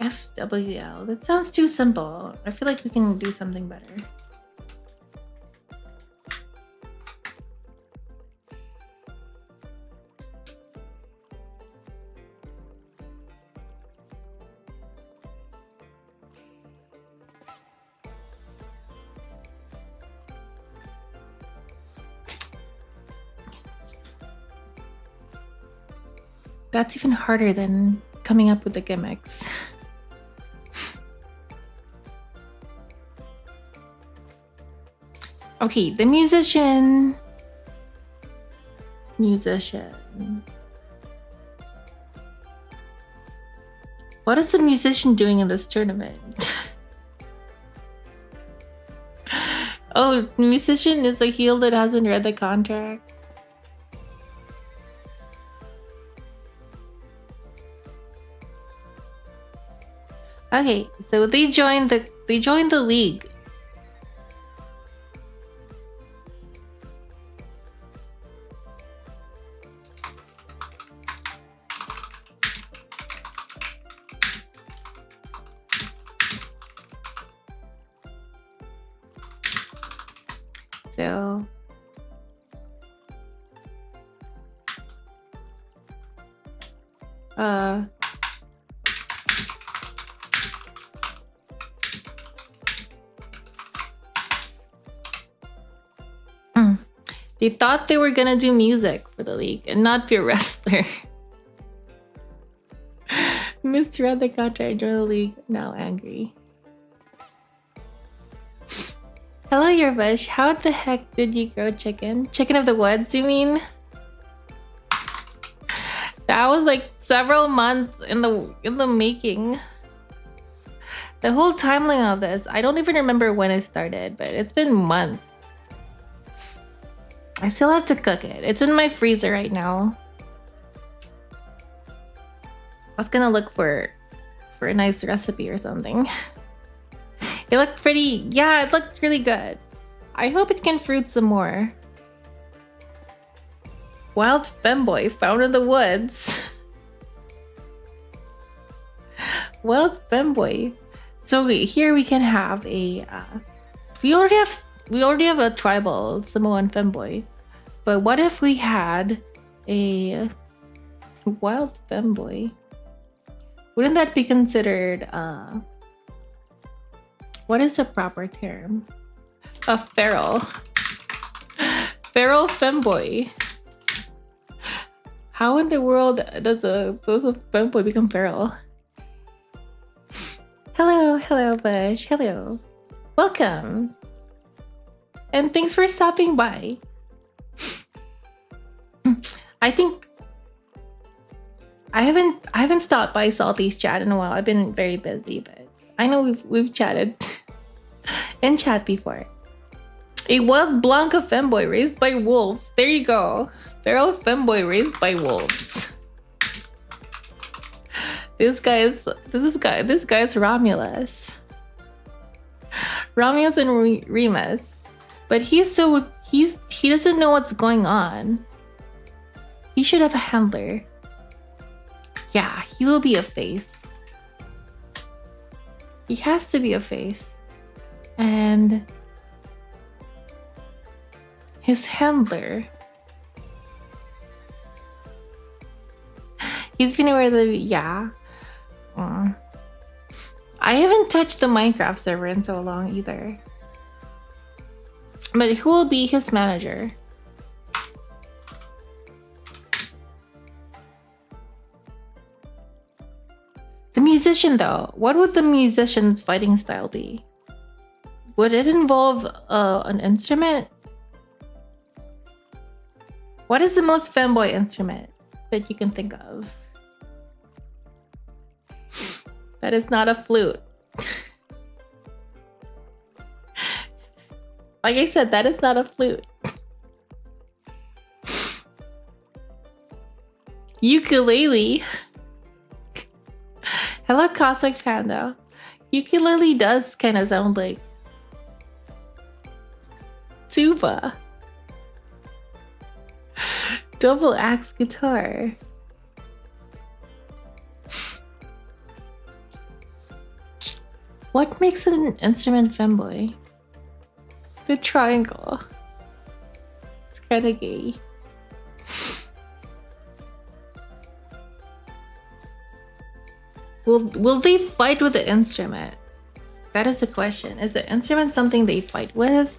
FWL. That sounds too simple. I feel like we can do something better. That's even harder than coming up with the gimmicks. Okay, the musician. Musician. What is the musician doing in this tournament? Oh, musician is a heel that hasn't read the contract. Okay, so they joined the league. So they thought they were gonna do music for the league and not be a wrestler. Misread the contract, joined the league, now angry. Hello, your bush. How the heck did you grow chicken? Chicken of the woods, you mean? That was like several months in the making. The whole timeline of this, I don't even remember when it started, but it's been months. I still have to cook it. It's in my freezer right now. I was gonna look for a nice recipe or something. It looked pretty, yeah, it looked really good. I hope it can fruit some more. Wild femboy found in the woods. Wild femboy. So here we can have a, we already have a tribal Samoan femboy. But what if we had a wild femboy? Wouldn't that be considered, what is the proper term? A feral. Feral femboy. How in the world does a femboy become feral? Hello, Bush. Hello. Welcome. And thanks for stopping by. I think I haven't stopped by Salty's chat in a while. I've been very busy, but I know we've chatted in chat before. A wild Blanca femboy raised by wolves. There you go. Feral femboy raised by wolves. This guy's Romulus. Romulus and Remus. But he doesn't know what's going on. He should have a handler. Yeah, he will be a face. He has to be a face. And His handler. He's been aware the yeah. I haven't touched the Minecraft server in so long either. But who will be his manager? The musician though, what would the musician's fighting style be? Would it involve an instrument? What is the most femboy instrument that you can think of? That is not a flute. Like I said, that is not a flute. Ukulele. Hello, Cosmic Panda. Ukulele does kind of sound like tuba. Double axe guitar. What makes an instrument femboy? The triangle. It's kind of gay. Will they fight with the instrument? That is the question. Is the instrument something they fight with?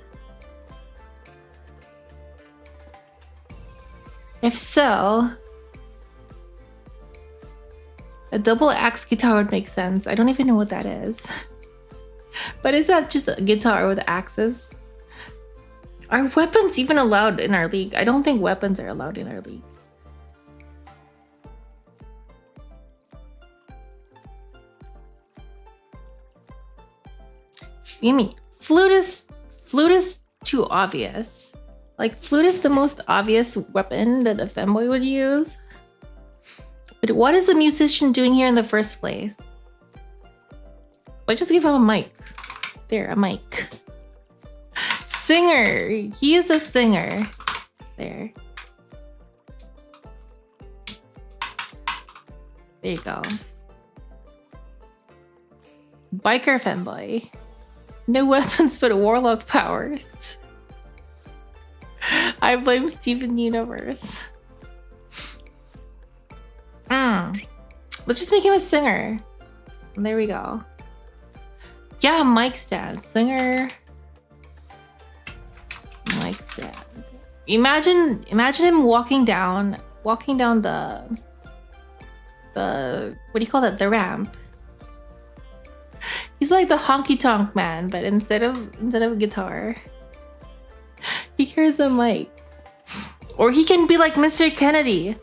If so, a double axe guitar would make sense. I don't even know what that is. But is that just a guitar with axes? Are weapons even allowed in our league? I don't think weapons are allowed in our league. You mean flute is too obvious. Like flute is the most obvious weapon that a femboy would use. But what is the musician doing here in the first place? Let's just give him a mic. There, a mic. Singer. He is a singer. There. There you go. Biker femboy. No weapons but warlock powers. I blame Steven Universe. Let's just make him a singer. There we go. Yeah, mic stand. Singer. Mic stand. Imagine him walking down the what do you call that? The ramp. He's like the honky tonk man, but instead of a guitar, he carries a mic. Or he can be like Mr. Kennedy.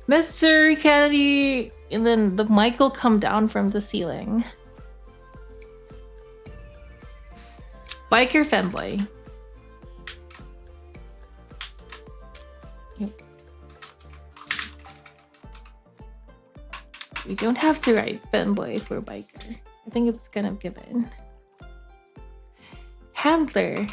Mr. Kennedy, and then the mic will come down from the ceiling. Biker femboy. Yep. We don't have to write femboy for biker. I think it's kind of given. Handler.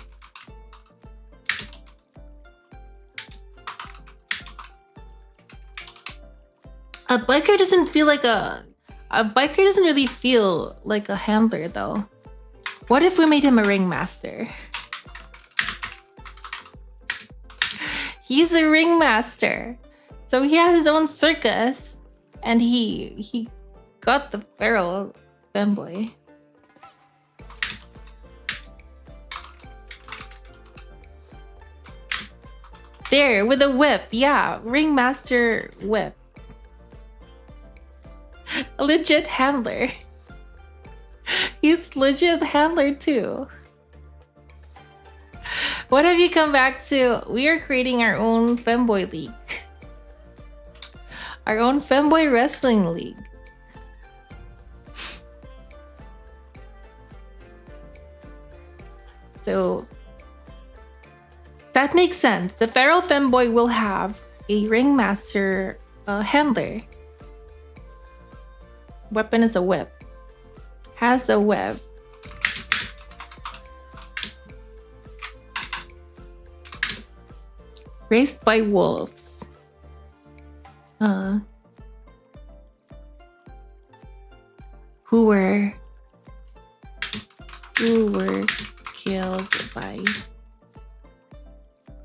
A biker doesn't feel like a biker doesn't really feel like a handler though. What if we made him a ringmaster? He's a ringmaster. So he has his own circus and he got the feral femboy. There, with a whip. Yeah, ringmaster whip. A legit handler. He's legit handler too. What have you come back to? We are creating our own femboy league. Our own femboy wrestling league. So that makes sense. The feral femboy will have a ringmaster handler. Weapon is a whip. Has a whip. Raised by wolves. Who were killed by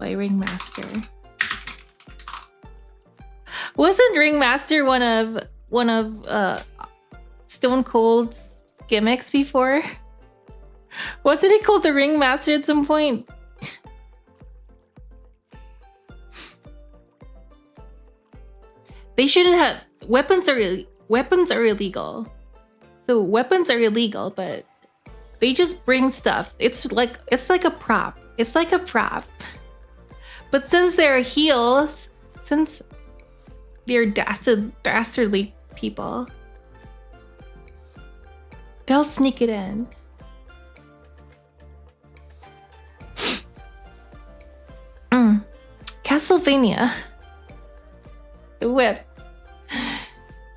by Ringmaster. Wasn't Ringmaster one of Stone Cold's gimmicks before? Wasn't he called the Ringmaster at some point? They shouldn't have weapons are illegal. So weapons are illegal, but they just bring stuff. It's like a prop. It's like a prop. But since they're heels, since they're dastardly people, they'll sneak it in. Castlevania. The whip.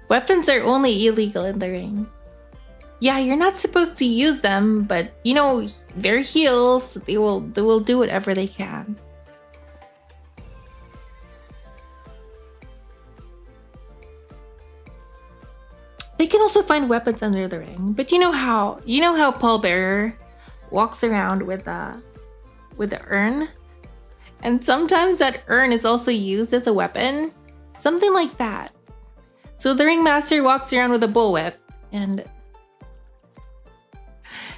Weapons are only illegal in the ring. Yeah, you're not supposed to use them, but you know, they're heels. They will do whatever they can. They can also find weapons under the ring, but you know how pallbearer walks around with the urn, and sometimes that urn is also used as a weapon, something like that. So the ringmaster walks around with a bullwhip, and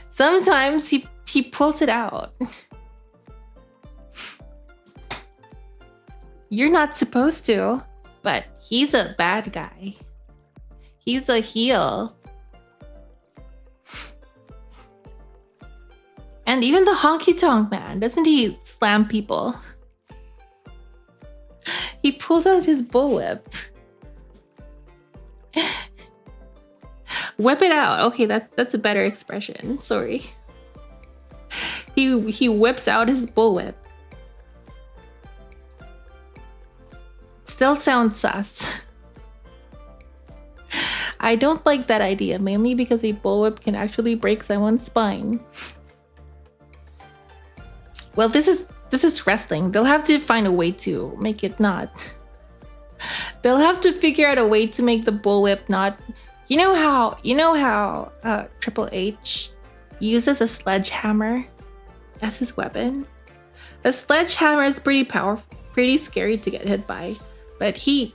sometimes he pulls it out. You're not supposed to, but he's a bad guy. He's a heel. And even the honky tonk man, doesn't he slam people? He pulls out his bullwhip. Whip it out. Okay, that's a better expression. Sorry. He whips out his bullwhip. Still sounds sus. I don't like that idea, mainly because a bullwhip can actually break someone's spine. Well, this is wrestling. They'll have to find a way to make it not. They'll have to figure out a way to make the bullwhip not. You know how Triple H uses a sledgehammer as his weapon? A sledgehammer is pretty powerful, pretty scary to get hit by, but he's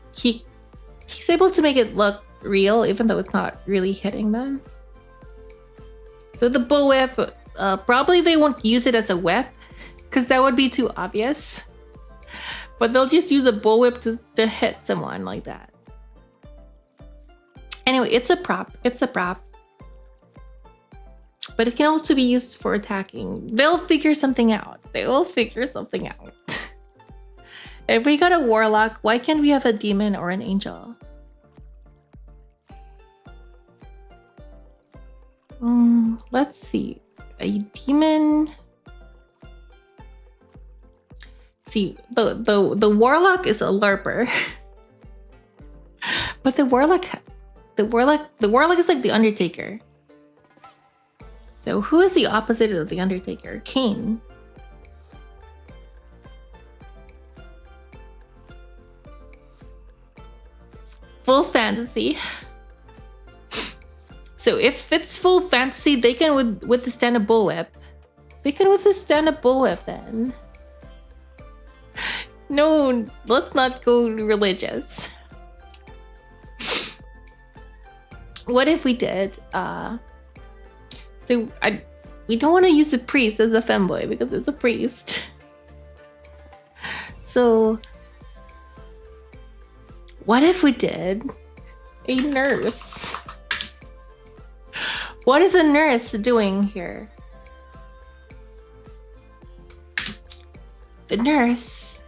able to make it look real even though it's not really hitting them. So the bullwhip, probably they won't use it as a whip because that would be too obvious. But they'll just use a bullwhip to hit someone like that. Anyway, it's a prop. It's a prop. But it can also be used for attacking. They'll figure something out. They will figure something out. If we got a warlock, why can't we have a demon or an angel? Let's see. A demon. See, the warlock is a LARPer. But the warlock is like the Undertaker. So who is the opposite of the Undertaker? Kane. Full fantasy. So if it's full fantasy, they can withstand a bullwhip. They can withstand a bullwhip then. No, let's not go religious. What if we did? We don't want to use a priest as a femboy because it's a priest. So, what if we did a nurse? What is a nurse doing here? The nurse,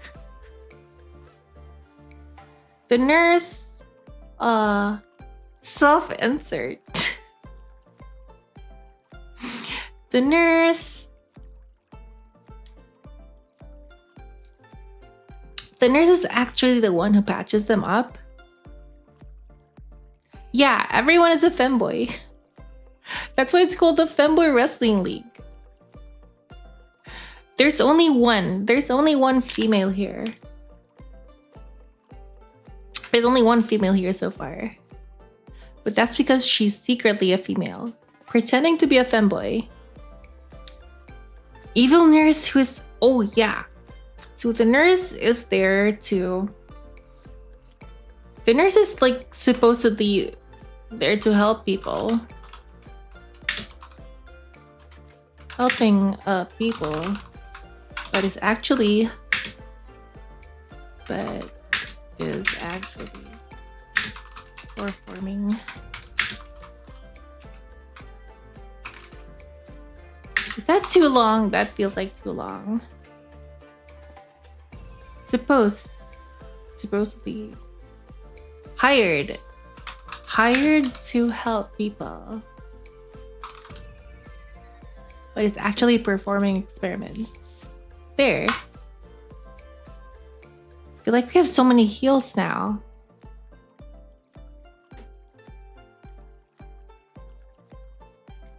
self-insert. The nurse is actually the one who patches them up. Yeah, everyone is a femboy. That's why it's called the Femboy Wrestling League. There's only one female here. There's only one female here so far. But that's because she's secretly a female, pretending to be a femboy. Evil nurse who is, oh yeah. So the nurse is there to... The nurse is like supposedly there to help people. Helping people. But is actually performing. Is that too long? That feels like too long. Supposedly hired to help people, but it's actually performing experiments. There. I feel like we have so many heals now.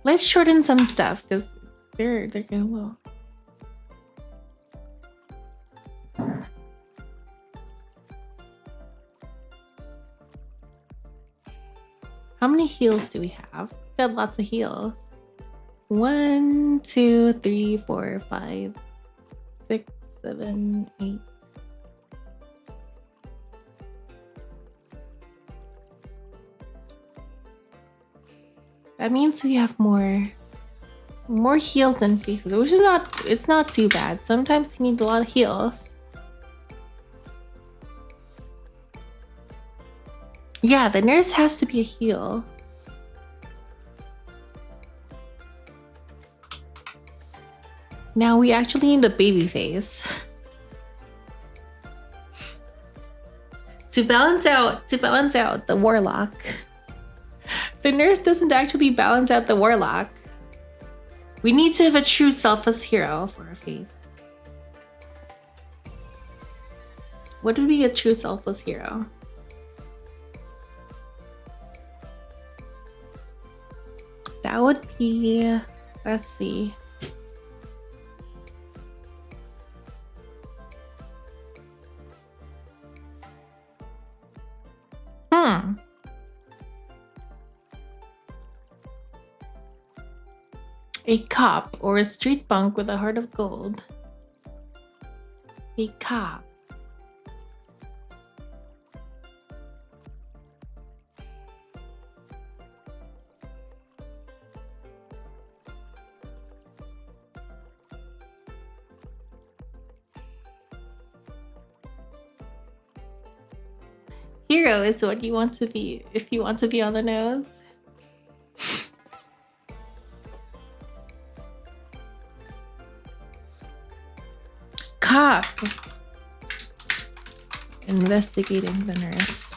Let's shorten some stuff because they're getting low. How many heals do we have? We got lots of heals. 1, 2, 3, 4, 5, 6, 7, 8. That means we have more heals than faces, which is it's not too bad. Sometimes you need a lot of heals. Yeah, the nurse has to be a heal. Now we actually need a baby face. to balance out the warlock. The nurse doesn't actually balance out the warlock. We need to have a true selfless hero for our face. What would be a true selfless hero? That would be, let's see. A cop or a street punk with a heart of gold. A cop. Hero is what you want to be if you want to be on the nose. Cop. Investigating the nurse.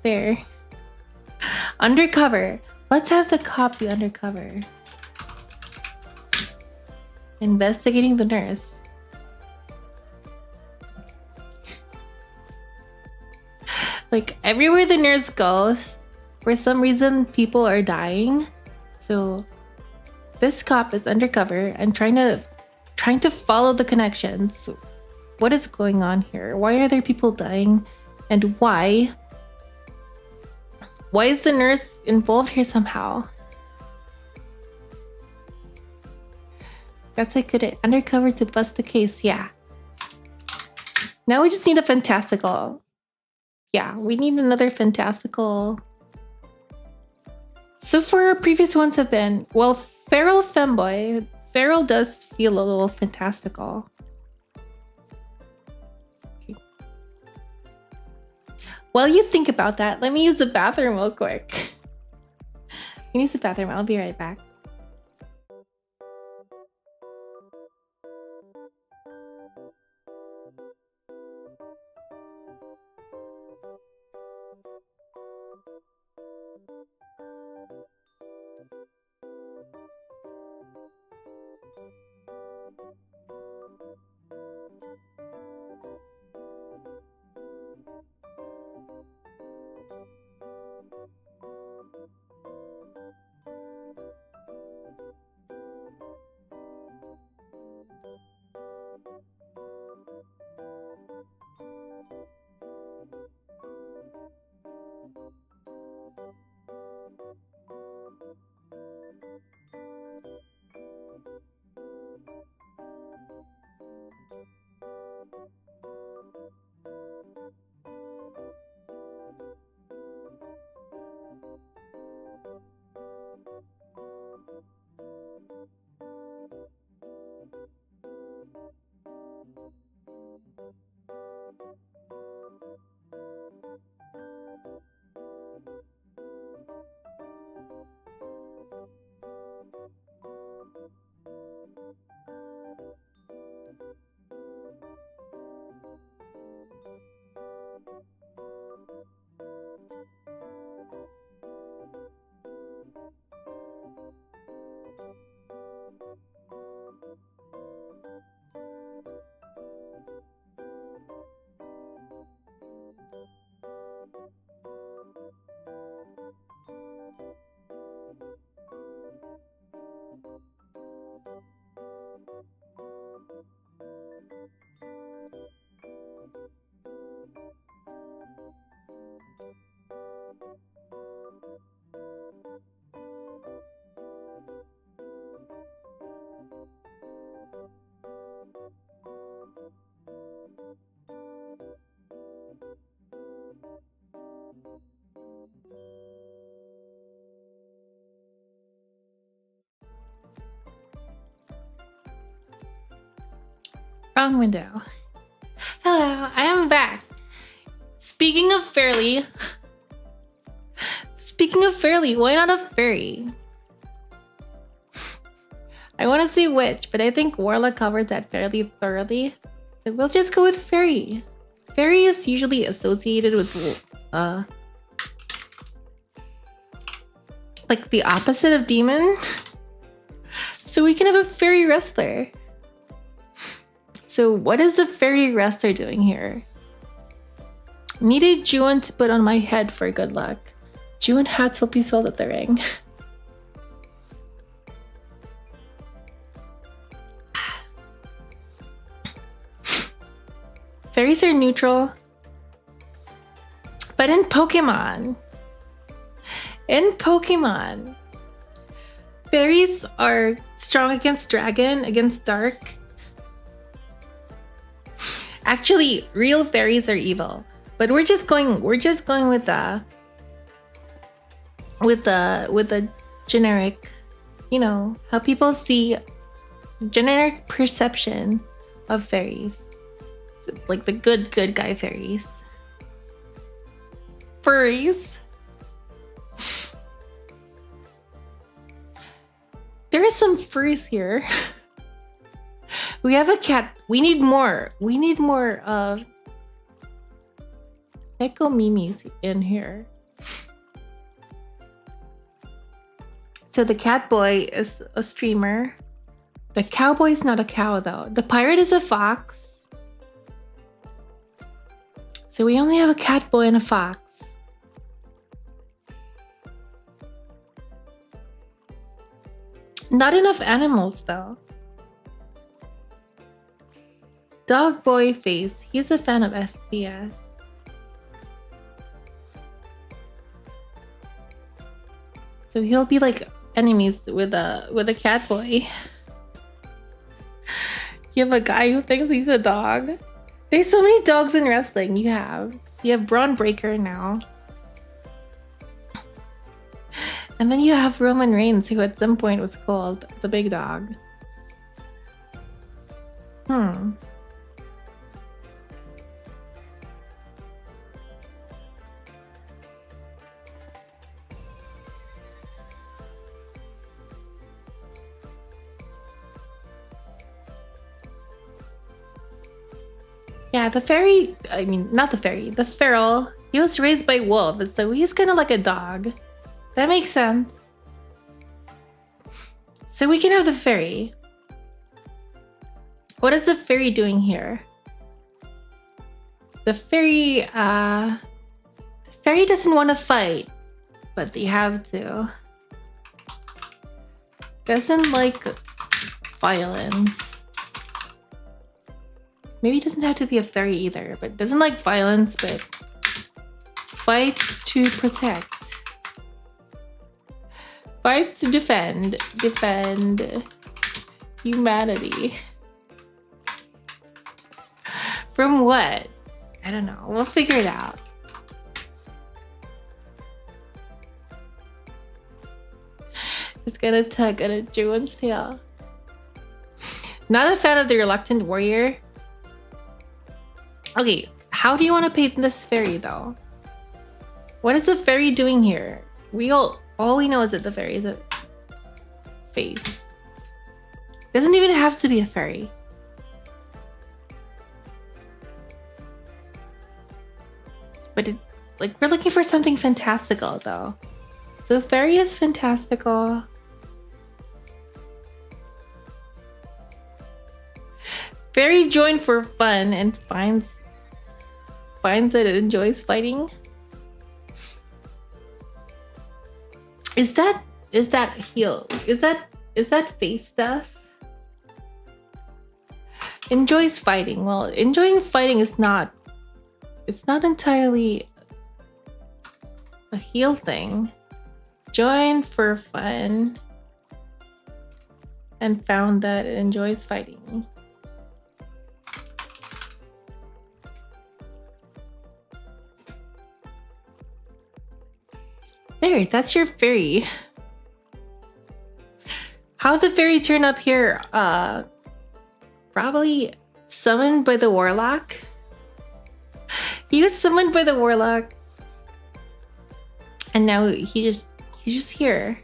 There. Undercover. Let's have the cop be undercover. Investigating the nurse. Like everywhere the nurse goes, for some reason people are dying. So this cop is undercover and trying to follow the connections. What is going on here? Why are there people dying? And why is the nurse involved here somehow? That's a good undercover to bust the case, yeah. Now we just need a fantastical. Yeah, we need another fantastical. So for our previous ones have been, well, feral femboy. Feral does feel a little fantastical. Okay. While you think about that, let me use the bathroom real quick. Let me use the bathroom. I'll be right back. Wrong window. Hello, I am back. Speaking of ℏ𝕉𝓉, why not a fairy? I want to say witch, but I think Warla covers that fairly thoroughly. So we'll just go with fairy. Fairy is usually associated with like the opposite of demon. So we can have a fairy wrestler. So what is the fairy wrestler doing here? Need a ℠𝕠𝑥 to put on my head for good luck. ℠𝕠𝑥 hats will be sold at the ring. Fairies are neutral. But in Pokemon, fairies are strong against dragon, against dark. Actually, real fairies are evil. But we're just going with the generic, you know, how people see generic perception of fairies. Like the good guy fairies. Furries. There are some furries here. We have a cat. We need more. We need more of Echo-Mimis in here. So the cat boy is a streamer. The cowboy is not a cow though. The pirate is a fox. So we only have a cat boy and a fox. Not enough animals though. Dog boy face. He's a fan of FPS. So he'll be like enemies with a cat boy. You have a guy who thinks he's a dog. There's so many dogs in wrestling. You have Braun Breaker now. And then you have Roman Reigns, who at some point was called the big dog. Yeah, the fairy, I mean, not the fairy, the feral, he was raised by wolves, so he's kind of like a dog. That makes sense. So we can have the fairy. What is the fairy doing here? The fairy doesn't want to fight, but they have to. Doesn't like violence. Maybe it doesn't have to be a fairy either, but doesn't like violence, but fights to protect. Fights to defend humanity. From what? I don't know. We'll figure it out. It's gonna tug at a ℠𝕠𝑥's tail. Not a fan of the reluctant warrior. Okay, how do you want to paint this fairy though? What is the fairy doing here? All we know is that the fairy is a face. Doesn't even have to be a fairy. But we're looking for something fantastical though. So fairy is fantastical. Fairy joined for fun and finds that it enjoys fighting. Is that heel? Is that face stuff? Enjoys fighting. Well, enjoying fighting is not. It's not entirely a heal thing. Joined for fun and found that it enjoys fighting. There, that's your fairy. How'd the fairy turn up here? Probably summoned by the warlock. He was summoned by the warlock. And now he's just here.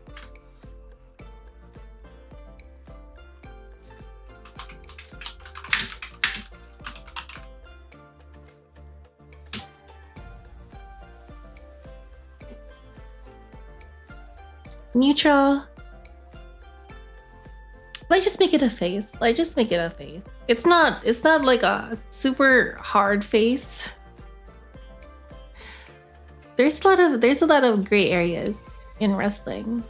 Neutral. Let's just make it a face. Let's just make it a face. It's not like a super hard face. There's a lot of gray areas in wrestling.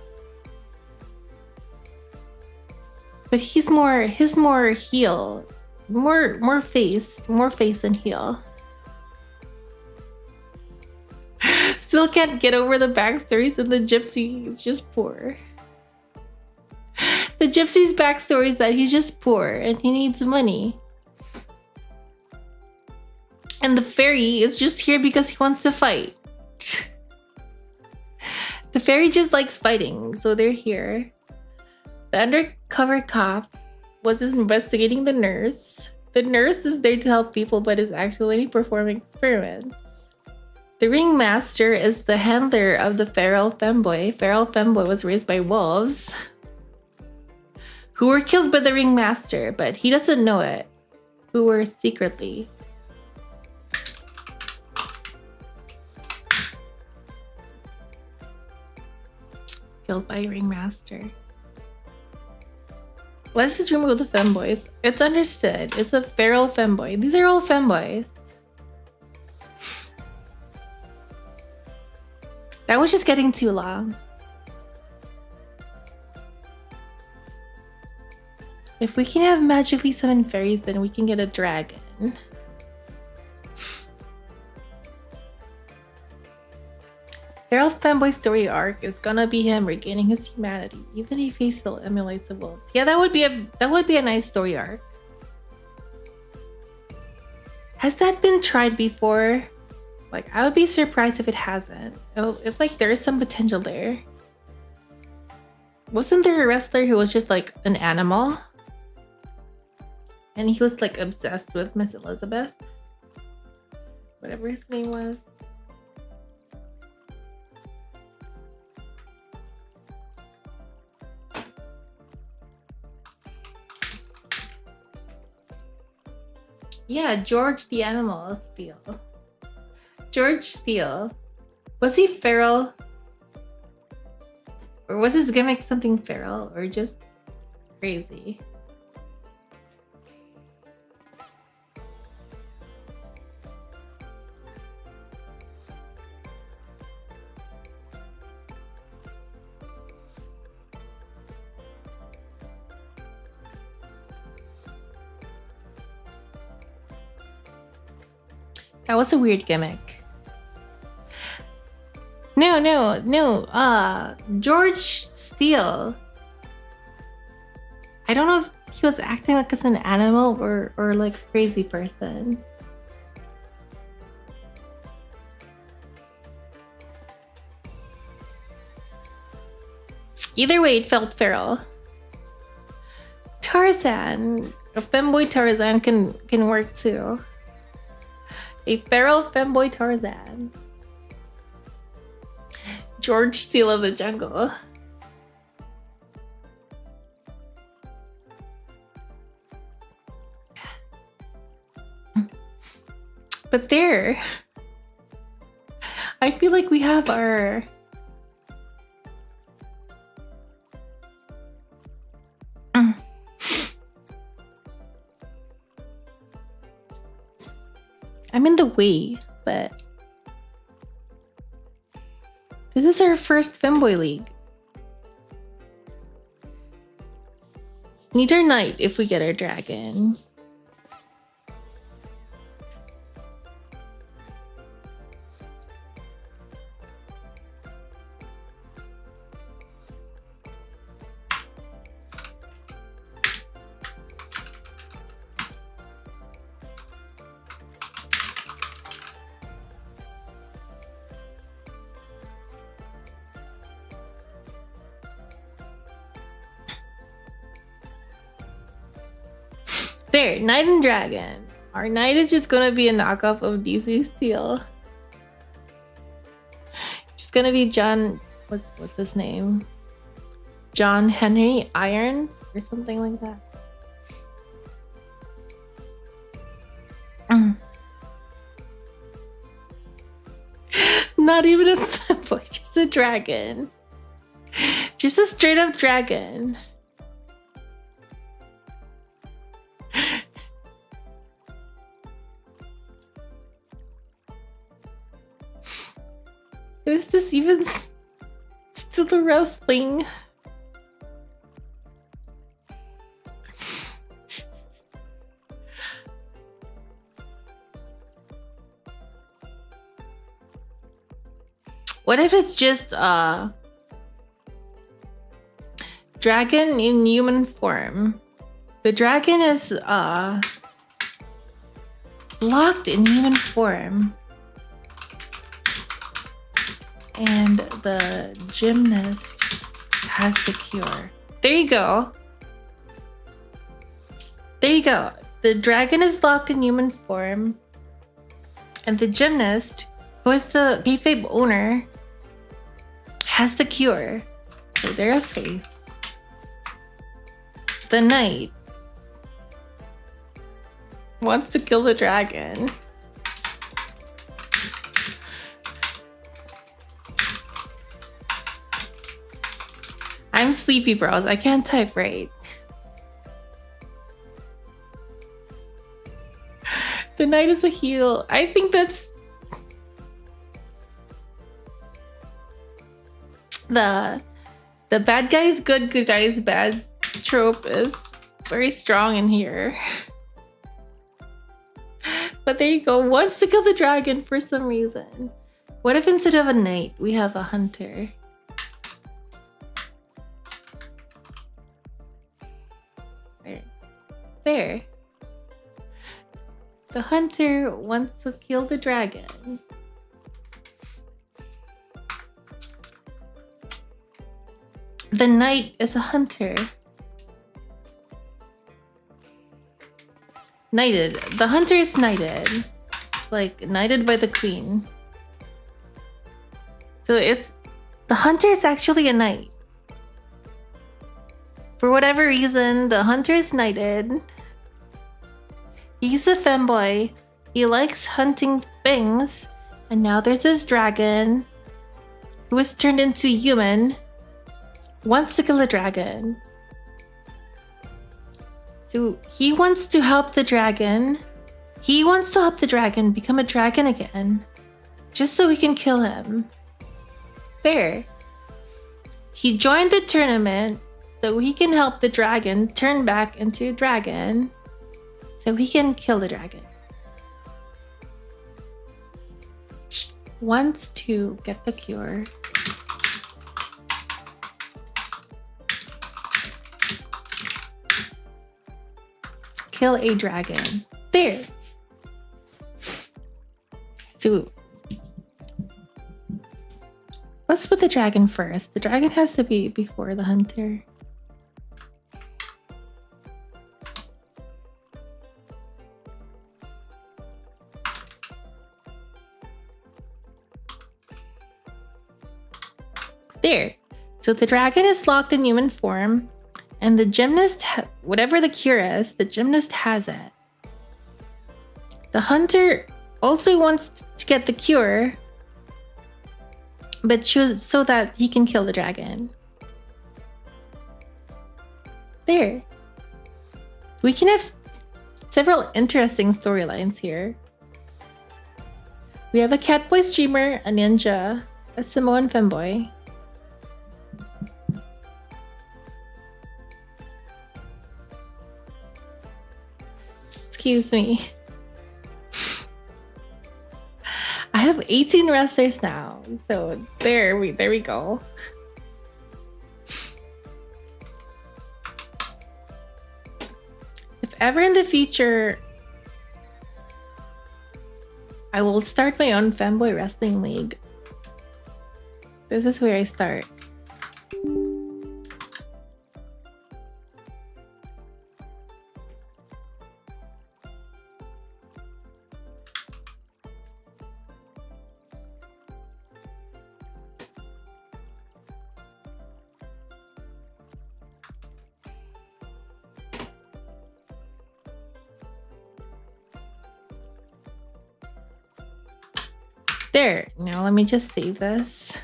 But he's more heel. More face than heel. Still can't get over the backstories and the gypsy is just poor. The gypsy's backstory is that he's just poor and he needs money. And the fairy is just here because he wants to fight. The fairy just likes fighting, so they're here. The undercover cop was investigating the nurse. The nurse is there to help people but is actually performing experiments. The ringmaster is the handler of the feral femboy. Feral femboy was raised by wolves who were killed by the ringmaster, but he doesn't know it. Who were secretly. Killed by ringmaster. Let's just remove the femboys. It's understood. It's a feral femboy. These are all femboys. That was just getting too long. If we can have magically summoned fairies, then we can get a dragon. Feral femboy story arc is gonna be him regaining his humanity, even if he still emulates the wolves. Yeah, that would be a nice story arc. Has that been tried before? Like, I would be surprised if it hasn't. It's like there is some potential there. Wasn't there a wrestler who was just like an animal? And he was like obsessed with Miss Elizabeth? Whatever his name was. Yeah, George the Animal Steele. George Steele. Was he feral? Or was his gimmick something feral or just crazy? That was a weird gimmick. No. George Steele. I don't know if he was acting like as an animal or like a crazy person. Either way, it felt feral. Tarzan. A femboy Tarzan can work too. A feral femboy Tarzan. George Steele of the Jungle. But there, I feel like we have our I'm in the way, but this is our first femboy league. Need our knight if we get our dragon. There, Knight and Dragon. Our knight is just gonna be a knockoff of DC Steel. Just gonna be John. What's his name? John Henry Irons or something like that. Not even a boy, just a dragon. Just a straight up dragon. Is this even still the wrestling? What if it's just dragon in human form? The dragon is locked in human form. And the gymnast has the cure. There you go. There you go. The dragon is locked in human form. And the gymnast, who is the kayfabe owner, has the cure. So they're a face. The knight wants to kill the dragon. I'm sleepy, bros. I can't type right. The knight is a heel. I think that's the bad guy is good guy is bad trope is very strong in here. But there you go. Wants to kill the dragon for some reason. What if instead of a knight, we have a hunter? There. The hunter wants to kill the dragon. The knight is a hunter. Knighted. The hunter is knighted. Like, knighted by the queen. So it's... The hunter is actually a knight. For whatever reason, the hunter is knighted. He's a femboy. He likes hunting things. And now there's this dragon who was turned into human. Wants to kill a dragon. So he wants to help the dragon. He wants to help the dragon become a dragon again. Just so he can kill him. There. He joined the tournament so he can help the dragon turn back into a dragon. So he can kill the dragon. Wants to get the cure. Kill a dragon. There. So let's put the dragon first. The dragon has to be before the hunter. There. So the dragon is locked in human form. And the gymnast, whatever the cure is, the gymnast has it. The hunter also wants to get the cure, but so that he can kill the dragon. There. We can have several interesting storylines here. We have a catboy streamer, a ninja, a Samoan femboy. Excuse me. I have 18 wrestlers now, so there we go. If ever in the future I will start my own femboy wrestling league, this is where I start. There. Now let me just save this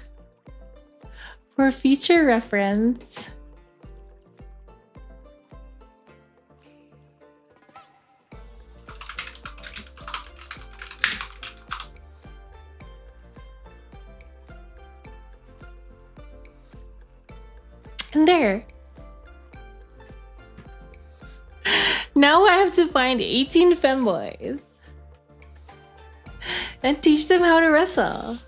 for future reference. And there. Now I have to find 18 femboys and teach them how to wrestle.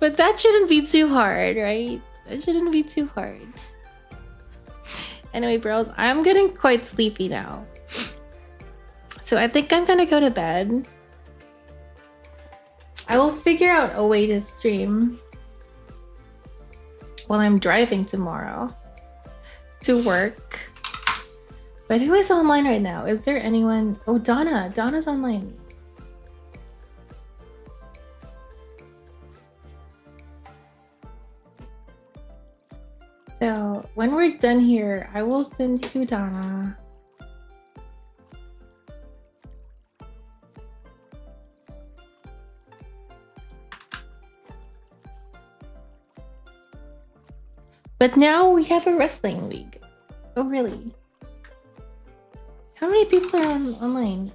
But that shouldn't be too hard, right? That shouldn't be too hard. Anyway, bros, I'm getting quite sleepy now. So I think I'm gonna go to bed. I will figure out a way to stream while I'm driving tomorrow to work. But who is online right now? Is there anyone? Oh, Donna. Donna's online. So when we're done here, I will send you to Donna. But now we have a wrestling league. Oh, really? How many people are online?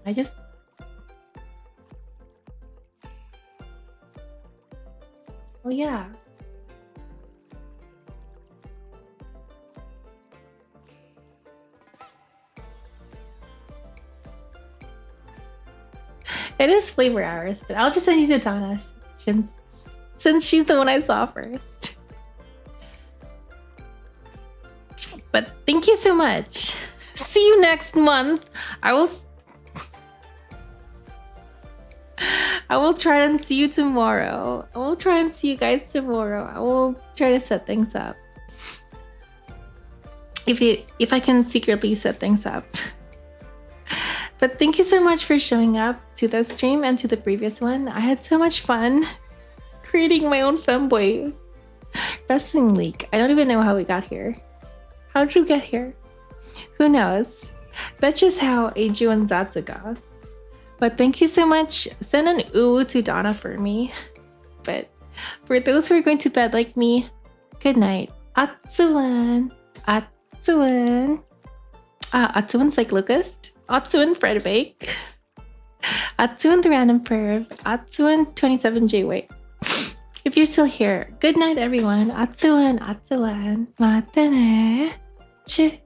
Oh, yeah. It is flavor hours, but I'll just send you to Donna since she's the one I saw first. But thank you so much. See you next month. I will try and see you tomorrow. I will try and see you guys tomorrow. I will try to set things up. If I can secretly set things up. But thank you so much for showing up to the stream and to the previous one. I had so much fun creating my own femboy wrestling league. I don't even know how we got here. How did we get here? Who knows? That's just how Eiju and Zatsu goes. But thank you so much. Send an ooh to Donna for me. But for those who are going to bed like me, good night. 𝒔𝓊𝓉𝓈. 𝒔𝓊𝓉𝓈. 𝒔𝓊𝓉𝓈's like Locust. 𝒔𝓊𝓉𝓈. 𝒔𝓊𝓉𝓈 the random perv. 𝒔𝓊𝓉𝓈 27J wait. If you're still here, good night everyone. 𝒔𝓊𝓉𝓈. 𝒔𝓊𝓉𝓈. 마테네. 치.